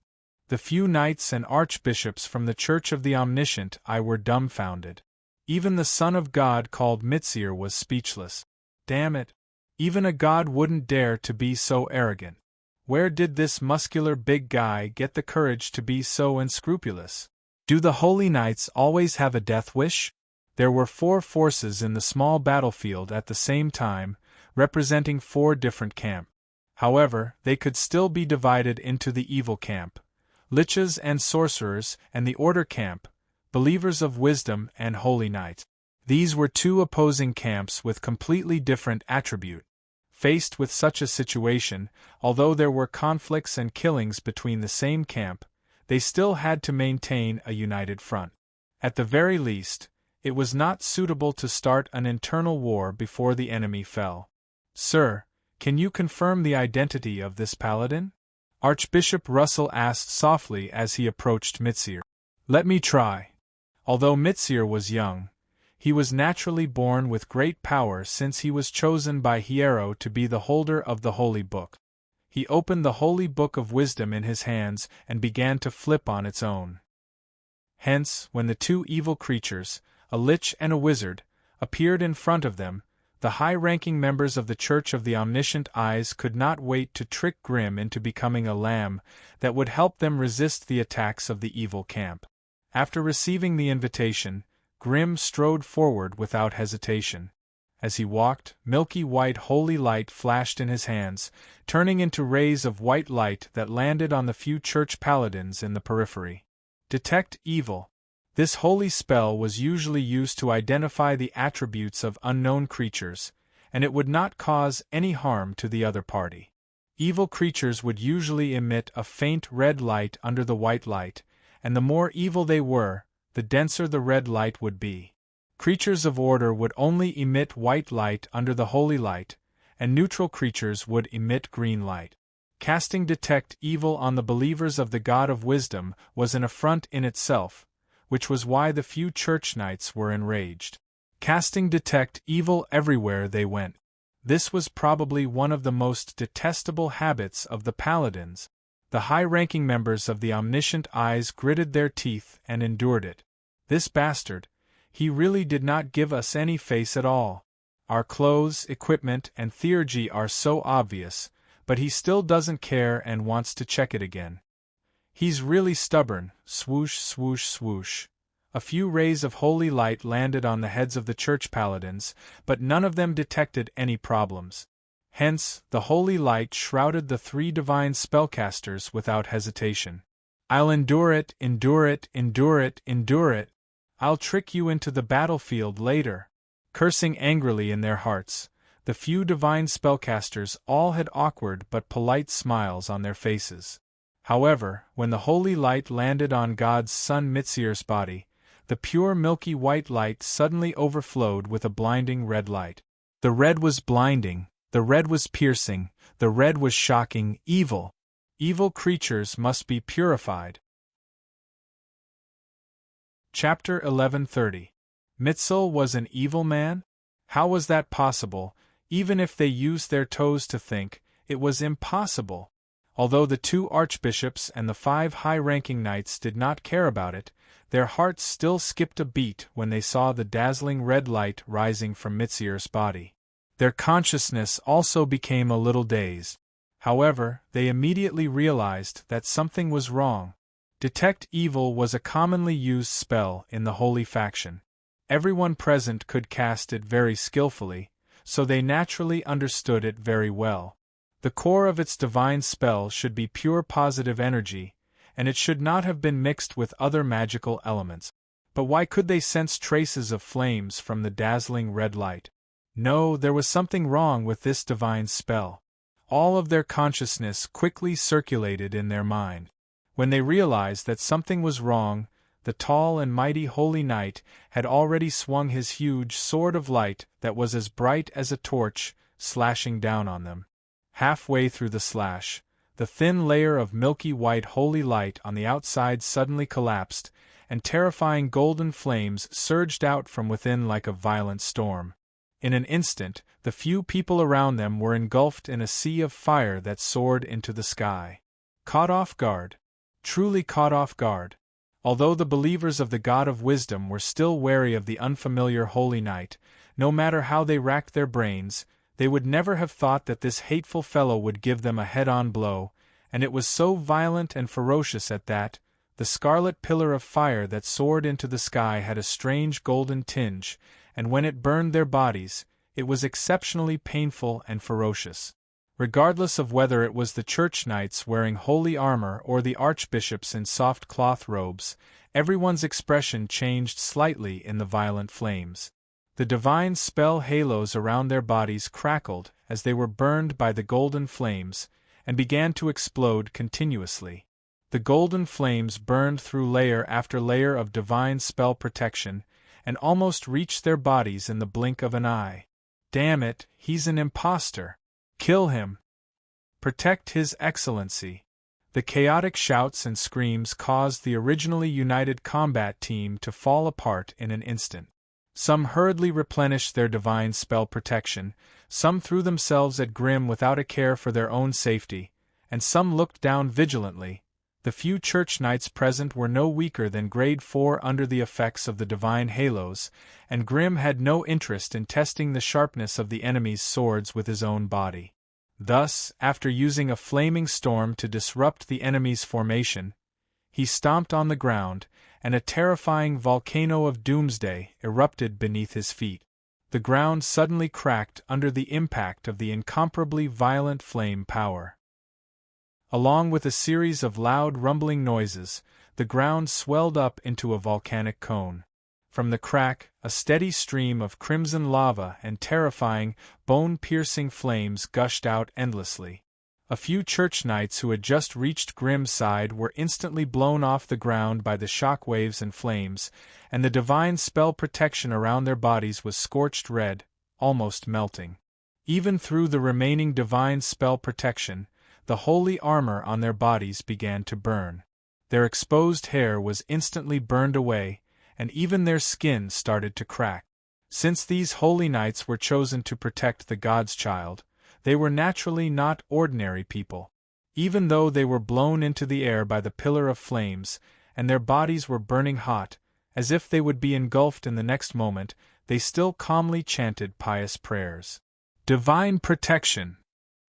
The few knights and archbishops from the Church of the Omniscient Eye were dumbfounded. Even the Son of God called Mizir was speechless. Damn it! Even a god wouldn't dare to be so arrogant. Where did this muscular big guy get the courage to be so unscrupulous? Do the Holy Knights always have a death wish? There were 4 forces in the small battlefield at the same time, representing 4 different camps. However, they could still be divided into the evil camp, Liches and sorcerers, and the Order camp, believers of wisdom and holy knights. These were 2 opposing camps with completely different attributes. Faced with such a situation, although there were conflicts and killings between the same camp, they still had to maintain a united front. At the very least, it was not suitable to start an internal war before the enemy fell. "Sir, can you confirm the identity of this paladin?" Archbishop Russell asked softly as he approached Mizir. "Let me try." Although Mizir was young, he was naturally born with great power since he was chosen by Hiero to be the holder of the Holy Book. He opened the Holy Book of Wisdom in his hands and began to flip on its own. Hence, when the 2 evil creatures, a Lich and a wizard, appeared in front of them, the high-ranking members of the Church of the Omniscient Eyes could not wait to trick Grim into becoming a lamb that would help them resist the attacks of the evil camp. After receiving the invitation, Grim strode forward without hesitation. As he walked, milky white holy light flashed in his hands, turning into rays of white light that landed on the few church paladins in the periphery. Detect evil. This holy spell was usually used to identify the attributes of unknown creatures, and it would not cause any harm to the other party. Evil creatures would usually emit a faint red light under the white light, and the more evil they were, the denser the red light would be. Creatures of order would only emit white light under the holy light, and neutral creatures would emit green light. Casting Detect Evil on the believers of the God of Wisdom was an affront in itself, which was why the few church knights were enraged. Casting Detect Evil everywhere they went. This was probably one of the most detestable habits of the paladins. The high-ranking members of the Omniscient Eyes gritted their teeth and endured it. This bastard, he really did not give us any face at all. Our clothes, equipment, and theurgy are so obvious, but he still doesn't care and wants to check it again. He's really stubborn. Swoosh, swoosh, swoosh. A few rays of holy light landed on the heads of the church paladins, but none of them detected any problems. Hence, the holy light shrouded the 3 divine spellcasters without hesitation. "I'll endure it, endure it, endure it, endure it. I'll trick you into the battlefield later." Cursing angrily in their hearts, the few divine spellcasters all had awkward but polite smiles on their faces. However, when the holy light landed on God's son Mitzir's body, the pure milky white light suddenly overflowed with a blinding red light. The red was blinding, the red was piercing, the red was shocking, evil. Evil creatures must be purified. Chapter 1130. Mitzil was an evil man? How was that possible? Even if they used their toes to think, it was impossible. Although the 2 archbishops and the 5 high-ranking knights did not care about it, their hearts still skipped a beat when they saw the dazzling red light rising from Mitzir's body. Their consciousness also became a little dazed. However, they immediately realized that something was wrong. Detect evil was a commonly used spell in the holy faction. Everyone present could cast it very skillfully, so they naturally understood it very well. The core of its divine spell should be pure positive energy, and it should not have been mixed with other magical elements. But why could they sense traces of flames from the dazzling red light? No, there was something wrong with this divine spell. All of their consciousness quickly circulated in their mind. When they realized that something was wrong, the tall and mighty holy knight had already swung his huge sword of light that was as bright as a torch, slashing down on them. Halfway through the slash, the thin layer of milky white holy light on the outside suddenly collapsed, and terrifying golden flames surged out from within like a violent storm. In an instant, the few people around them were engulfed in a sea of fire that soared into the sky. Caught off guard. Truly caught off guard. Although the believers of the God of Wisdom were still wary of the unfamiliar holy knight, no matter how they racked their brains, they would never have thought that this hateful fellow would give them a head-on blow, and it was so violent and ferocious at that. The scarlet pillar of fire that soared into the sky had a strange golden tinge, and when it burned their bodies, it was exceptionally painful and ferocious. Regardless of whether it was the church knights wearing holy armor or the archbishops in soft cloth robes, everyone's expression changed slightly in the violent flames. The divine spell halos around their bodies crackled as they were burned by the golden flames, and began to explode continuously. The golden flames burned through layer after layer of divine spell protection, and almost reached their bodies in the blink of an eye. Damn it, he's an imposter! Kill him! Protect His Excellency! The chaotic shouts and screams caused the originally united combat team to fall apart in an instant. Some hurriedly replenished their divine spell protection, some threw themselves at Grimm without a care for their own safety, and some looked down vigilantly. The few church knights present were no weaker than grade 4 under the effects of the divine halos, and Grimm had no interest in testing the sharpness of the enemy's swords with his own body. Thus, after using a flaming storm to disrupt the enemy's formation, he stomped on the ground, and a terrifying volcano of doomsday erupted beneath his feet. The ground suddenly cracked under the impact of the incomparably violent flame power. Along with a series of loud rumbling noises, the ground swelled up into a volcanic cone. From the crack, a steady stream of crimson lava and terrifying, bone-piercing flames gushed out endlessly. A few church knights who had just reached Grimm's side were instantly blown off the ground by the shock waves and flames, and the divine spell protection around their bodies was scorched red, almost melting. Even through the remaining divine spell protection, the holy armor on their bodies began to burn. Their exposed hair was instantly burned away, and even their skin started to crack. Since these holy knights were chosen to protect the God's child, they were naturally not ordinary people. Even though they were blown into the air by the pillar of flames, and their bodies were burning hot, as if they would be engulfed in the next moment, they still calmly chanted pious prayers. Divine protection!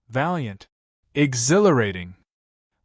Valiant! Exhilarating!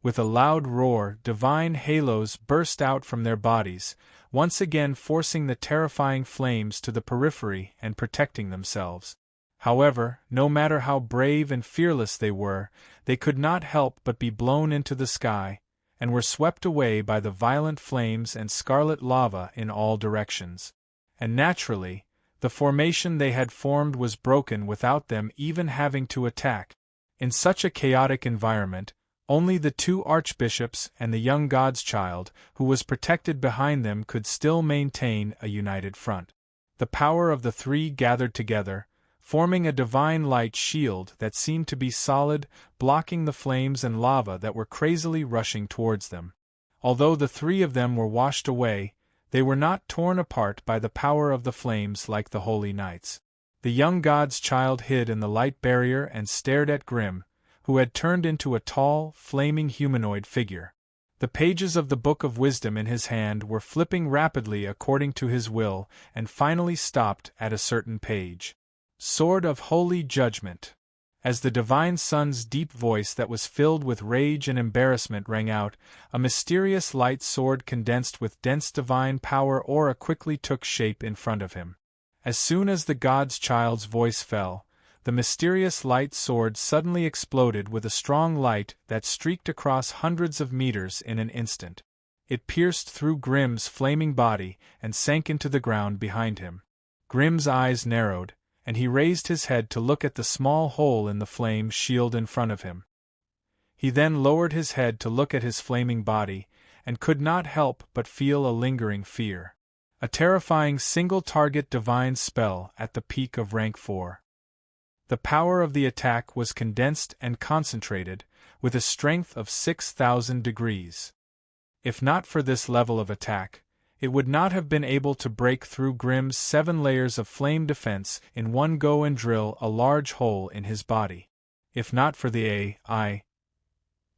With a loud roar, divine halos burst out from their bodies, once again forcing the terrifying flames to the periphery and protecting themselves. However, no matter how brave and fearless they were, they could not help but be blown into the sky, and were swept away by the violent flames and scarlet lava in all directions. And naturally, the formation they had formed was broken without them even having to attack. In such a chaotic environment, only the two archbishops and the young God's child, who was protected behind them, could still maintain a united front. The power of the three gathered together, forming a divine light shield that seemed to be solid, blocking the flames and lava that were crazily rushing towards them. Although the three of them were washed away, they were not torn apart by the power of the flames like the holy knights. The young God's child hid in the light barrier and stared at Grimm, who had turned into a tall, flaming humanoid figure. The pages of the Book of Wisdom in his hand were flipping rapidly according to his will and finally stopped at a certain page. Sword of Holy Judgment. As the Divine Son's deep voice that was filled with rage and embarrassment rang out, a mysterious light sword condensed with dense divine power aura quickly took shape in front of him. As soon as the God's child's voice fell, the mysterious light sword suddenly exploded with a strong light that streaked across hundreds of meters in an instant. It pierced through Grimm's flaming body and sank into the ground behind him. Grimm's eyes narrowed, and he raised his head to look at the small hole in the flame shield in front of him. He then lowered his head to look at his flaming body, and could not help but feel a lingering fear. A terrifying single-target divine spell at the peak of rank 4. The power of the attack was condensed and concentrated, with a strength of 6,000 degrees. If not for this level of attack, it would not have been able to break through Grimm's 7 layers of flame defense in one go and drill a large hole in his body. If not for the AI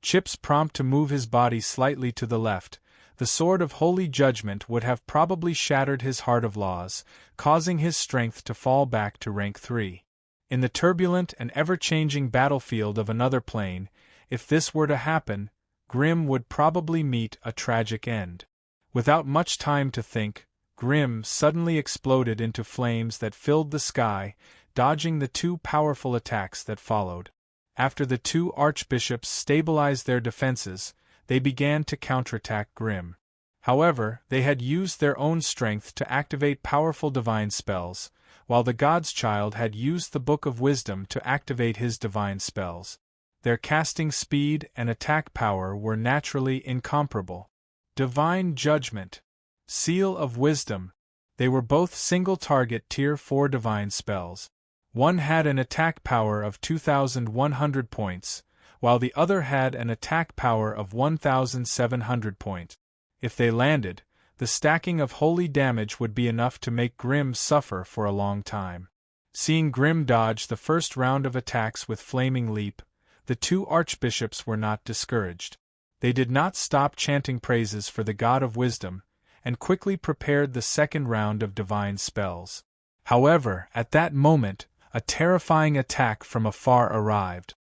chip's prompt to move his body slightly to the left, the Sword of Holy Judgment would have probably shattered his Heart of Laws, causing his strength to fall back to rank 3. In the turbulent and ever-changing battlefield of another plane, if this were to happen, Grimm would probably meet a tragic end. Without much time to think, Grimm suddenly exploded into flames that filled the sky, dodging the 2 powerful attacks that followed. After the 2 archbishops stabilized their defenses, they began to counterattack Grimm. However, they had used their own strength to activate powerful divine spells, while the God's Child had used the Book of Wisdom to activate his divine spells. Their casting speed and attack power were naturally incomparable. Divine Judgment. Seal of Wisdom. They were both single-target Tier 4 divine spells. One had an attack power of 2,100 points, while the other had an attack power of 1,700 points. If they landed, the stacking of holy damage would be enough to make Grimm suffer for a long time. Seeing Grimm dodge the first round of attacks with Flaming Leap, the 2 archbishops were not discouraged. They did not stop chanting praises for the God of Wisdom, and quickly prepared the second round of divine spells. However, at that moment, a terrifying attack from afar arrived.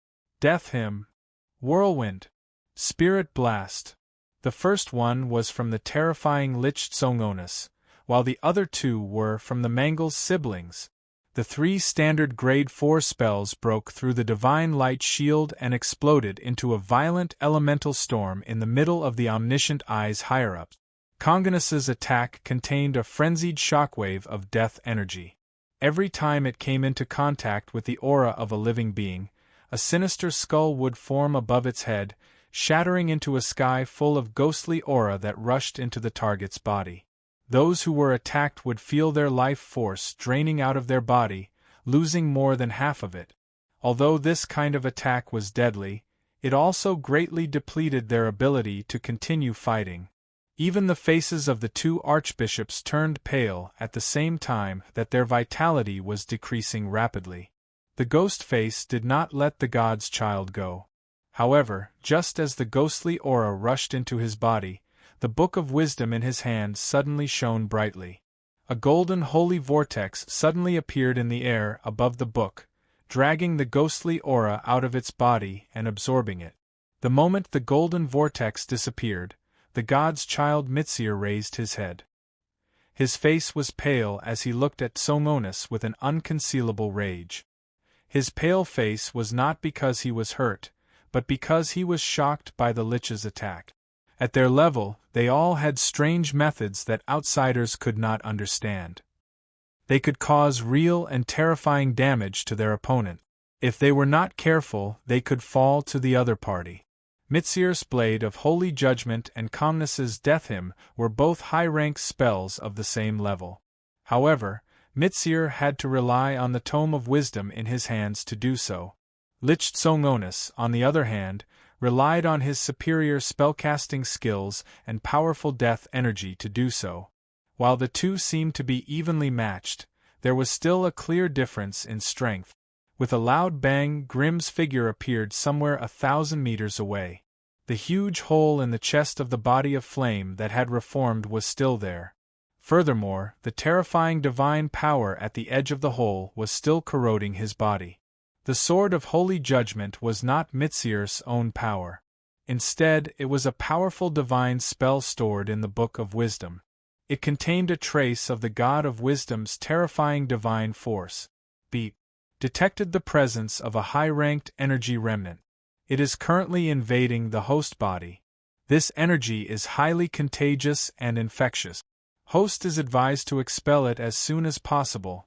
Death Hymn, Whirlwind, Spirit Blast. The first one was from the terrifying Lich Tsongonus, while the other 2 were from the Mangel's siblings. The 3 standard grade 4 spells broke through the divine light shield and exploded into a violent elemental storm in the middle of the omniscient eyes higher-ups. Konganus's attack contained a frenzied shockwave of death energy. Every time it came into contact with the aura of a living being, a sinister skull would form above its head, shattering into a sky full of ghostly aura that rushed into the target's body. Those who were attacked would feel their life force draining out of their body, losing more than half of it. Although this kind of attack was deadly, it also greatly depleted their ability to continue fighting. Even the faces of the 2 archbishops turned pale at the same time that their vitality was decreasing rapidly. The ghost face did not let the God's Child go. However, just as the ghostly aura rushed into his body, the Book of Wisdom in his hand suddenly shone brightly. A golden holy vortex suddenly appeared in the air above the book, dragging the ghostly aura out of its body and absorbing it. The moment the golden vortex disappeared, the God's Child Mitsir raised his head. His face was pale as he looked at Tsongonus with an unconcealable rage. His pale face was not because he was hurt, but because he was shocked by the Lich's attack. At their level, they all had strange methods that outsiders could not understand. They could cause real and terrifying damage to their opponent. If they were not careful, they could fall to the other party. Mitsir's Blade of Holy Judgment and Calmness's Death Hymn were both high-ranked spells of the same level. However, Mitsir had to rely on the Tome of Wisdom in his hands to do so. Lich Tsongonis, on the other hand, relied on his superior spellcasting skills and powerful death energy to do so. While the two seemed to be evenly matched, there was still a clear difference in strength. With a loud bang, Grimm's figure appeared somewhere 1,000 meters away. The huge hole in the chest of the body of flame that had reformed was still there. Furthermore, the terrifying divine power at the edge of the hole was still corroding his body. The Sword of Holy Judgment was not Mitsir's own power. Instead, it was a powerful divine spell stored in the Book of Wisdom. It contained a trace of the God of Wisdom's terrifying divine force. Beep. Detected the presence of a high-ranked energy remnant. It is currently invading the host body. This energy is highly contagious and infectious. Host is advised to expel it as soon as possible.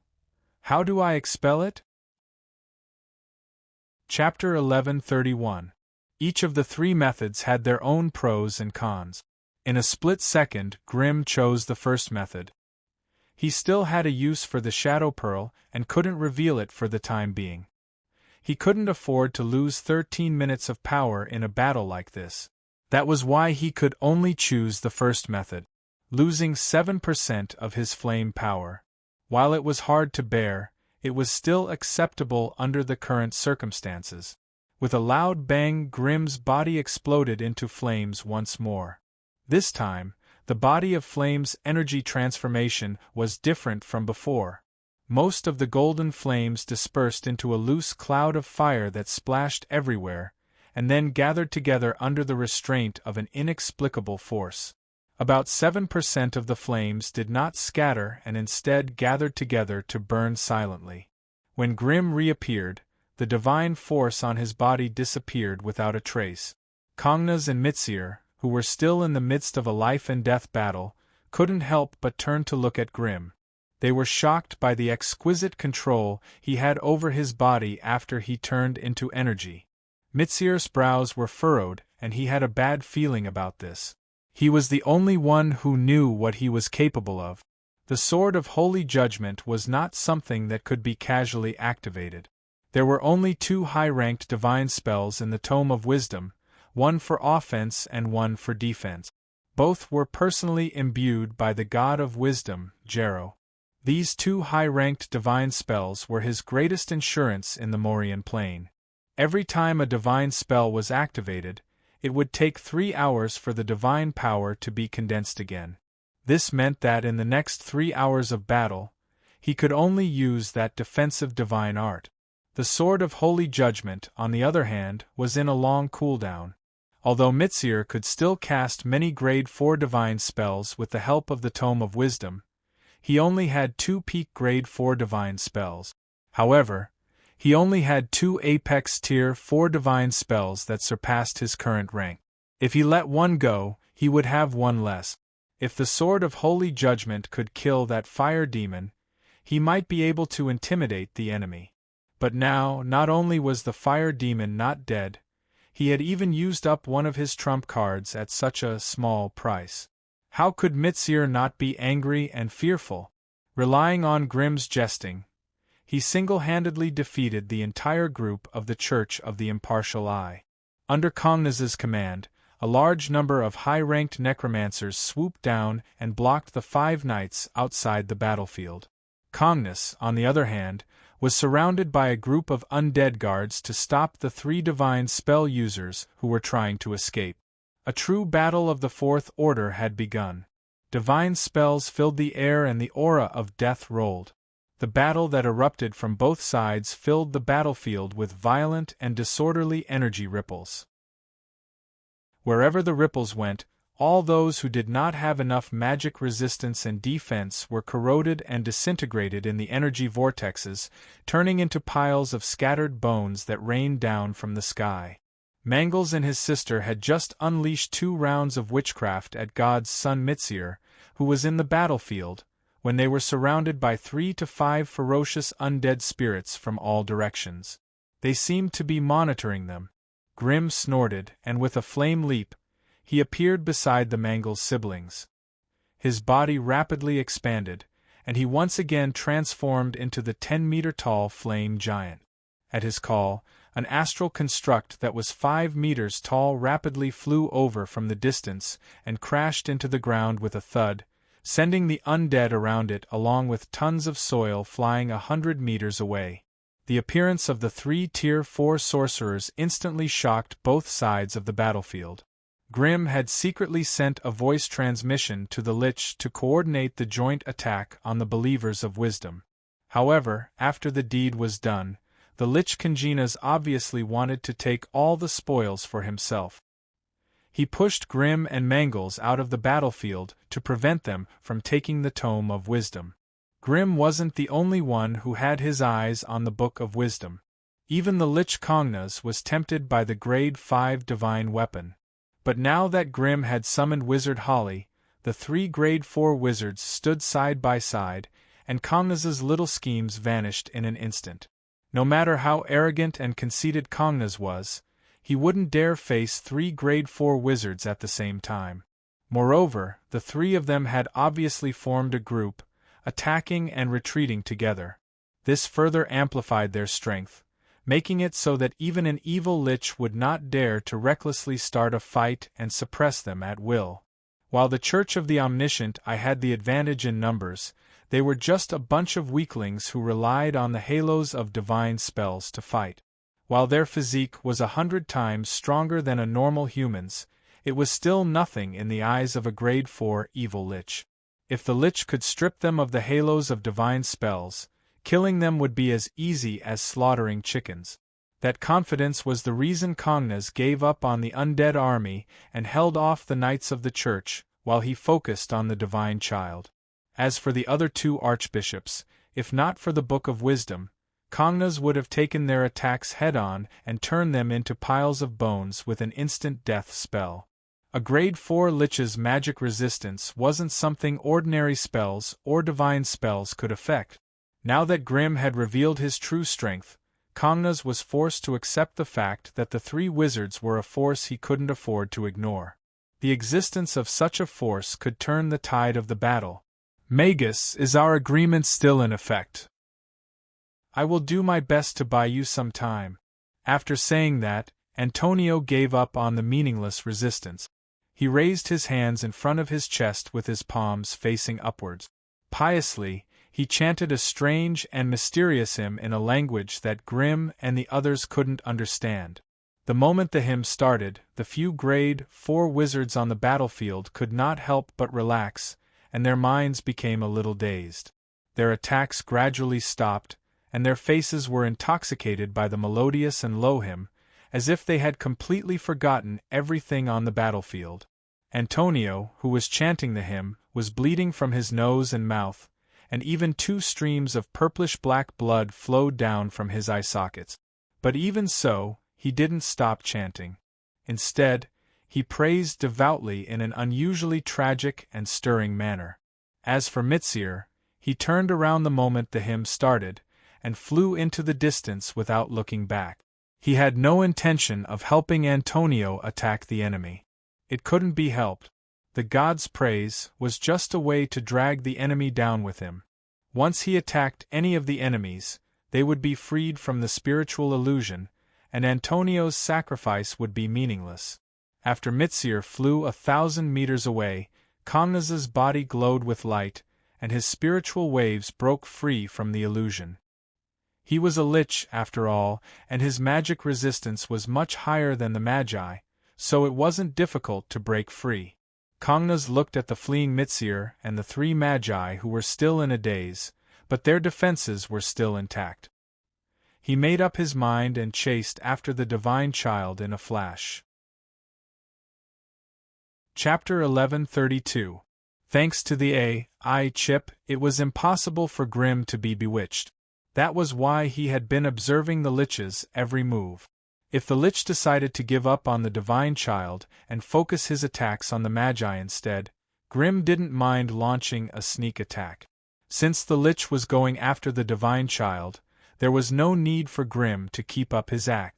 How do I expel it? Chapter 1131. Each of the three methods had their own pros and cons. In a split second, Grimm chose the first method. He still had a use for the Shadow Pearl and couldn't reveal it for the time being. He couldn't afford to lose 13 minutes of power in a battle like this. That was why he could only choose the first method, losing 7% of his flame power. While it was hard to bear, it was still acceptable under the current circumstances. With a loud bang, Grimm's body exploded into flames once more. This time, the body of flame's energy transformation was different from before. Most of the golden flames dispersed into a loose cloud of fire that splashed everywhere, and then gathered together under the restraint of an inexplicable force. About 7% of the flames did not scatter and instead gathered together to burn silently. When Grimm reappeared, the divine force on his body disappeared without a trace. Kongnas and Mitsir, who were still in the midst of a life-and-death battle, couldn't help but turn to look at Grimm. They were shocked by the exquisite control he had over his body after he turned into energy. Mitsir's brows were furrowed, and he had a bad feeling about this. He was the only one who knew what he was capable of. The Sword of Holy Judgment was not something that could be casually activated. There were only two high-ranked divine spells in the Tome of Wisdom, one for offense and one for defense. Both were personally imbued by the God of Wisdom, Jero. These two high-ranked divine spells were his greatest insurance in the Morian plane. Every time a divine spell was activated, it would take 3 hours for the divine power to be condensed again. This meant that in the next 3 hours of battle, he could only use that defensive divine art. The Sword of Holy Judgment, on the other hand, was in a long cooldown. Although Mitsir could still cast many Grade 4 divine spells with the help of the Tome of Wisdom, he only had 2 peak Grade 4 divine spells. However, he only had 2 Apex Tier 4 divine spells that surpassed his current rank. If he let one go, he would have one less. If the Sword of Holy Judgment could kill that fire demon, he might be able to intimidate the enemy. But now, not only was the fire demon not dead, he had even used up one of his trump cards at such a small price. How could Mitsir not be angry and fearful? Relying on Grimm's jesting, he single-handedly defeated the entire group of the Church of the Impartial Eye. Under Kongnas's command, a large number of high-ranked necromancers swooped down and blocked the 5 knights outside the battlefield. Kongnas, on the other hand, was surrounded by a group of undead guards to stop the 3 divine spell users who were trying to escape. A true battle of the Fourth Order had begun. Divine spells filled the air and the aura of death rolled. The battle that erupted from both sides filled the battlefield with violent and disorderly energy ripples. Wherever the ripples went, all those who did not have enough magic resistance and defense were corroded and disintegrated in the energy vortexes, turning into piles of scattered bones that rained down from the sky. Mangles and his sister had just unleashed 2 rounds of witchcraft at God's son Mitsir, who was in the battlefield, when they were surrounded by 3 to 5 ferocious undead spirits from all directions. They seemed to be monitoring them. Grim snorted, and with a flame leap, he appeared beside the Mangles' siblings. His body rapidly expanded, and he once again transformed into the 10-meter-tall flame giant. At his call, an astral construct that was 5 meters tall rapidly flew over from the distance and crashed into the ground with a thud, sending the undead around it along with tons of soil flying 100 meters away. The appearance of the 3 Tier 4 sorcerers instantly shocked both sides of the battlefield. Grim had secretly sent a voice transmission to the Lich to coordinate the joint attack on the Believers of Wisdom. However, after the deed was done, the Lich Congenas obviously wanted to take all the spoils for himself. He pushed Grim and Mangles out of the battlefield to prevent them from taking the Tome of Wisdom. Grim wasn't the only one who had his eyes on the Book of Wisdom. Even the Lich Congenas was tempted by the Grade 5 divine weapon. But now that Grim had summoned Wizard Holly, the 3 Grade 4 wizards stood side by side, and Congenas's little schemes vanished in an instant. No matter how arrogant and conceited Congenas was, he wouldn't dare face 3 Grade 4 wizards at the same time. Moreover, the 3 of them had obviously formed a group, attacking and retreating together. This further amplified their strength, making it so that even an evil lich would not dare to recklessly start a fight and suppress them at will. While the Church of the Omniscient I had the advantage in numbers, they were just a bunch of weaklings who relied on the halos of divine spells to fight. While their physique was 100 times stronger than a normal human's, it was still nothing in the eyes of a Grade 4 evil lich. If the lich could strip them of the halos of divine spells, killing them would be as easy as slaughtering chickens. That confidence was the reason Congenas gave up on the undead army and held off the knights of the church, while he focused on the divine child. As for the other 2 archbishops, if not for the Book of Wisdom, Congenas would have taken their attacks head-on and turned them into piles of bones with an instant death spell. A Grade 4 lich's magic resistance wasn't something ordinary spells or divine spells could affect. Now that Grim had revealed his true strength, Congenas was forced to accept the fact that the 3 wizards were a force he couldn't afford to ignore. The existence of such a force could turn the tide of the battle. Magus, is our agreement still in effect? I will do my best to buy you some time. After saying that, Antonio gave up on the meaningless resistance. He raised his hands in front of his chest with his palms facing upwards. Piously, he chanted a strange and mysterious hymn in a language that Grim and the others couldn't understand. The moment the hymn started, the few Grade 4 wizards on the battlefield could not help but relax, and their minds became a little dazed. Their attacks gradually stopped, and their faces were intoxicated by the melodious and low hymn, as if they had completely forgotten everything on the battlefield. Antonio, who was chanting the hymn, was bleeding from his nose and mouth, and even 2 streams of purplish-black blood flowed down from his eye sockets. But even so, he didn't stop chanting. Instead, he praised devoutly in an unusually tragic and stirring manner. As for Mitsir, he turned around the moment the hymn started, and flew into the distance without looking back. He had no intention of helping Antonio attack the enemy. It couldn't be helped. The god's praise was just a way to drag the enemy down with him. Once he attacked any of the enemies, they would be freed from the spiritual illusion, and Antonio's sacrifice would be meaningless. After Mitsir flew 1,000 meters away, Congenas's body glowed with light, and his spiritual waves broke free from the illusion. He was a lich, after all, and his magic resistance was much higher than the Magi, so it wasn't difficult to break free. Congenas looked at the fleeing Mitsir and the 3 Magi who were still in a daze, but their defenses were still intact. He made up his mind and chased after the divine child in a flash. Chapter 1132. Thanks to the AI chip, it was impossible for Grim to be bewitched. That was why he had been observing the lich's every move. If the Lich decided to give up on the divine child and focus his attacks on the Magi instead, Grimm didn't mind launching a sneak attack. Since the Lich was going after the divine child, there was no need for Grimm to keep up his act.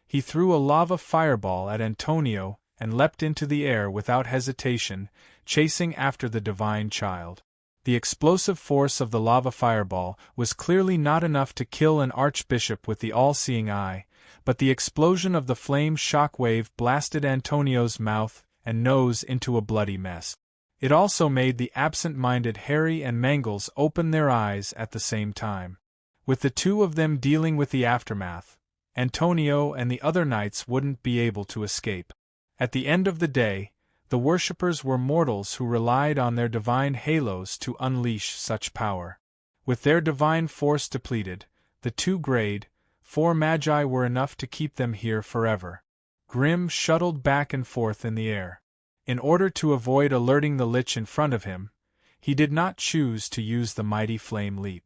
He threw a lava fireball at Antonio and leapt into the air without hesitation, chasing after the divine child. The explosive force of the lava fireball was clearly not enough to kill an archbishop with the all-seeing eye, but the explosion of the flame shockwave blasted Antonio's mouth and nose into a bloody mess. It also made the absent-minded Harry and Mangles open their eyes at the same time. With the two of them dealing with the aftermath, Antonio and the other knights wouldn't be able to escape. At the end of the day, the worshippers were mortals who relied on their divine halos to unleash such power. With their divine force depleted, the two grade 4 Magi were enough to keep them here forever. Grimm shuttled back and forth in the air. In order to avoid alerting the Lich in front of him, he did not choose to use the mighty flame leap.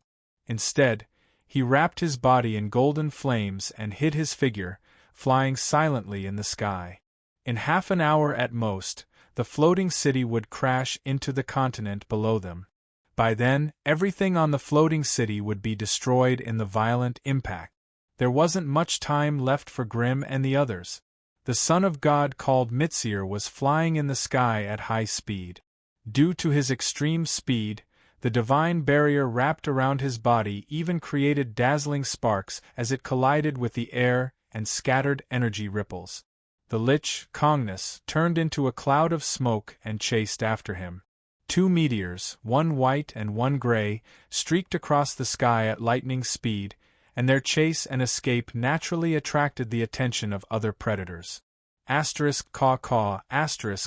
Instead, he wrapped his body in golden flames and hid his figure, flying silently in the sky. In half an hour at most, the floating city would crash into the continent below them. By then, everything on the floating city would be destroyed in the violent impact. There wasn't much time left for Grimm and the others. The Son of God called Mizir was flying in the sky at high speed. Due to his extreme speed, the divine barrier wrapped around his body even created dazzling sparks as it collided with the air and scattered energy ripples. The Lich, Kongnus, turned into a cloud of smoke and chased after him. Two meteors, one white and one gray, streaked across the sky at lightning speed, and their chase and escape naturally attracted the attention of other predators. Caw caw,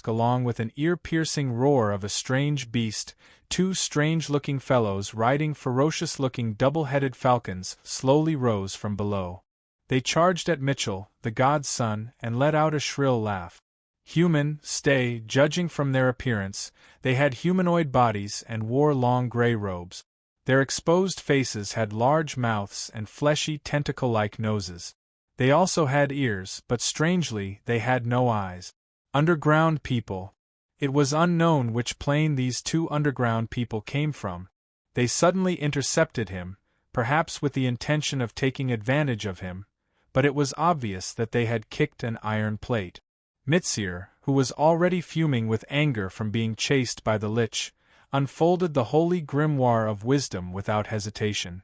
along with an ear-piercing roar of a strange beast, two strange-looking fellows riding ferocious-looking double-headed falcons slowly rose from below. They charged at Mitchell, the god's son, and let out a shrill laugh. Judging from their appearance, they had humanoid bodies and wore long gray robes. Their exposed faces had large mouths and fleshy tentacle-like noses. They also had ears, but strangely, they had no eyes. Underground people. It was unknown which plane these two underground people came from. They suddenly intercepted him, perhaps with the intention of taking advantage of him, but it was obvious that they had kicked an iron plate. Mizir, who was already fuming with anger from being chased by the Lich, unfolded the holy grimoire of wisdom without hesitation.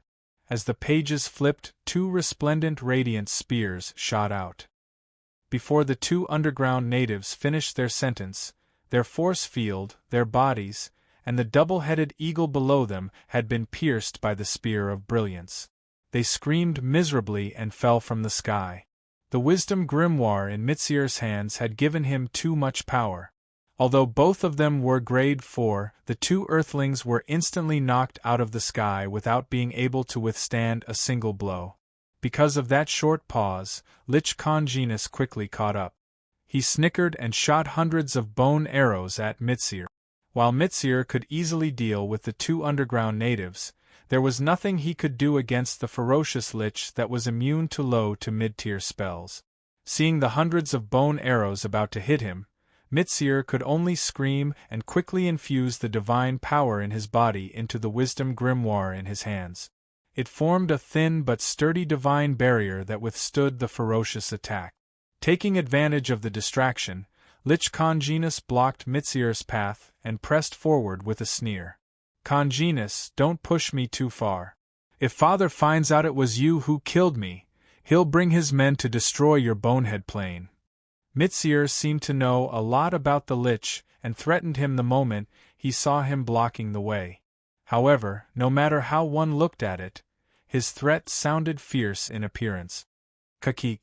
As the pages flipped, two resplendent radiant spears shot out. Before the two underground natives finished their sentence, their force field, their bodies, and the double-headed eagle below them had been pierced by the spear of brilliance. They screamed miserably and fell from the sky. The wisdom grimoire in Mizir's hands had given him too much power. Although both of them were grade 4, the two earthlings were instantly knocked out of the sky without being able to withstand a single blow. Because of that short pause, Lich Kongnus quickly caught up. He snickered and shot hundreds of bone arrows at Mizir. While Mizir could easily deal with the two underground natives, there was nothing he could do against the ferocious Lich that was immune to low to mid-tier spells. Seeing the hundreds of bone arrows about to hit him, Mizir could only scream and quickly infuse the divine power in his body into the wisdom grimoire in his hands. It formed a thin but sturdy divine barrier that withstood the ferocious attack. Taking advantage of the distraction, Lich Kongnus blocked Mizir's path and pressed forward with a sneer. "Kongnus, don't push me too far. If Father finds out it was you who killed me, he'll bring his men to destroy your bonehead plane." Mizir seemed to know a lot about the Lich and threatened him the moment he saw him blocking the way. However, no matter how one looked at it, his threat sounded fierce in appearance. "Kakik,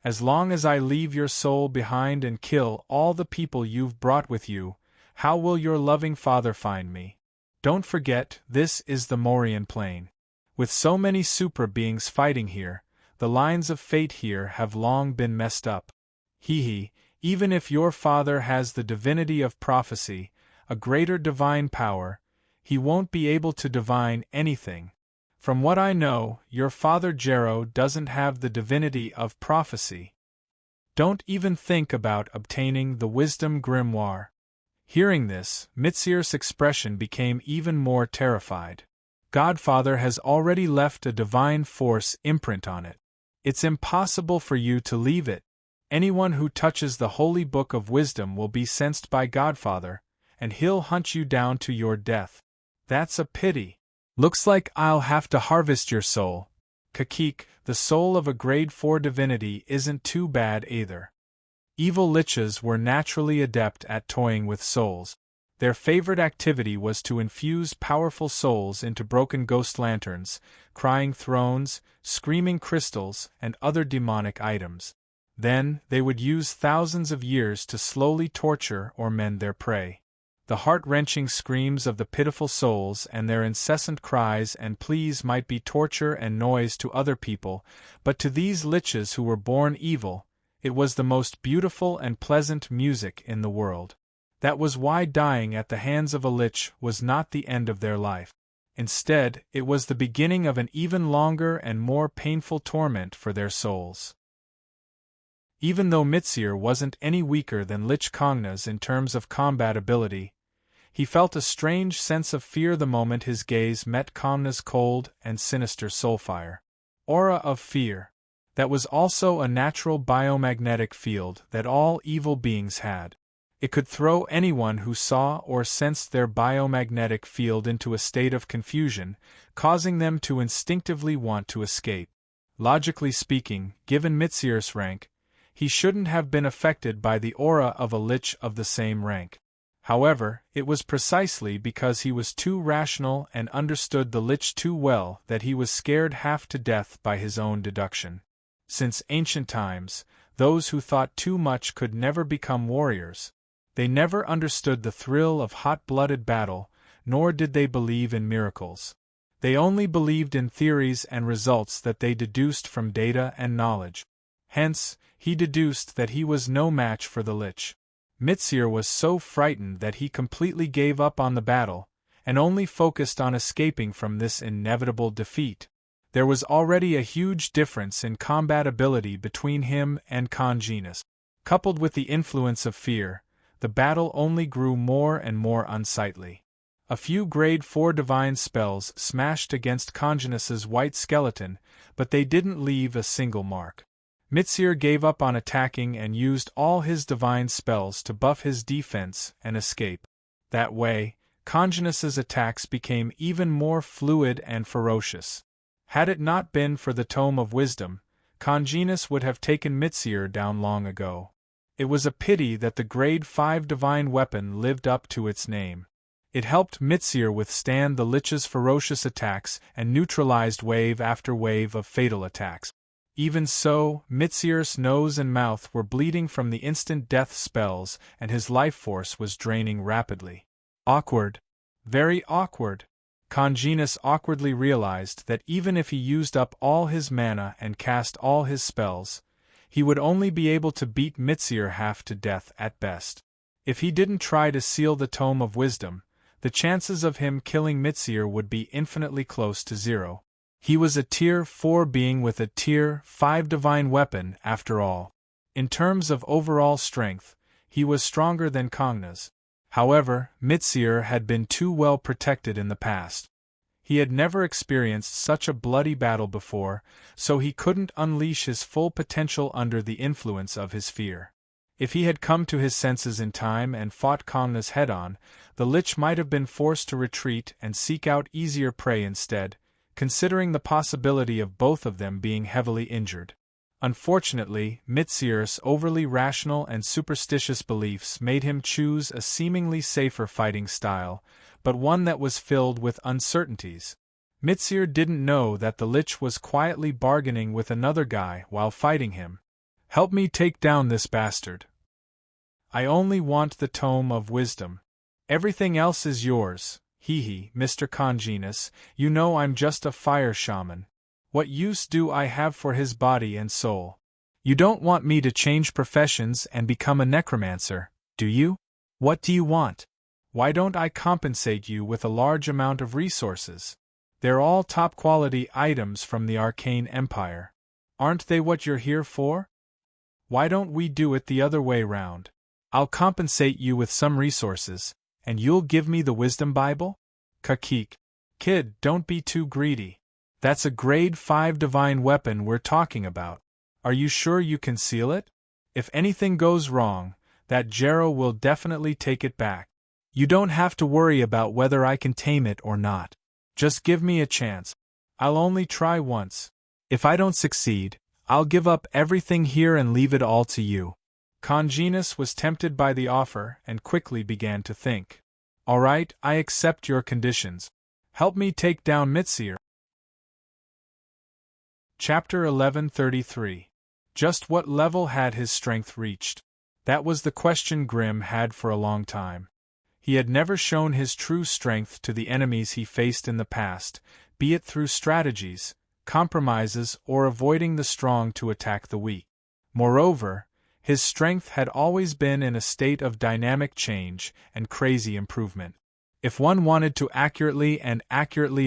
as long as I leave your soul behind and kill all the people you've brought with you, how will your loving father find me? Don't forget, this is the Morian plane. With so many supra beings fighting here, the lines of fate here have long been messed up. Even if your father has the divinity of prophecy, a greater divine power, he won't be able to divine anything. From what I know, your father Jero doesn't have the divinity of prophecy. Don't even think about obtaining the wisdom grimoire. Hearing this, Mitsir's expression became even more terrified. Godfather has already left a divine force imprint on it. It's impossible for you to leave it. Anyone who touches the holy book of wisdom will be sensed by Godfather, and he'll hunt you down to your death. That's a pity. Looks like I'll have to harvest your soul. Kakik, the soul of a grade 4 divinity isn't too bad either. Evil liches were naturally adept at toying with souls. Their favorite activity was to infuse powerful souls into broken ghost lanterns, crying thrones, screaming crystals, and other demonic items. Then, they would use thousands of years to slowly torture or mend their prey. The heart-wrenching screams of the pitiful souls and their incessant cries and pleas might be torture and noise to other people, but to these liches who were born evil, it was the most beautiful and pleasant music in the world. That was why dying at the hands of a lich was not the end of their life. Instead, it was the beginning of an even longer and more painful torment for their souls. Even though Mitsir wasn't any weaker than Lich Kongnas in terms of combat ability, he felt a strange sense of fear the moment his gaze met Kongna's cold and sinister soulfire. Aura of fear. That was also a natural biomagnetic field that all evil beings had. It could throw anyone who saw or sensed their biomagnetic field into a state of confusion, causing them to instinctively want to escape. Logically speaking, given Mitsir's rank, he shouldn't have been affected by the aura of a lich of the same rank. However, it was precisely because he was too rational and understood the lich too well that he was scared half to death by his own deduction. Since ancient times, those who thought too much could never become warriors. They never understood the thrill of hot-blooded battle, nor did they believe in miracles. They only believed in theories and results that they deduced from data and knowledge. Hence, he deduced that he was no match for the lich. Mitsir was so frightened that he completely gave up on the battle, and only focused on escaping from this inevitable defeat. There was already a huge difference in combat ability between him and Konginas. Coupled with the influence of fear, the battle only grew more and more unsightly. A few grade 4 divine spells smashed against Konginas's white skeleton, but they didn't leave a single mark. Mitsir gave up on attacking and used all his divine spells to buff his defense and escape. That way, Konginas's attacks became even more fluid and ferocious. Had it not been for the Tome of Wisdom, Konginas would have taken Mitsir down long ago. It was a pity that the grade 5 divine weapon lived up to its name. It helped Mitsir withstand the lich's ferocious attacks and neutralized wave after wave of fatal attacks. Even so, Mitsir's nose and mouth were bleeding from the instant death spells and his life force was draining rapidly. Awkward. Very awkward. Konginas awkwardly realized that even if he used up all his mana and cast all his spells, he would only be able to beat Mitsir half to death at best. If he didn't try to seal the Tome of Wisdom, the chances of him killing Mitsir would be infinitely close to zero. He was a Tier 4 being with a Tier 5 divine weapon, after all. In terms of overall strength, he was stronger than Kongnas. However, Mitsir had been too well protected in the past. He had never experienced such a bloody battle before, so he couldn't unleash his full potential under the influence of his fear. If he had come to his senses in time and fought Kongnas head-on, the lich might have been forced to retreat and seek out easier prey instead, considering the possibility of both of them being heavily injured. Unfortunately, Mitsir's overly rational and superstitious beliefs made him choose a seemingly safer fighting style, but one that was filled with uncertainties. Mitsir didn't know that the lich was quietly bargaining with another guy while fighting him. "Help me take down this bastard. I only want the Tome of Wisdom. Everything else is yours. Hee, Mr. Konginas, you know I'm just a fire shaman. What use do I have for his body and soul? You don't want me to change professions and become a necromancer, do you? What do you want? Why don't I compensate you with a large amount of resources? They're all top-quality items from the Arcane Empire. Aren't they what you're here for? Why don't we do it the other way round? I'll compensate you with some resources, and you'll give me the Wisdom Bible? Kakik. Kid, don't be too greedy. That's a grade 5 divine weapon we're talking about. Are you sure you can seal it? If anything goes wrong, that Jero will definitely take it back. You don't have to worry about whether I can tame it or not. Just give me a chance. I'll only try once. If I don't succeed, I'll give up everything here and leave it all to you. Congenus was tempted by the offer and quickly began to think. All right, I accept your conditions. Help me take down Mitsir. Chapter 1133. Just what level had his strength reached? That was the question Grimm had for a long time. He had never shown his true strength to the enemies he faced in the past, be it through strategies, compromises, or avoiding the strong to attack the weak. Moreover, his strength had always been in a state of dynamic change and crazy improvement. If one wanted to accurately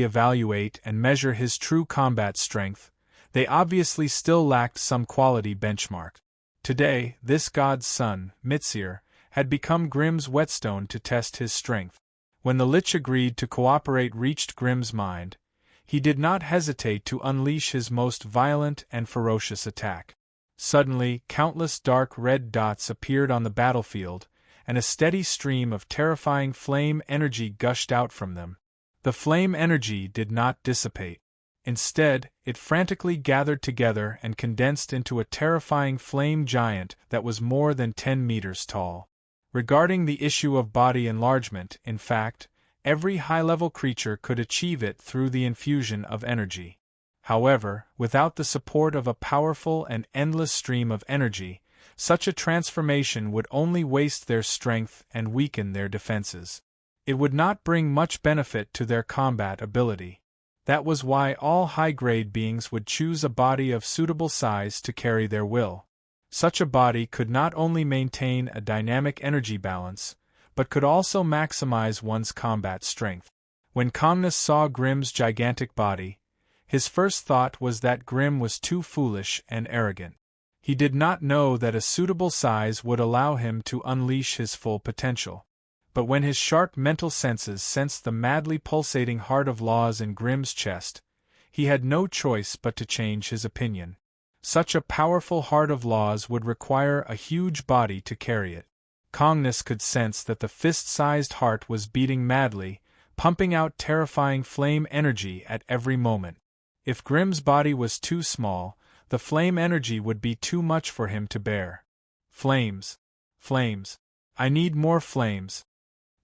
evaluate and measure his true combat strength, they obviously still lacked some quality benchmark. Today, this god's son, Mitsir, had become Grimm's whetstone to test his strength. When the Lich agreed to cooperate reached Grimm's mind, he did not hesitate to unleash his most violent and ferocious attack. Suddenly, countless dark red dots appeared on the battlefield, and a steady stream of terrifying flame energy gushed out from them. The flame energy did not dissipate. Instead, it frantically gathered together and condensed into a terrifying flame giant that was more than 10 meters tall. Regarding the issue of body enlargement, in fact, every high-level creature could achieve it through the infusion of energy. However, without the support of a powerful and endless stream of energy, such a transformation would only waste their strength and weaken their defenses. It would not bring much benefit to their combat ability. That was why all high-grade beings would choose a body of suitable size to carry their will. Such a body could not only maintain a dynamic energy balance, but could also maximize one's combat strength. When Congenus saw Grimm's gigantic body, his first thought was that Grimm was too foolish and arrogant. He did not know that a suitable size would allow him to unleash his full potential. But when his sharp mental senses sensed the madly pulsating heart of laws in Grimm's chest, he had no choice but to change his opinion. Such a powerful heart of laws would require a huge body to carry it. Congenus could sense that the fist-sized heart was beating madly, pumping out terrifying flame energy at every moment. If Grimm's body was too small, the flame energy would be too much for him to bear. Flames. Flames. I need more flames.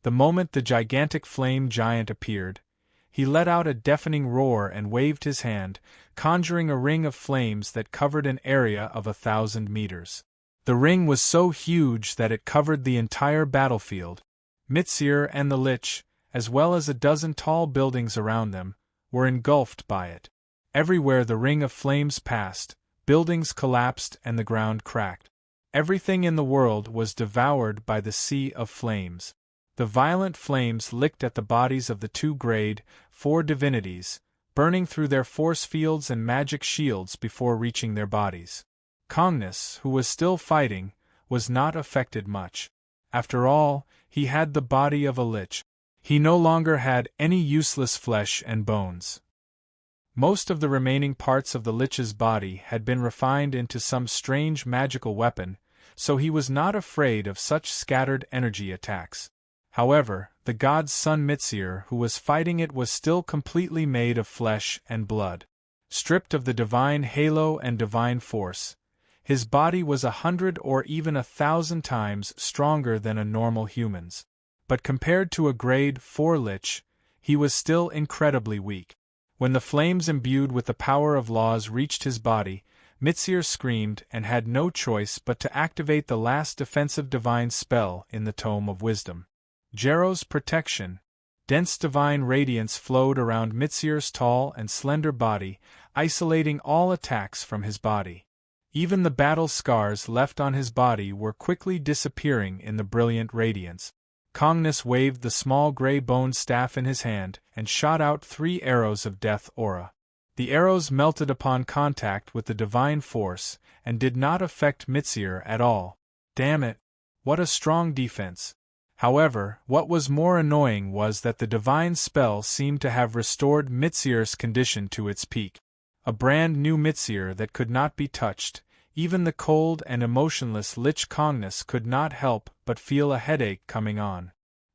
The moment the gigantic flame giant appeared, he let out a deafening roar and waved his hand, conjuring a ring of flames that covered an area of 1,000 meters. The ring was so huge that it covered the entire battlefield. Mitsir and the Lich, as well as a dozen tall buildings around them, were engulfed by it. Everywhere the ring of flames passed, buildings collapsed and the ground cracked. Everything in the world was devoured by the sea of flames. The violent flames licked at the bodies of the 2 grade 4 divinities, burning through their force fields and magic shields before reaching their bodies. Congenus, who was still fighting, was not affected much. After all, he had the body of a lich. He no longer had any useless flesh and bones. Most of the remaining parts of the lich's body had been refined into some strange magical weapon, so he was not afraid of such scattered energy attacks. However, the god's son Mitsir, who was fighting it, was still completely made of flesh and blood. Stripped of the divine halo and divine force, his body was 100 or even 1,000 times stronger than a normal human's. But compared to a grade 4 lich, he was still incredibly weak. When the flames imbued with the power of laws reached his body, Mitsir screamed and had no choice but to activate the last defensive divine spell in the Tome of Wisdom. Jero's protection. Dense divine radiance flowed around Mitsir's tall and slender body, isolating all attacks from his body. Even the battle scars left on his body were quickly disappearing in the brilliant radiance. Kongnus waved the small gray-boned staff in his hand and shot out 3 arrows of death aura. The arrows melted upon contact with the divine force and did not affect Mitsir at all. Damn it! What a strong defense! However, what was more annoying was that the divine spell seemed to have restored Mitsir's condition to its peak. A brand new Mitsir that could not be touched. Even the cold and emotionless Lich Kongnus could not help but feel a headache coming on.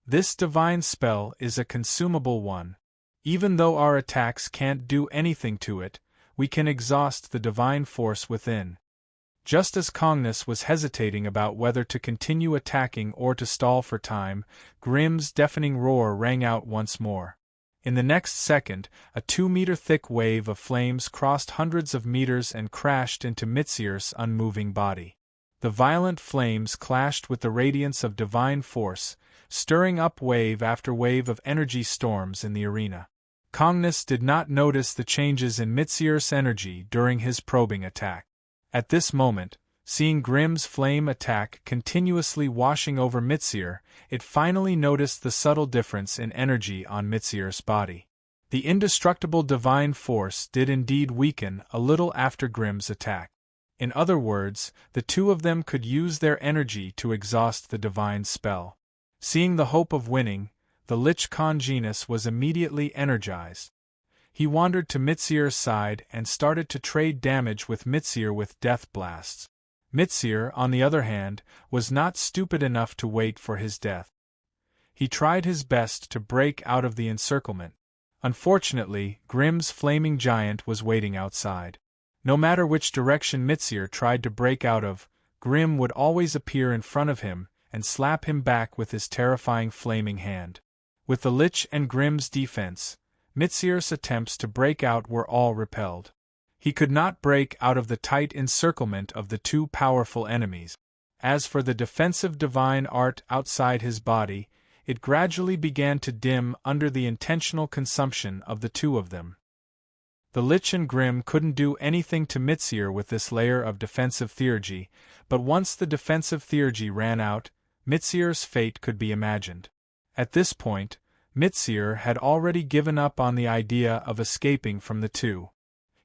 This divine spell is a consumable one. Even though our attacks can't do anything to it, we can exhaust the divine force within. Just as Kongnus was hesitating about whether to continue attacking or to stall for time, Grimm's deafening roar rang out once more. In the next second, a 2-meter-thick wave of flames crossed hundreds of meters and crashed into Mitsir's unmoving body. The violent flames clashed with the radiance of divine force, stirring up wave after wave of energy storms in the arena. Kongnus did not notice the changes in Mitsir's energy during his probing attack. At this moment, seeing Grimm's flame attack continuously washing over Mitsir, it finally noticed the subtle difference in energy on Mitsir's body. The indestructible divine force did indeed weaken a little after Grimm's attack. In other words, the two of them could use their energy to exhaust the divine spell. Seeing the hope of winning, the Lich Kongnus was immediately energized. He wandered to Mitsir's side and started to trade damage with Mitsir with death blasts. Mitsir, on the other hand, was not stupid enough to wait for his death. He tried his best to break out of the encirclement. Unfortunately, Grimm's flaming giant was waiting outside. No matter which direction Mitsir tried to break out of, Grimm would always appear in front of him and slap him back with his terrifying flaming hand. With the Lich and Grimm's defense, Mitsir's attempts to break out were all repelled. He could not break out of the tight encirclement of the two powerful enemies. As for the defensive divine art outside his body, it gradually began to dim under the intentional consumption of the two of them. The Lich and Grimm couldn't do anything to Mitsir with this layer of defensive theurgy, but once the defensive theurgy ran out, Mitsir's fate could be imagined. At this point, Mitsir had already given up on the idea of escaping from the two.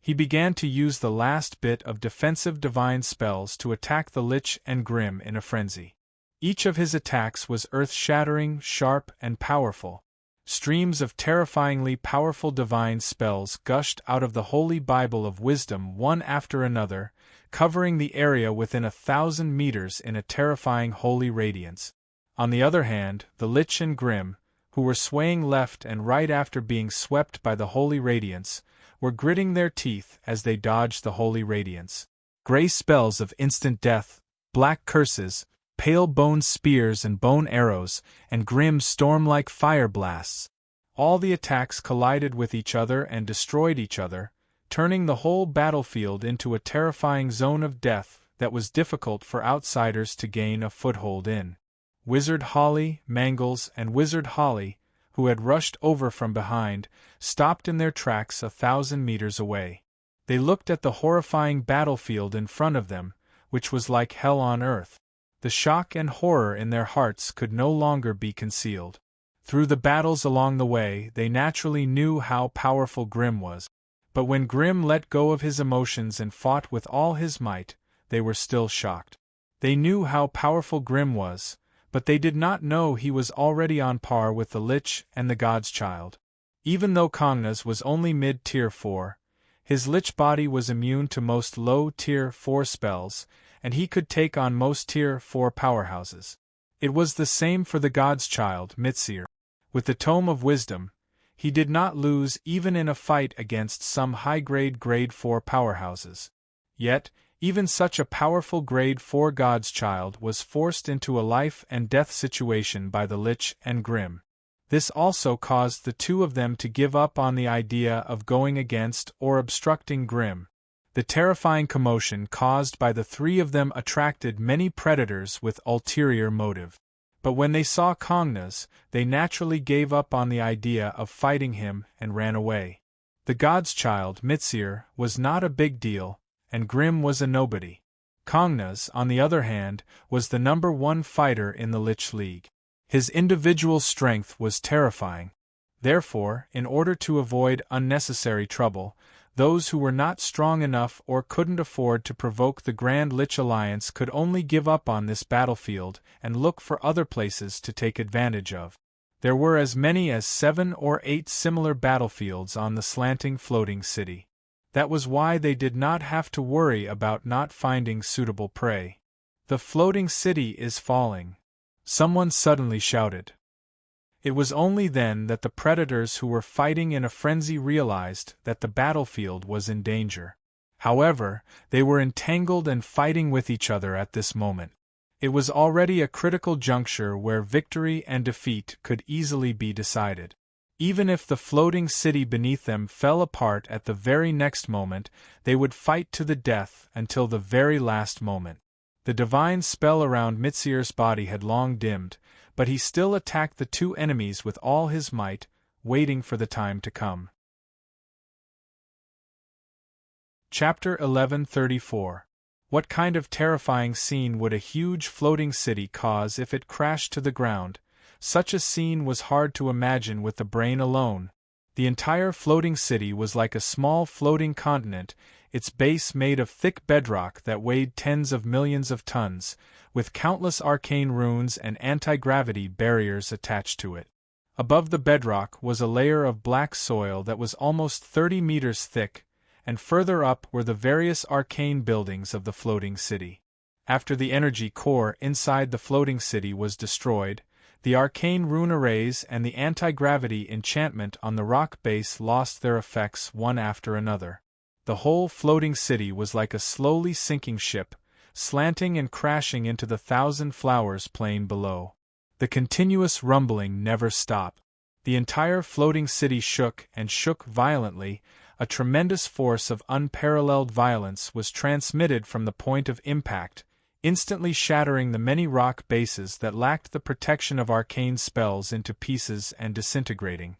He began to use the last bit of defensive divine spells to attack the Lich and Grimm in a frenzy. Each of his attacks was earth-shattering, sharp, and powerful. Streams of terrifyingly powerful divine spells gushed out of the Holy Bible of Wisdom one after another, covering the area within 1,000 meters in a terrifying holy radiance. On the other hand, the Lich and Grimm, who were swaying left and right after being swept by the holy radiance, were gritting their teeth as they dodged the holy radiance. Gray spells of instant death, black curses, pale bone spears and bone arrows, and grim storm-like fire blasts. All the attacks collided with each other and destroyed each other, turning the whole battlefield into a terrifying zone of death that was difficult for outsiders to gain a foothold in. Wizard Holly, Mangles, and Wizard Holly, who had rushed over from behind, stopped in their tracks 1,000 meters away. They looked at the horrifying battlefield in front of them, which was like hell on earth. The shock and horror in their hearts could no longer be concealed. Through the battles along the way, they naturally knew how powerful Grimm was. But when Grimm let go of his emotions and fought with all his might, they were still shocked. They knew how powerful Grimm was, but they did not know he was already on par with the Lich and the God's Child. Even though Kongnus was only mid-tier 4, his Lich body was immune to most low-tier 4 spells, and he could take on most tier 4 powerhouses. It was the same for the God's Child, Mitsir. With the Tome of Wisdom, he did not lose even in a fight against some high-grade Grade 4 powerhouses. Yet, even such a powerful Grade 4 God's Child was forced into a life-and-death situation by the Lich and Grimm. This also caused the two of them to give up on the idea of going against or obstructing Grimm. The terrifying commotion caused by the three of them attracted many predators with ulterior motive. But when they saw Kongnus, they naturally gave up on the idea of fighting him and ran away. The God's Child, Mitsir, was not a big deal, and Grimm was a nobody. Kongnus, on the other hand, was the #1 fighter in the Lich League. His individual strength was terrifying. Therefore, in order to avoid unnecessary trouble, those who were not strong enough or couldn't afford to provoke the Grand Lich Alliance could only give up on this battlefield and look for other places to take advantage of. There were as many as 7 or 8 similar battlefields on the slanting floating city. That was why they did not have to worry about not finding suitable prey. The floating city is falling. Someone suddenly shouted. It was only then that the predators who were fighting in a frenzy realized that the battlefield was in danger. However, they were entangled and fighting with each other at this moment. It was already a critical juncture where victory and defeat could easily be decided. Even if the floating city beneath them fell apart at the very next moment, they would fight to the death until the very last moment. The divine spell around Mitsir's body had long dimmed, but he still attacked the two enemies with all his might, waiting for the time to come. Chapter 1134. What kind of terrifying scene would a huge floating city cause if it crashed to the ground? Such a scene was hard to imagine with the brain alone. The entire floating city was like a small floating continent, its base made of thick bedrock that weighed tens of millions of tons, with countless arcane runes and anti-gravity barriers attached to it. Above the bedrock was a layer of black soil that was almost 30 meters thick, and further up were the various arcane buildings of the floating city. After the energy core inside the floating city was destroyed, the arcane rune arrays and the anti-gravity enchantment on the rock base lost their effects one after another. The whole floating city was like a slowly sinking ship, slanting and crashing into the thousand flowers plain below. The continuous rumbling never stopped. The entire floating city shook and shook violently. A tremendous force of unparalleled violence was transmitted from the point of impact, instantly shattering the many rock bases that lacked the protection of arcane spells into pieces and disintegrating.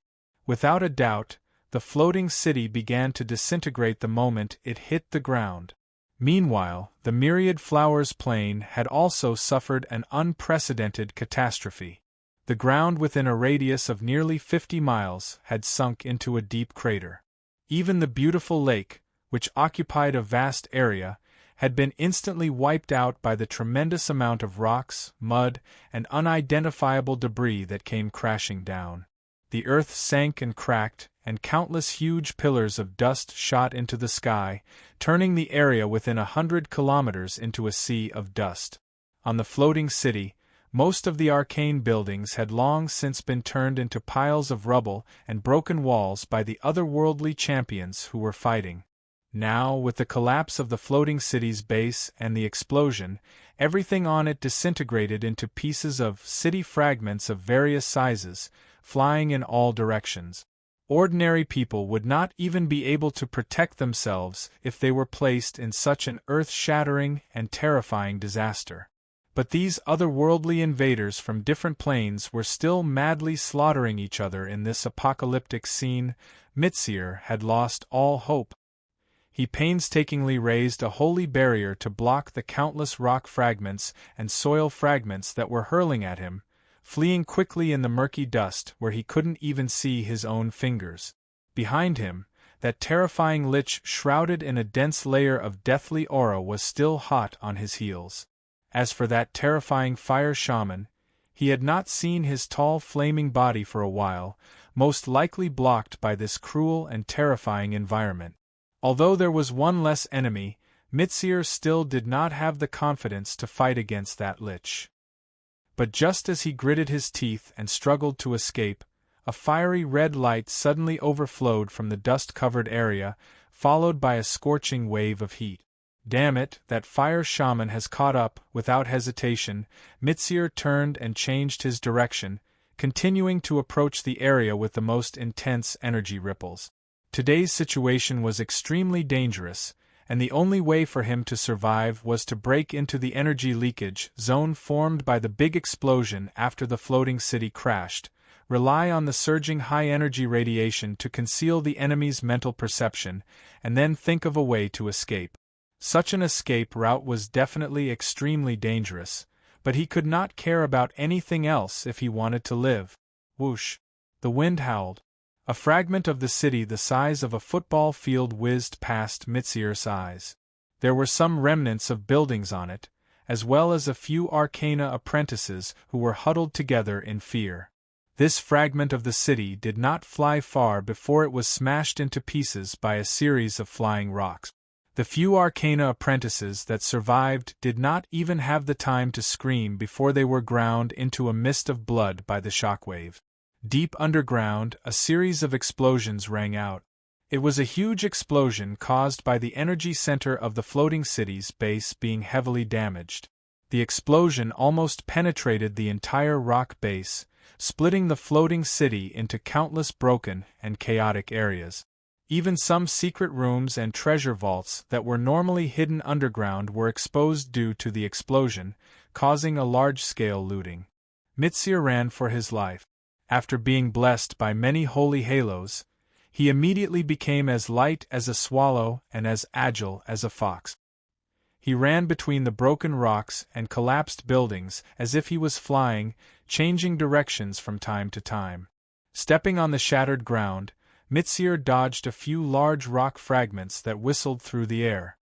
Without a doubt, the floating city began to disintegrate the moment it hit the ground. Meanwhile, the myriad flowers plain had also suffered an unprecedented catastrophe. The ground within a radius of nearly 50 miles had sunk into a deep crater. Even the beautiful lake, which occupied a vast area, had been instantly wiped out by the tremendous amount of rocks, mud, and unidentifiable debris that came crashing down. The earth sank and cracked, and countless huge pillars of dust shot into the sky, turning the area within 100 kilometers into a sea of dust. On the floating city, most of the arcane buildings had long since been turned into piles of rubble and broken walls by the otherworldly champions who were fighting. Now, with the collapse of the floating city's base and the explosion, everything on it disintegrated into pieces of city fragments of various sizes, flying in all directions. Ordinary people would not even be able to protect themselves if they were placed in such an earth-shattering and terrifying disaster. But these otherworldly invaders from different planes were still madly slaughtering each other in this apocalyptic scene. Mitsir had lost all hope. He painstakingly raised a holy barrier to block the countless rock fragments and soil fragments that were hurling at him, fleeing quickly in the murky dust where he couldn't even see his own fingers. Behind him, that terrifying lich shrouded in a dense layer of deathly aura was still hot on his heels. As for that terrifying fire shaman, he had not seen his tall flaming body for a while, most likely blocked by this cruel and terrifying environment. Although there was one less enemy, Mitsir still did not have the confidence to fight against that lich. But just as he gritted his teeth and struggled to escape, a fiery red light suddenly overflowed from the dust-covered area, followed by a scorching wave of heat. "Damn it, that fire shaman has caught up!" Without hesitation, Mitsir turned and changed his direction, continuing to approach the area with the most intense energy ripples. Today's situation was extremely dangerous, and the only way for him to survive was to break into the energy leakage zone formed by the big explosion after the floating city crashed, rely on the surging high-energy radiation to conceal the enemy's mental perception, and then think of a way to escape. Such an escape route was definitely extremely dangerous, but he could not care about anything else if he wanted to live. Whoosh! The wind howled. A fragment of the city the size of a football field whizzed past Mitsir's eyes. There were some remnants of buildings on it, as well as a few arcana apprentices who were huddled together in fear. This fragment of the city did not fly far before it was smashed into pieces by a series of flying rocks. The few arcana apprentices that survived did not even have the time to scream before they were ground into a mist of blood by the shockwave. Deep underground, a series of explosions rang out. It was a huge explosion caused by the energy center of the floating city's base being heavily damaged. The explosion almost penetrated the entire rock base, splitting the floating city into countless broken and chaotic areas. Even some secret rooms and treasure vaults that were normally hidden underground were exposed due to the explosion, causing a large-scale looting. Mitsir ran for his life. After being blessed by many holy halos, he immediately became as light as a swallow and as agile as a fox. He ran between the broken rocks and collapsed buildings as if he was flying, changing directions from time to time. Stepping on the shattered ground, Mitsir dodged a few large rock fragments that whistled through the air.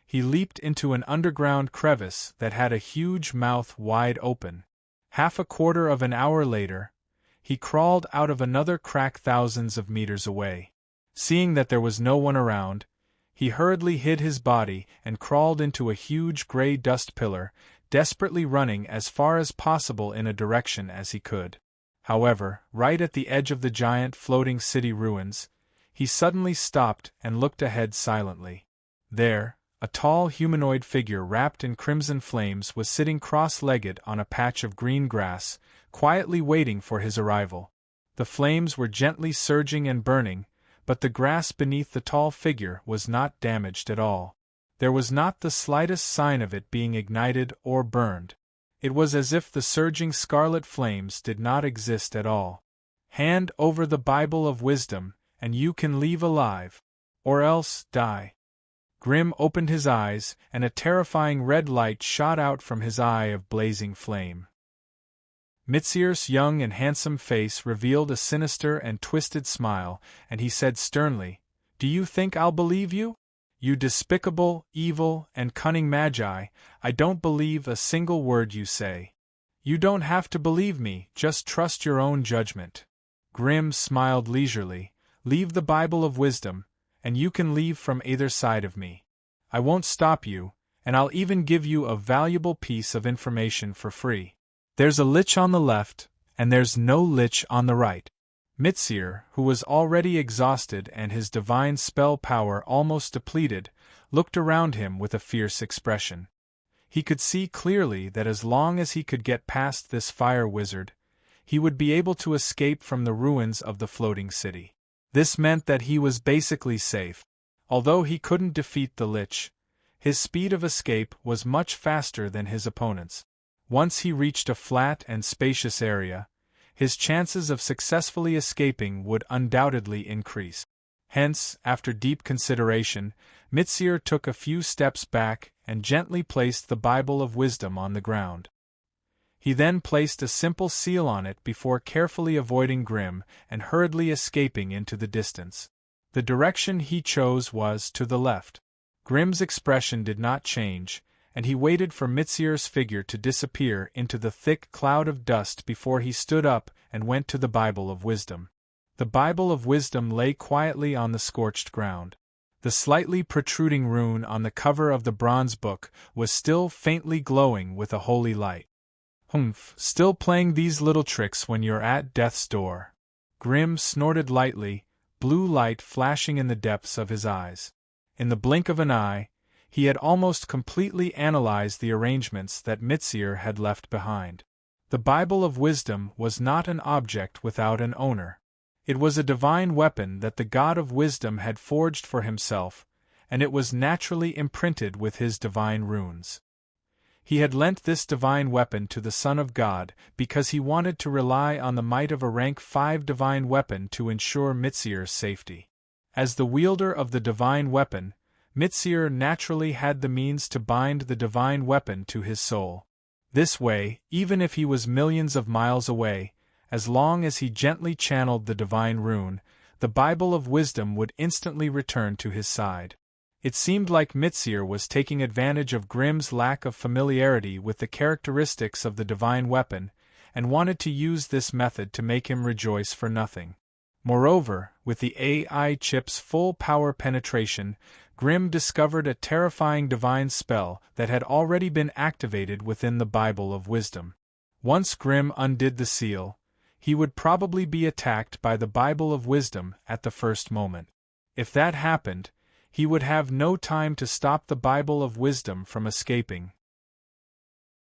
He leaped into an underground crevice that had a huge mouth wide open. Half a quarter of an hour later, he crawled out of another crack thousands of meters away. Seeing that there was no one around, he hurriedly hid his body and crawled into a huge gray dust pillar, desperately running as far as possible in a direction as he could. However, right at the edge of the giant floating city ruins, he suddenly stopped and looked ahead silently. There, a tall humanoid figure wrapped in crimson flames was sitting cross-legged on a patch of green grass, quietly waiting for his arrival. The flames were gently surging and burning, but the grass beneath the tall figure was not damaged at all. There was not the slightest sign of it being ignited or burned. It was as if the surging scarlet flames did not exist at all. "Hand over the Bible of Wisdom, and you can leave alive. Or else die." Grim opened his eyes, and a terrifying red light shot out from his eye of blazing flame. Mitsir's young and handsome face revealed a sinister and twisted smile, and he said sternly, "Do you think I'll believe you? You despicable, evil, and cunning magi, I don't believe a single word you say. You don't have to believe me, just trust your own judgment." Grim smiled leisurely. "Leave the Bible of Wisdom, and you can leave from either side of me. I won't stop you, and I'll even give you a valuable piece of information for free. There's a lich on the left, and there's no lich on the right." Mitsir, who was already exhausted and his divine spell power almost depleted, looked around him with a fierce expression. He could see clearly that as long as he could get past this fire wizard, he would be able to escape from the ruins of the floating city. This meant that he was basically safe. Although he couldn't defeat the lich, his speed of escape was much faster than his opponent's. Once he reached a flat and spacious area, his chances of successfully escaping would undoubtedly increase. Hence, after deep consideration, Mitsir took a few steps back and gently placed the Bible of Wisdom on the ground. He then placed a simple seal on it before carefully avoiding Grim and hurriedly escaping into the distance. The direction he chose was to the left. Grim's expression did not change, and he waited for Mitsir's figure to disappear into the thick cloud of dust before he stood up and went to the Bible of Wisdom. The Bible of Wisdom lay quietly on the scorched ground. The slightly protruding rune on the cover of the bronze book was still faintly glowing with a holy light. "Humph, still playing these little tricks when you're at death's door." Grim snorted lightly, blue light flashing in the depths of his eyes. In the blink of an eye, he had almost completely analyzed the arrangements that Mitsir had left behind. The Bible of Wisdom was not an object without an owner. It was a divine weapon that the God of Wisdom had forged for himself, and it was naturally imprinted with his divine runes. He had lent this divine weapon to the Son of God because he wanted to rely on the might of a rank 5 divine weapon to ensure Mitsir's safety. As the wielder of the divine weapon, Mitsir naturally had the means to bind the divine weapon to his soul. This way, even if he was millions of miles away, as long as he gently channeled the divine rune, the Bible of Wisdom would instantly return to his side. It seemed like Mizir was taking advantage of Grimm's lack of familiarity with the characteristics of the divine weapon, and wanted to use this method to make him rejoice for nothing. Moreover, with the AI chip's full power penetration, Grimm discovered a terrifying divine spell that had already been activated within the Bible of Wisdom. Once Grimm undid the seal, he would probably be attacked by the Bible of Wisdom at the first moment. If that happened, he would have no time to stop the Bible of Wisdom from escaping.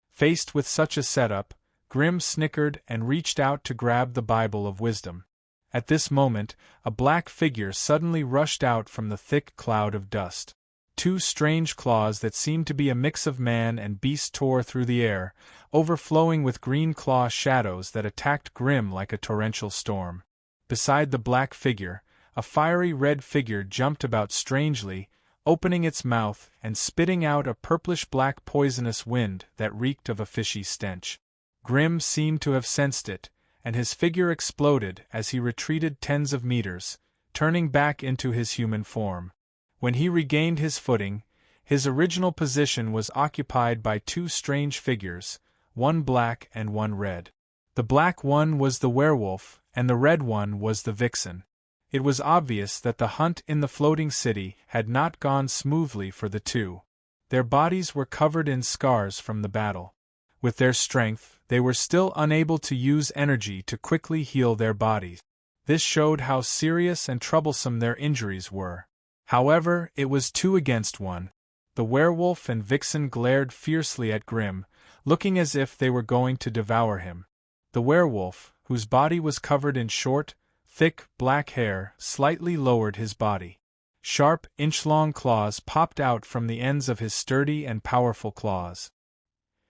Faced with such a setup, Grimm snickered and reached out to grab the Bible of Wisdom. At this moment, a black figure suddenly rushed out from the thick cloud of dust. Two strange claws that seemed to be a mix of man and beast tore through the air, overflowing with green claw shadows that attacked Grimm like a torrential storm. Beside the black figure, a fiery red figure jumped about strangely, opening its mouth and spitting out a purplish-black poisonous wind that reeked of a fishy stench. Grimm seemed to have sensed it, and his figure exploded as he retreated tens of meters, turning back into his human form. When he regained his footing, his original position was occupied by two strange figures, one black and one red. The black one was the werewolf, and the red one was the vixen. It was obvious that the hunt in the floating city had not gone smoothly for the two. Their bodies were covered in scars from the battle. With their strength, they were still unable to use energy to quickly heal their bodies. This showed how serious and troublesome their injuries were. However, it was 2 against 1. The werewolf and vixen glared fiercely at Grimm, looking as if they were going to devour him. The werewolf, whose body was covered in short, thick, black hair, slightly lowered his body. Sharp, inch-long claws popped out from the ends of his sturdy and powerful claws.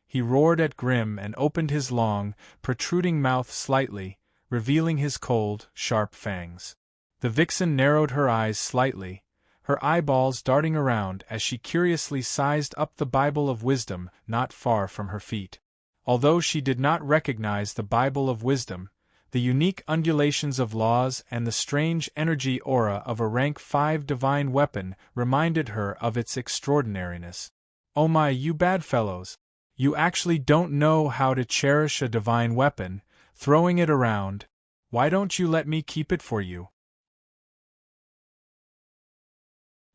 He roared at Grimm and opened his long, protruding mouth slightly, revealing his cold, sharp fangs. The vixen narrowed her eyes slightly, her eyeballs darting around as she curiously sized up the Bible of Wisdom not far from her feet. Although she did not recognize the Bible of Wisdom, the unique undulations of laws and the strange energy aura of a rank 5 divine weapon reminded her of its extraordinariness. "Oh my, you bad fellows! You actually don't know how to cherish a divine weapon, throwing it around. Why don't you let me keep it for you?"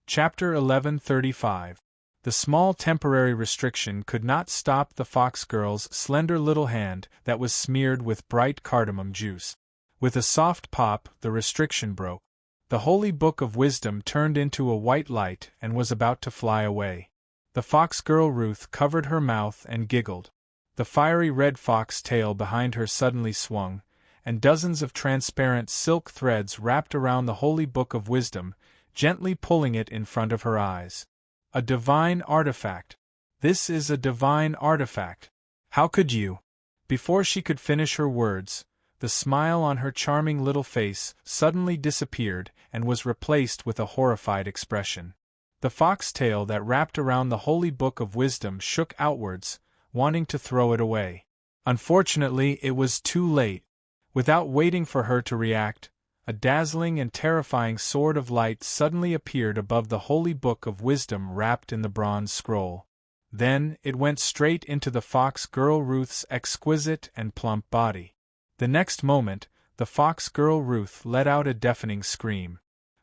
Chapter 1135. The small temporary restriction could not stop the fox girl's slender little hand that was smeared with bright cardamom juice. With a soft pop, the restriction broke. The holy book of wisdom turned into a white light and was about to fly away. The fox girl Ruth covered her mouth and giggled. The fiery red fox tail behind her suddenly swung, and dozens of transparent silk threads wrapped around the holy book of wisdom, gently pulling it in front of her eyes. A divine artifact. This is a divine artifact. How could you? Before she could finish her words, the smile on her charming little face suddenly disappeared and was replaced with a horrified expression. The foxtail that wrapped around the holy book of wisdom shook outwards, wanting to throw it away. Unfortunately, it was too late. Without waiting for her to react, a dazzling and terrifying sword of light suddenly appeared above the holy book of wisdom wrapped in the bronze scroll. Then, it went straight into the fox girl Ruth's exquisite and plump body. The next moment, the fox girl Ruth let out a deafening scream.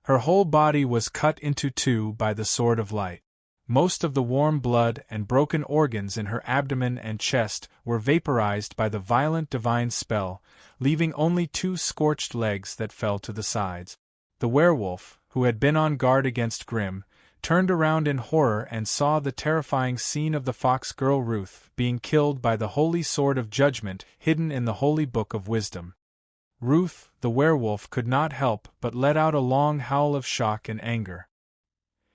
Her whole body was cut into 2 by the sword of light. Most of the warm blood and broken organs in her abdomen and chest were vaporized by the violent divine spell, leaving only 2 scorched legs that fell to the sides. The werewolf, who had been on guard against Grimm, turned around in horror and saw the terrifying scene of the fox girl Ruth being killed by the holy sword of judgment hidden in the holy book of wisdom. Ruth, the werewolf, could not help but let out a long howl of shock and anger.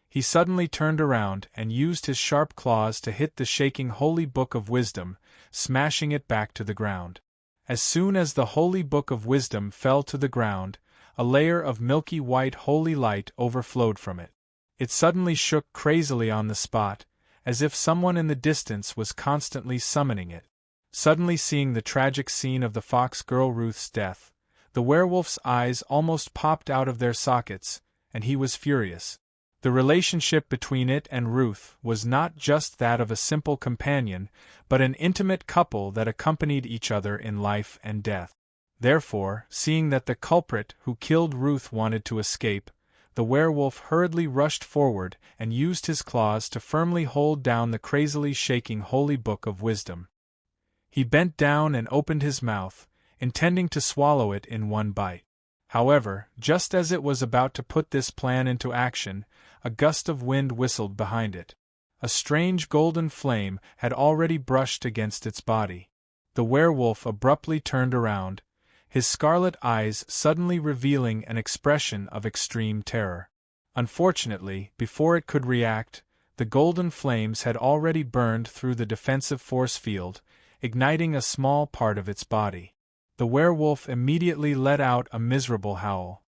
He suddenly turned around and used his sharp claws to hit the shaking holy book of wisdom, smashing it back to the ground. As soon as the holy book of wisdom fell to the ground, a layer of milky white holy light overflowed from it. It suddenly shook crazily on the spot, as if someone in the distance was constantly summoning it. Suddenly seeing the tragic scene of the fox girl Ruth's death, the werewolf's eyes almost popped out of their sockets, and he was furious. The relationship between it and Ruth was not just that of a simple companion, but an intimate couple that accompanied each other in life and death. Therefore, seeing that the culprit who killed Ruth wanted to escape, the werewolf hurriedly rushed forward and used his claws to firmly hold down the crazily shaking Holy Book of Wisdom. He bent down and opened his mouth, intending to swallow it in one bite. However, just as it was about to put this plan into action, a gust of wind whistled behind it. A strange golden flame had already brushed against its body. The werewolf abruptly turned around, his scarlet eyes suddenly revealing an expression of extreme terror. Unfortunately, before it could react, the golden flames had already burned through the defensive force field, igniting a small part of its body. The werewolf immediately let out a miserable howl.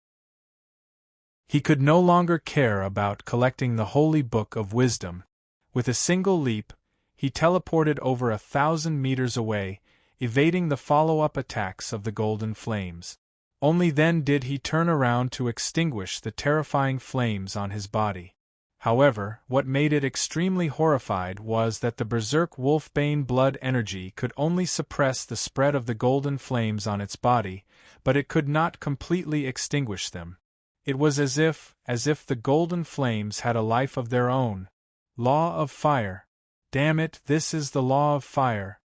He could no longer care about collecting the Holy Book of Wisdom. With a single leap, he teleported over 1,000 meters away, evading the follow-up attacks of the golden flames. Only then did he turn around to extinguish the terrifying flames on his body. However, what made it extremely horrified was that the berserk wolfbane blood energy could only suppress the spread of the golden flames on its body, but it could not completely extinguish them. It was as if the golden flames had a life of their own. Law of fire. Damn it, this is the law of fire.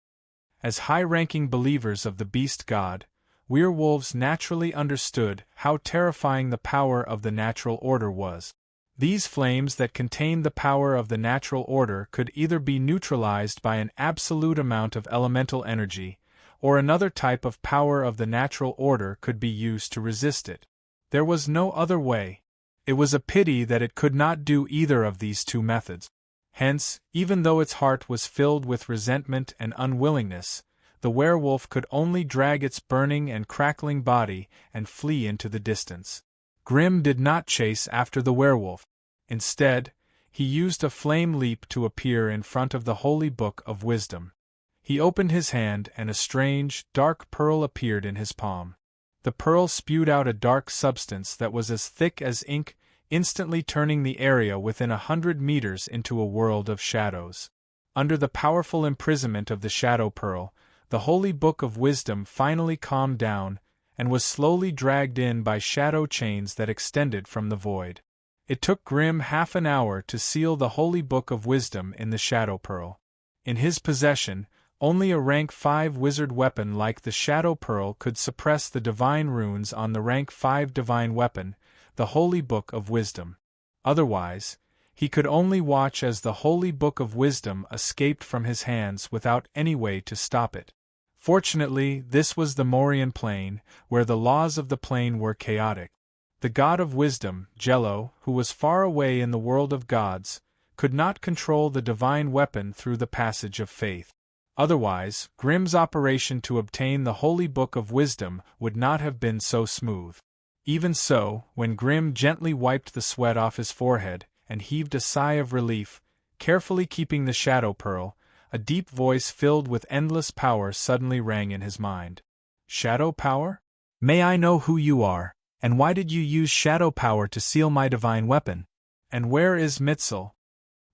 As high-ranking believers of the beast god, werewolves naturally understood how terrifying the power of the natural order was. These flames that contained the power of the natural order could either be neutralized by an absolute amount of elemental energy, or another type of power of the natural order could be used to resist it. There was no other way. It was a pity that it could not do either of these two methods. Hence, even though its heart was filled with resentment and unwillingness, the werewolf could only drag its burning and crackling body and flee into the distance. Grim did not chase after the werewolf. Instead, he used a flame leap to appear in front of the Holy Book of Wisdom. He opened his hand and a strange, dark pearl appeared in his palm. The pearl spewed out a dark substance that was as thick as ink, instantly turning the area within 100 meters into a world of shadows. Under the powerful imprisonment of the shadow pearl, the Holy Book of Wisdom finally calmed down, and was slowly dragged in by shadow chains that extended from the void. It took Grim half an hour to seal the Holy Book of Wisdom in the shadow pearl. In his possession, only a rank 5 wizard weapon like the shadow pearl could suppress the divine runes on the rank 5 divine weapon, the Holy Book of Wisdom. Otherwise, he could only watch as the Holy Book of Wisdom escaped from his hands without any way to stop it. Fortunately, this was the Morian plane, where the laws of the plane were chaotic. The god of wisdom, Jello, who was far away in the world of gods, could not control the divine weapon through the passage of faith. Otherwise, Grim's operation to obtain the Holy Book of Wisdom would not have been so smooth. Even so, when Grim gently wiped the sweat off his forehead and heaved a sigh of relief, carefully keeping the shadow pearl, a deep voice filled with endless power suddenly rang in his mind. Shadow power? May I know who you are, and why did you use shadow power to seal my divine weapon? And where is Mitzel?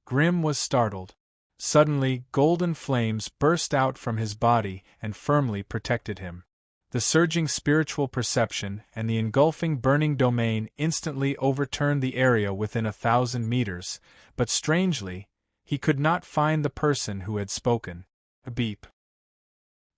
Grim was startled. Suddenly, golden flames burst out from his body and firmly protected him. The surging spiritual perception and the engulfing burning domain instantly overturned the area within 1,000 meters, but strangely, he could not find the person who had spoken. A beep.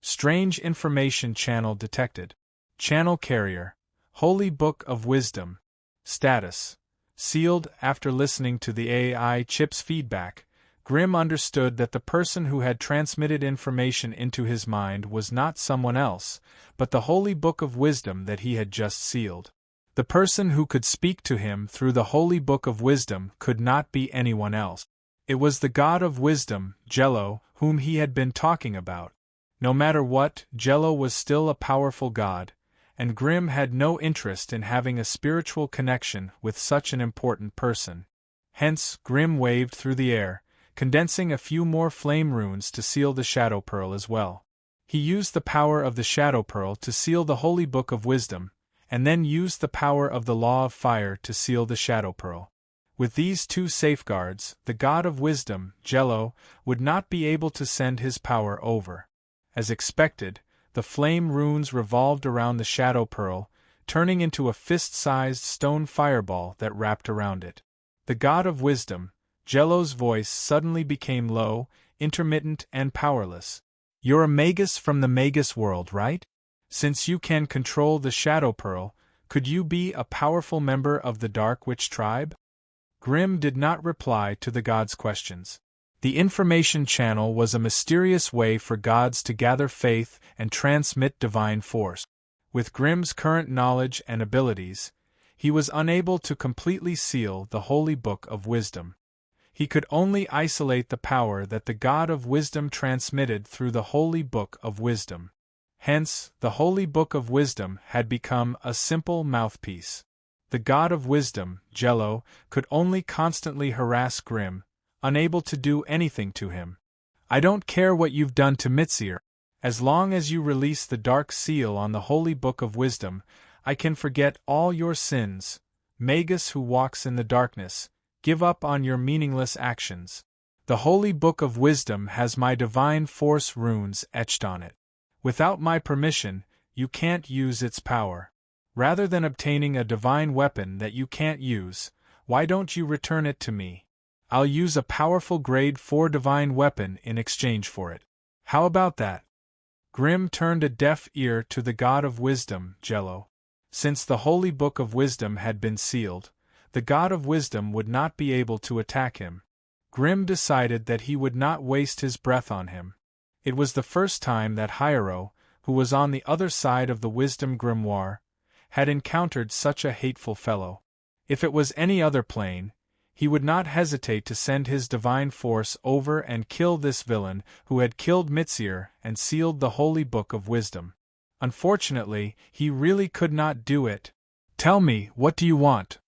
Strange information channel detected. Channel carrier. Holy Book of Wisdom. Status. Sealed. After listening to the AI chip's feedback, Grim understood that the person who had transmitted information into his mind was not someone else, but the Holy Book of Wisdom that he had just sealed. The person who could speak to him through the Holy Book of Wisdom could not be anyone else. It was the god of wisdom, Jello, whom he had been talking about. No matter what, Jello was still a powerful god, and Grim had no interest in having a spiritual connection with such an important person. Hence, Grim waved through the air, condensing a few more flame runes to seal the Shadow Pearl as well. He used the power of the Shadow Pearl to seal the Holy Book of Wisdom, and then used the power of the Law of Fire to seal the Shadow Pearl. With these two safeguards, the God of Wisdom, Jello, would not be able to send his power over. As expected, the flame runes revolved around the Shadow Pearl, turning into a fist-sized stone fireball that wrapped around it. The God of Wisdom, Jello's voice suddenly became low, intermittent, and powerless. "You're a magus from the magus world, right? Since you can control the Shadow Pearl, could you be a powerful member of the Dark Witch tribe?" Grimm did not reply to the god's questions. The information channel was a mysterious way for gods to gather faith and transmit divine force. With Grimm's current knowledge and abilities, he was unable to completely seal the Holy Book of Wisdom. He could only isolate the power that the God of Wisdom transmitted through the Holy Book of Wisdom. Hence, the Holy Book of Wisdom had become a simple mouthpiece. The God of Wisdom, Jello, could only constantly harass Grimm, unable to do anything to him. "I don't care what you've done to Mizir. As long as you release the dark seal on the Holy Book of Wisdom, I can forget all your sins. Magus who walks in the darkness, give up on your meaningless actions. The Holy Book of Wisdom has my divine force runes etched on it. Without my permission, you can't use its power. Rather than obtaining a divine weapon that you can't use, why don't you return it to me? I'll use a powerful grade 4 divine weapon in exchange for it. How about that?" Grimm turned a deaf ear to the God of Wisdom, Jello. Since the Holy Book of Wisdom had been sealed, the God of Wisdom would not be able to attack him. Grimm decided that he would not waste his breath on him. It was the first time that Hiro, who was on the other side of the Wisdom Grimoire, had encountered such a hateful fellow. If it was any other plane, he would not hesitate to send his divine force over and kill this villain who had killed Mizir and sealed the Holy Book of Wisdom. Unfortunately, he really could not do it. "Tell me, what do you want?"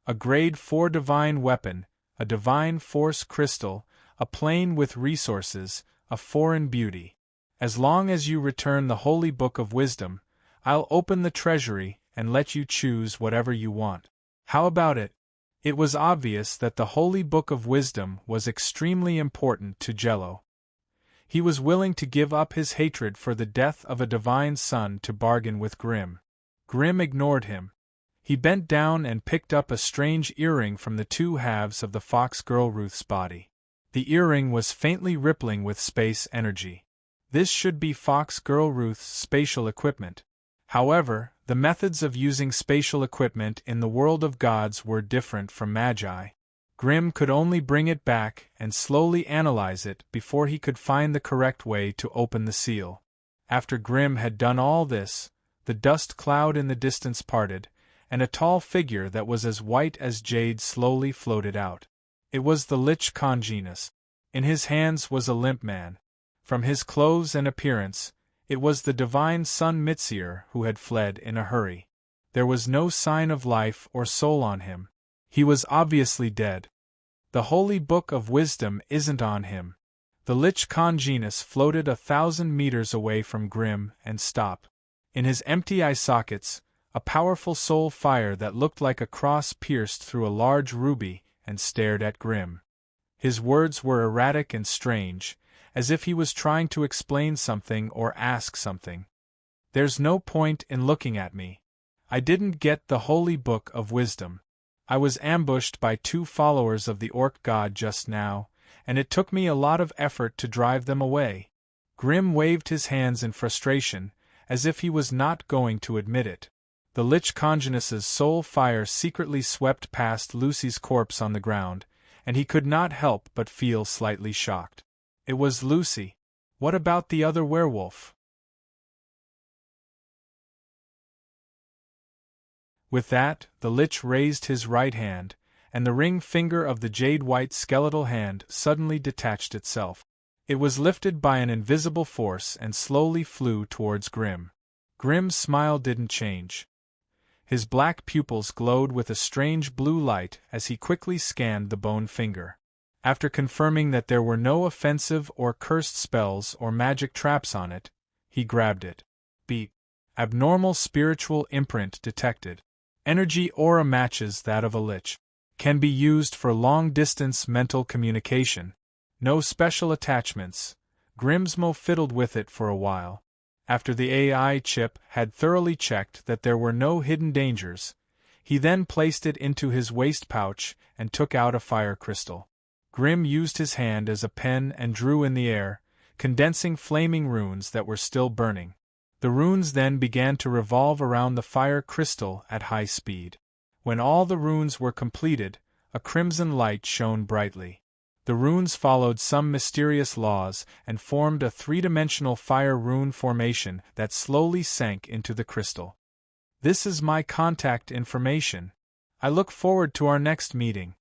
"A grade 4 divine weapon, a divine force crystal, a plane with resources, a foreign beauty. As long as you return the Holy Book of Wisdom, I'll open the treasury and let you choose whatever you want. How about it?" It was obvious that the Holy Book of Wisdom was extremely important to Jello. He was willing to give up his hatred for the death of a divine son to bargain with Grimm. Grimm ignored him. He bent down and picked up a strange earring from the two halves of the fox girl Ruth's body. The earring was faintly rippling with space energy. This should be fox girl Ruth's spatial equipment. However, the methods of using spatial equipment in the world of gods were different from Magi. Grimm could only bring it back and slowly analyze it before he could find the correct way to open the seal. After Grimm had done all this, the dust cloud in the distance parted, and a tall figure that was as white as jade slowly floated out. It was the Lich Congenus. In his hands was a limp man. From his clothes and appearance, it was the divine son Mizir who had fled in a hurry. There was no sign of life or soul on him. He was obviously dead. "The Holy Book of Wisdom isn't on him." The Lich Congenus floated 1,000 meters away from Grimm and stopped. In his empty eye sockets, a powerful soul fire that looked like a cross pierced through a large ruby and stared at Grimm. His words were erratic and strange, as if he was trying to explain something or ask something. "There's no point in looking at me. I didn't get the Holy Book of Wisdom. I was ambushed by 2 followers of the Orc God just now, and it took me a lot of effort to drive them away." Grimm waved his hands in frustration, as if he was not going to admit it. The Lich Congenus's soul fire secretly swept past Lucy's corpse on the ground, and he could not help but feel slightly shocked. It was Lucy. What about the other werewolf? With that, the Lich raised his right hand, and the ring finger of the jade-white skeletal hand suddenly detached itself. It was lifted by an invisible force and slowly flew towards Grimm. Grimm's smile didn't change. His black pupils glowed with a strange blue light as he quickly scanned the bone finger. After confirming that there were no offensive or cursed spells or magic traps on it, he grabbed it. Beep. Abnormal spiritual imprint detected. Energy aura matches that of a lich. Can be used for long-distance mental communication. No special attachments. Grimsmo fiddled with it for a while. After the AI chip had thoroughly checked that there were no hidden dangers, he then placed it into his waist pouch and took out a fire crystal. Grim used his hand as a pen and drew in the air, condensing flaming runes that were still burning. The runes then began to revolve around the fire crystal at high speed. When all the runes were completed, a crimson light shone brightly. The runes followed some mysterious laws and formed a three-dimensional fire rune formation that slowly sank into the crystal. This is my contact information. I look forward to our next meeting.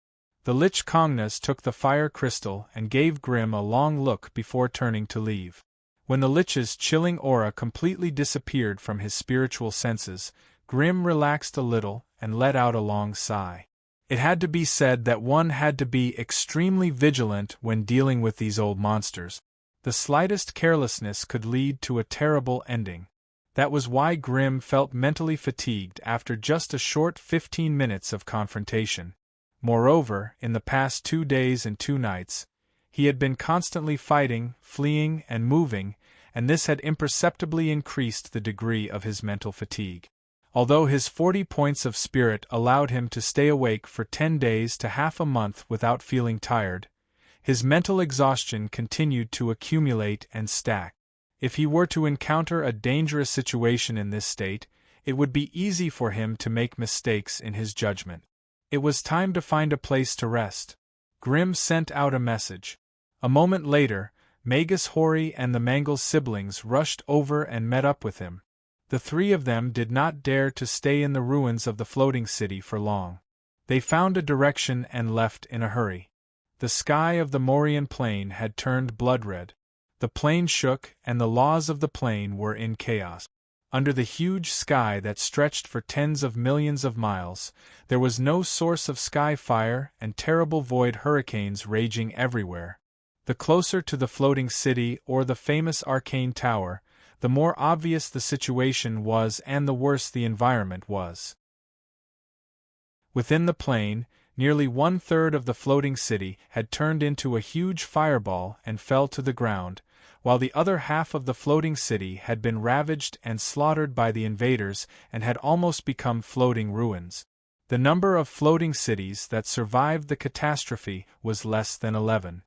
The Lich Kongnas took the fire crystal and gave Grim a long look before turning to leave. When the Lich's chilling aura completely disappeared from his spiritual senses, Grim relaxed a little and let out a long sigh. It had to be said that one had to be extremely vigilant when dealing with these old monsters. The slightest carelessness could lead to a terrible ending. That was why Grim felt mentally fatigued after just a short 15 minutes of confrontation. Moreover, in the past 2 days and 2 nights, he had been constantly fighting, fleeing, and moving, and this had imperceptibly increased the degree of his mental fatigue. Although his 40 points of spirit allowed him to stay awake for 10 days to half a month without feeling tired, his mental exhaustion continued to accumulate and stack. If he were to encounter a dangerous situation in this state, it would be easy for him to make mistakes in his judgment. It was time to find a place to rest. Grim sent out a message. A moment later, Magus Hori and the Mangle's siblings rushed over and met up with him. The 3 of them did not dare to stay in the ruins of the floating city for long. They found a direction and left in a hurry. The sky of the Morian plain had turned blood-red. The plain shook and the laws of the plain were in chaos. Under the huge sky that stretched for tens of millions of miles, there was no source of sky fire and terrible void hurricanes raging everywhere. The closer to the floating city or the famous arcane tower, the more obvious the situation was and the worse the environment was. Within the plain, nearly 1/3 of the floating city had turned into a huge fireball and fell to the ground, while the other half of the floating city had been ravaged and slaughtered by the invaders and had almost become floating ruins. The number of floating cities that survived the catastrophe was less than 11.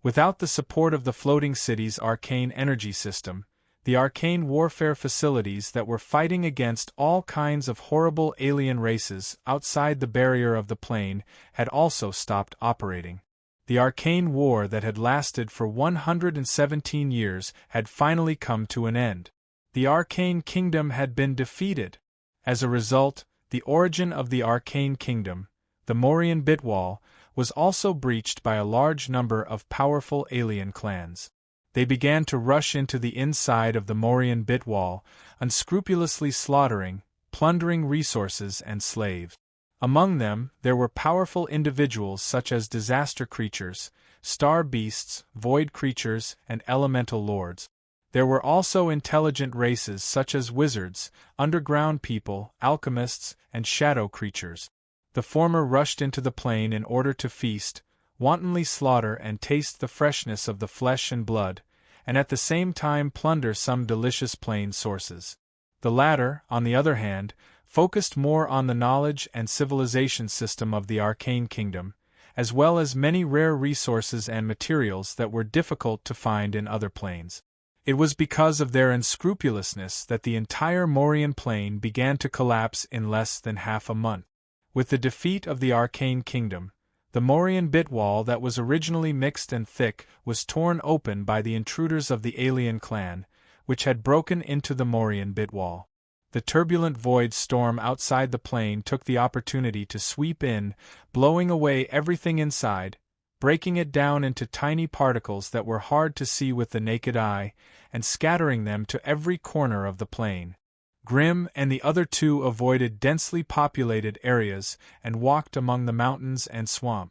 Without the support of the floating city's arcane energy system, the arcane warfare facilities that were fighting against all kinds of horrible alien races outside the barrier of the plane had also stopped operating. The arcane war that had lasted for 117 years had finally come to an end. The arcane kingdom had been defeated. As a result, the origin of the arcane kingdom, the Morian Bitwall, was also breached by a large number of powerful alien clans. They began to rush into the inside of the Morian Bitwall, unscrupulously slaughtering, plundering resources and slaves. Among them, there were powerful individuals such as disaster creatures, star beasts, void creatures, and elemental lords. There were also intelligent races such as wizards, underground people, alchemists, and shadow creatures. The former rushed into the plain in order to feast, wantonly slaughter and taste the freshness of the flesh and blood, and at the same time plunder some delicious plain sources. The latter, on the other hand, focused more on the knowledge and civilization system of the arcane kingdom, as well as many rare resources and materials that were difficult to find in other planes. It was because of their unscrupulousness that the entire Morian plain began to collapse in less than half a month. With the defeat of the arcane kingdom, the Morian Bitwall that was originally mixed and thick was torn open by the intruders of the alien clan, which had broken into the Morian Bitwall. The turbulent void storm outside the plane took the opportunity to sweep in, blowing away everything inside, breaking it down into tiny particles that were hard to see with the naked eye, and scattering them to every corner of the plane. Grim and the other 2 avoided densely populated areas and walked among the mountains and swamp.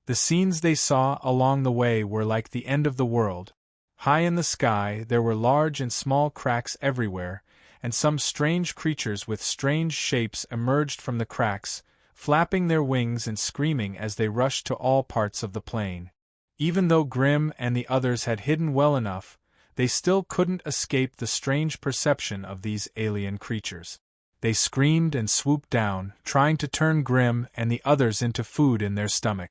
The scenes they saw along the way were like the end of the world. High in the sky there were large and small cracks everywhere, and some strange creatures with strange shapes emerged from the cracks, flapping their wings and screaming as they rushed to all parts of the plain. Even though Grimm and the others had hidden well enough, they still couldn't escape the strange perception of these alien creatures. They screamed and swooped down, trying to turn Grimm and the others into food in their stomach.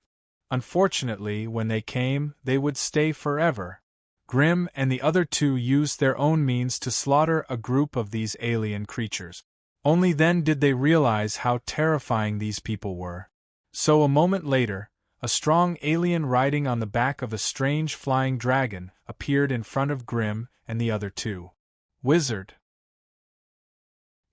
Unfortunately, when they came, they would stay forever. Grimm and the other two used their own means to slaughter a group of these alien creatures. Only then did they realize how terrifying these people were. So a moment later, a strong alien riding on the back of a strange flying dragon appeared in front of Grimm and the other two. Wizard.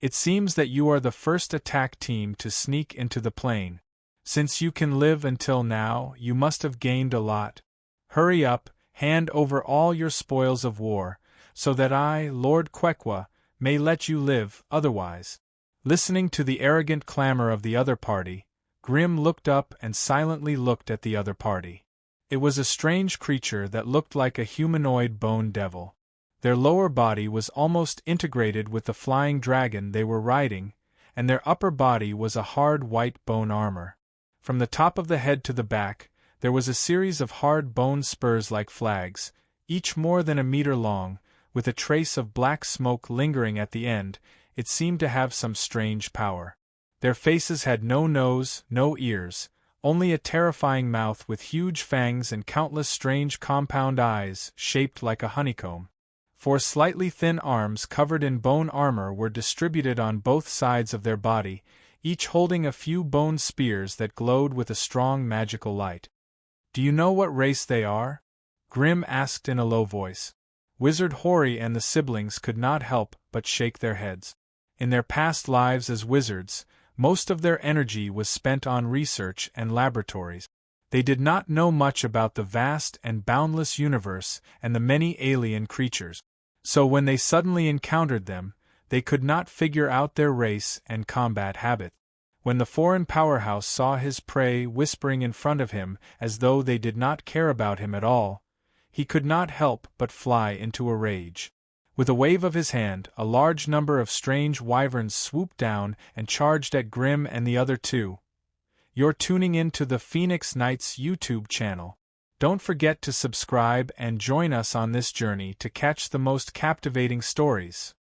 It seems that you are the first attack team to sneak into the plane. Since you can live until now, you must have gained a lot. Hurry up, hand over all your spoils of war, so that I, Lord Quequa, may let you live, otherwise. Listening to the arrogant clamor of the other party, Grimm looked up and silently looked at the other party. It was a strange creature that looked like a humanoid bone devil. Their lower body was almost integrated with the flying dragon they were riding, and their upper body was a hard white bone armor. From the top of the head to the back, there was a series of hard bone spurs like flags, each more than a meter long, with a trace of black smoke lingering at the end. It seemed to have some strange power. Their faces had no nose, no ears, only a terrifying mouth with huge fangs and countless strange compound eyes, shaped like a honeycomb. 4 slightly thin arms covered in bone armor were distributed on both sides of their body, each holding a few bone spears that glowed with a strong magical light. Do you know what race they are? Grimm asked in a low voice. Wizard Hori and the siblings could not help but shake their heads. In their past lives as wizards, most of their energy was spent on research and laboratories. They did not know much about the vast and boundless universe and the many alien creatures. So when they suddenly encountered them, they could not figure out their race and combat habit. When the foreign powerhouse saw his prey whispering in front of him as though they did not care about him at all, he could not help but fly into a rage. With a wave of his hand, a large number of strange wyverns swooped down and charged at Grimm and the other two. You're tuning in to the Phoenix Knights YouTube channel. Don't forget to subscribe and join us on this journey to catch the most captivating stories.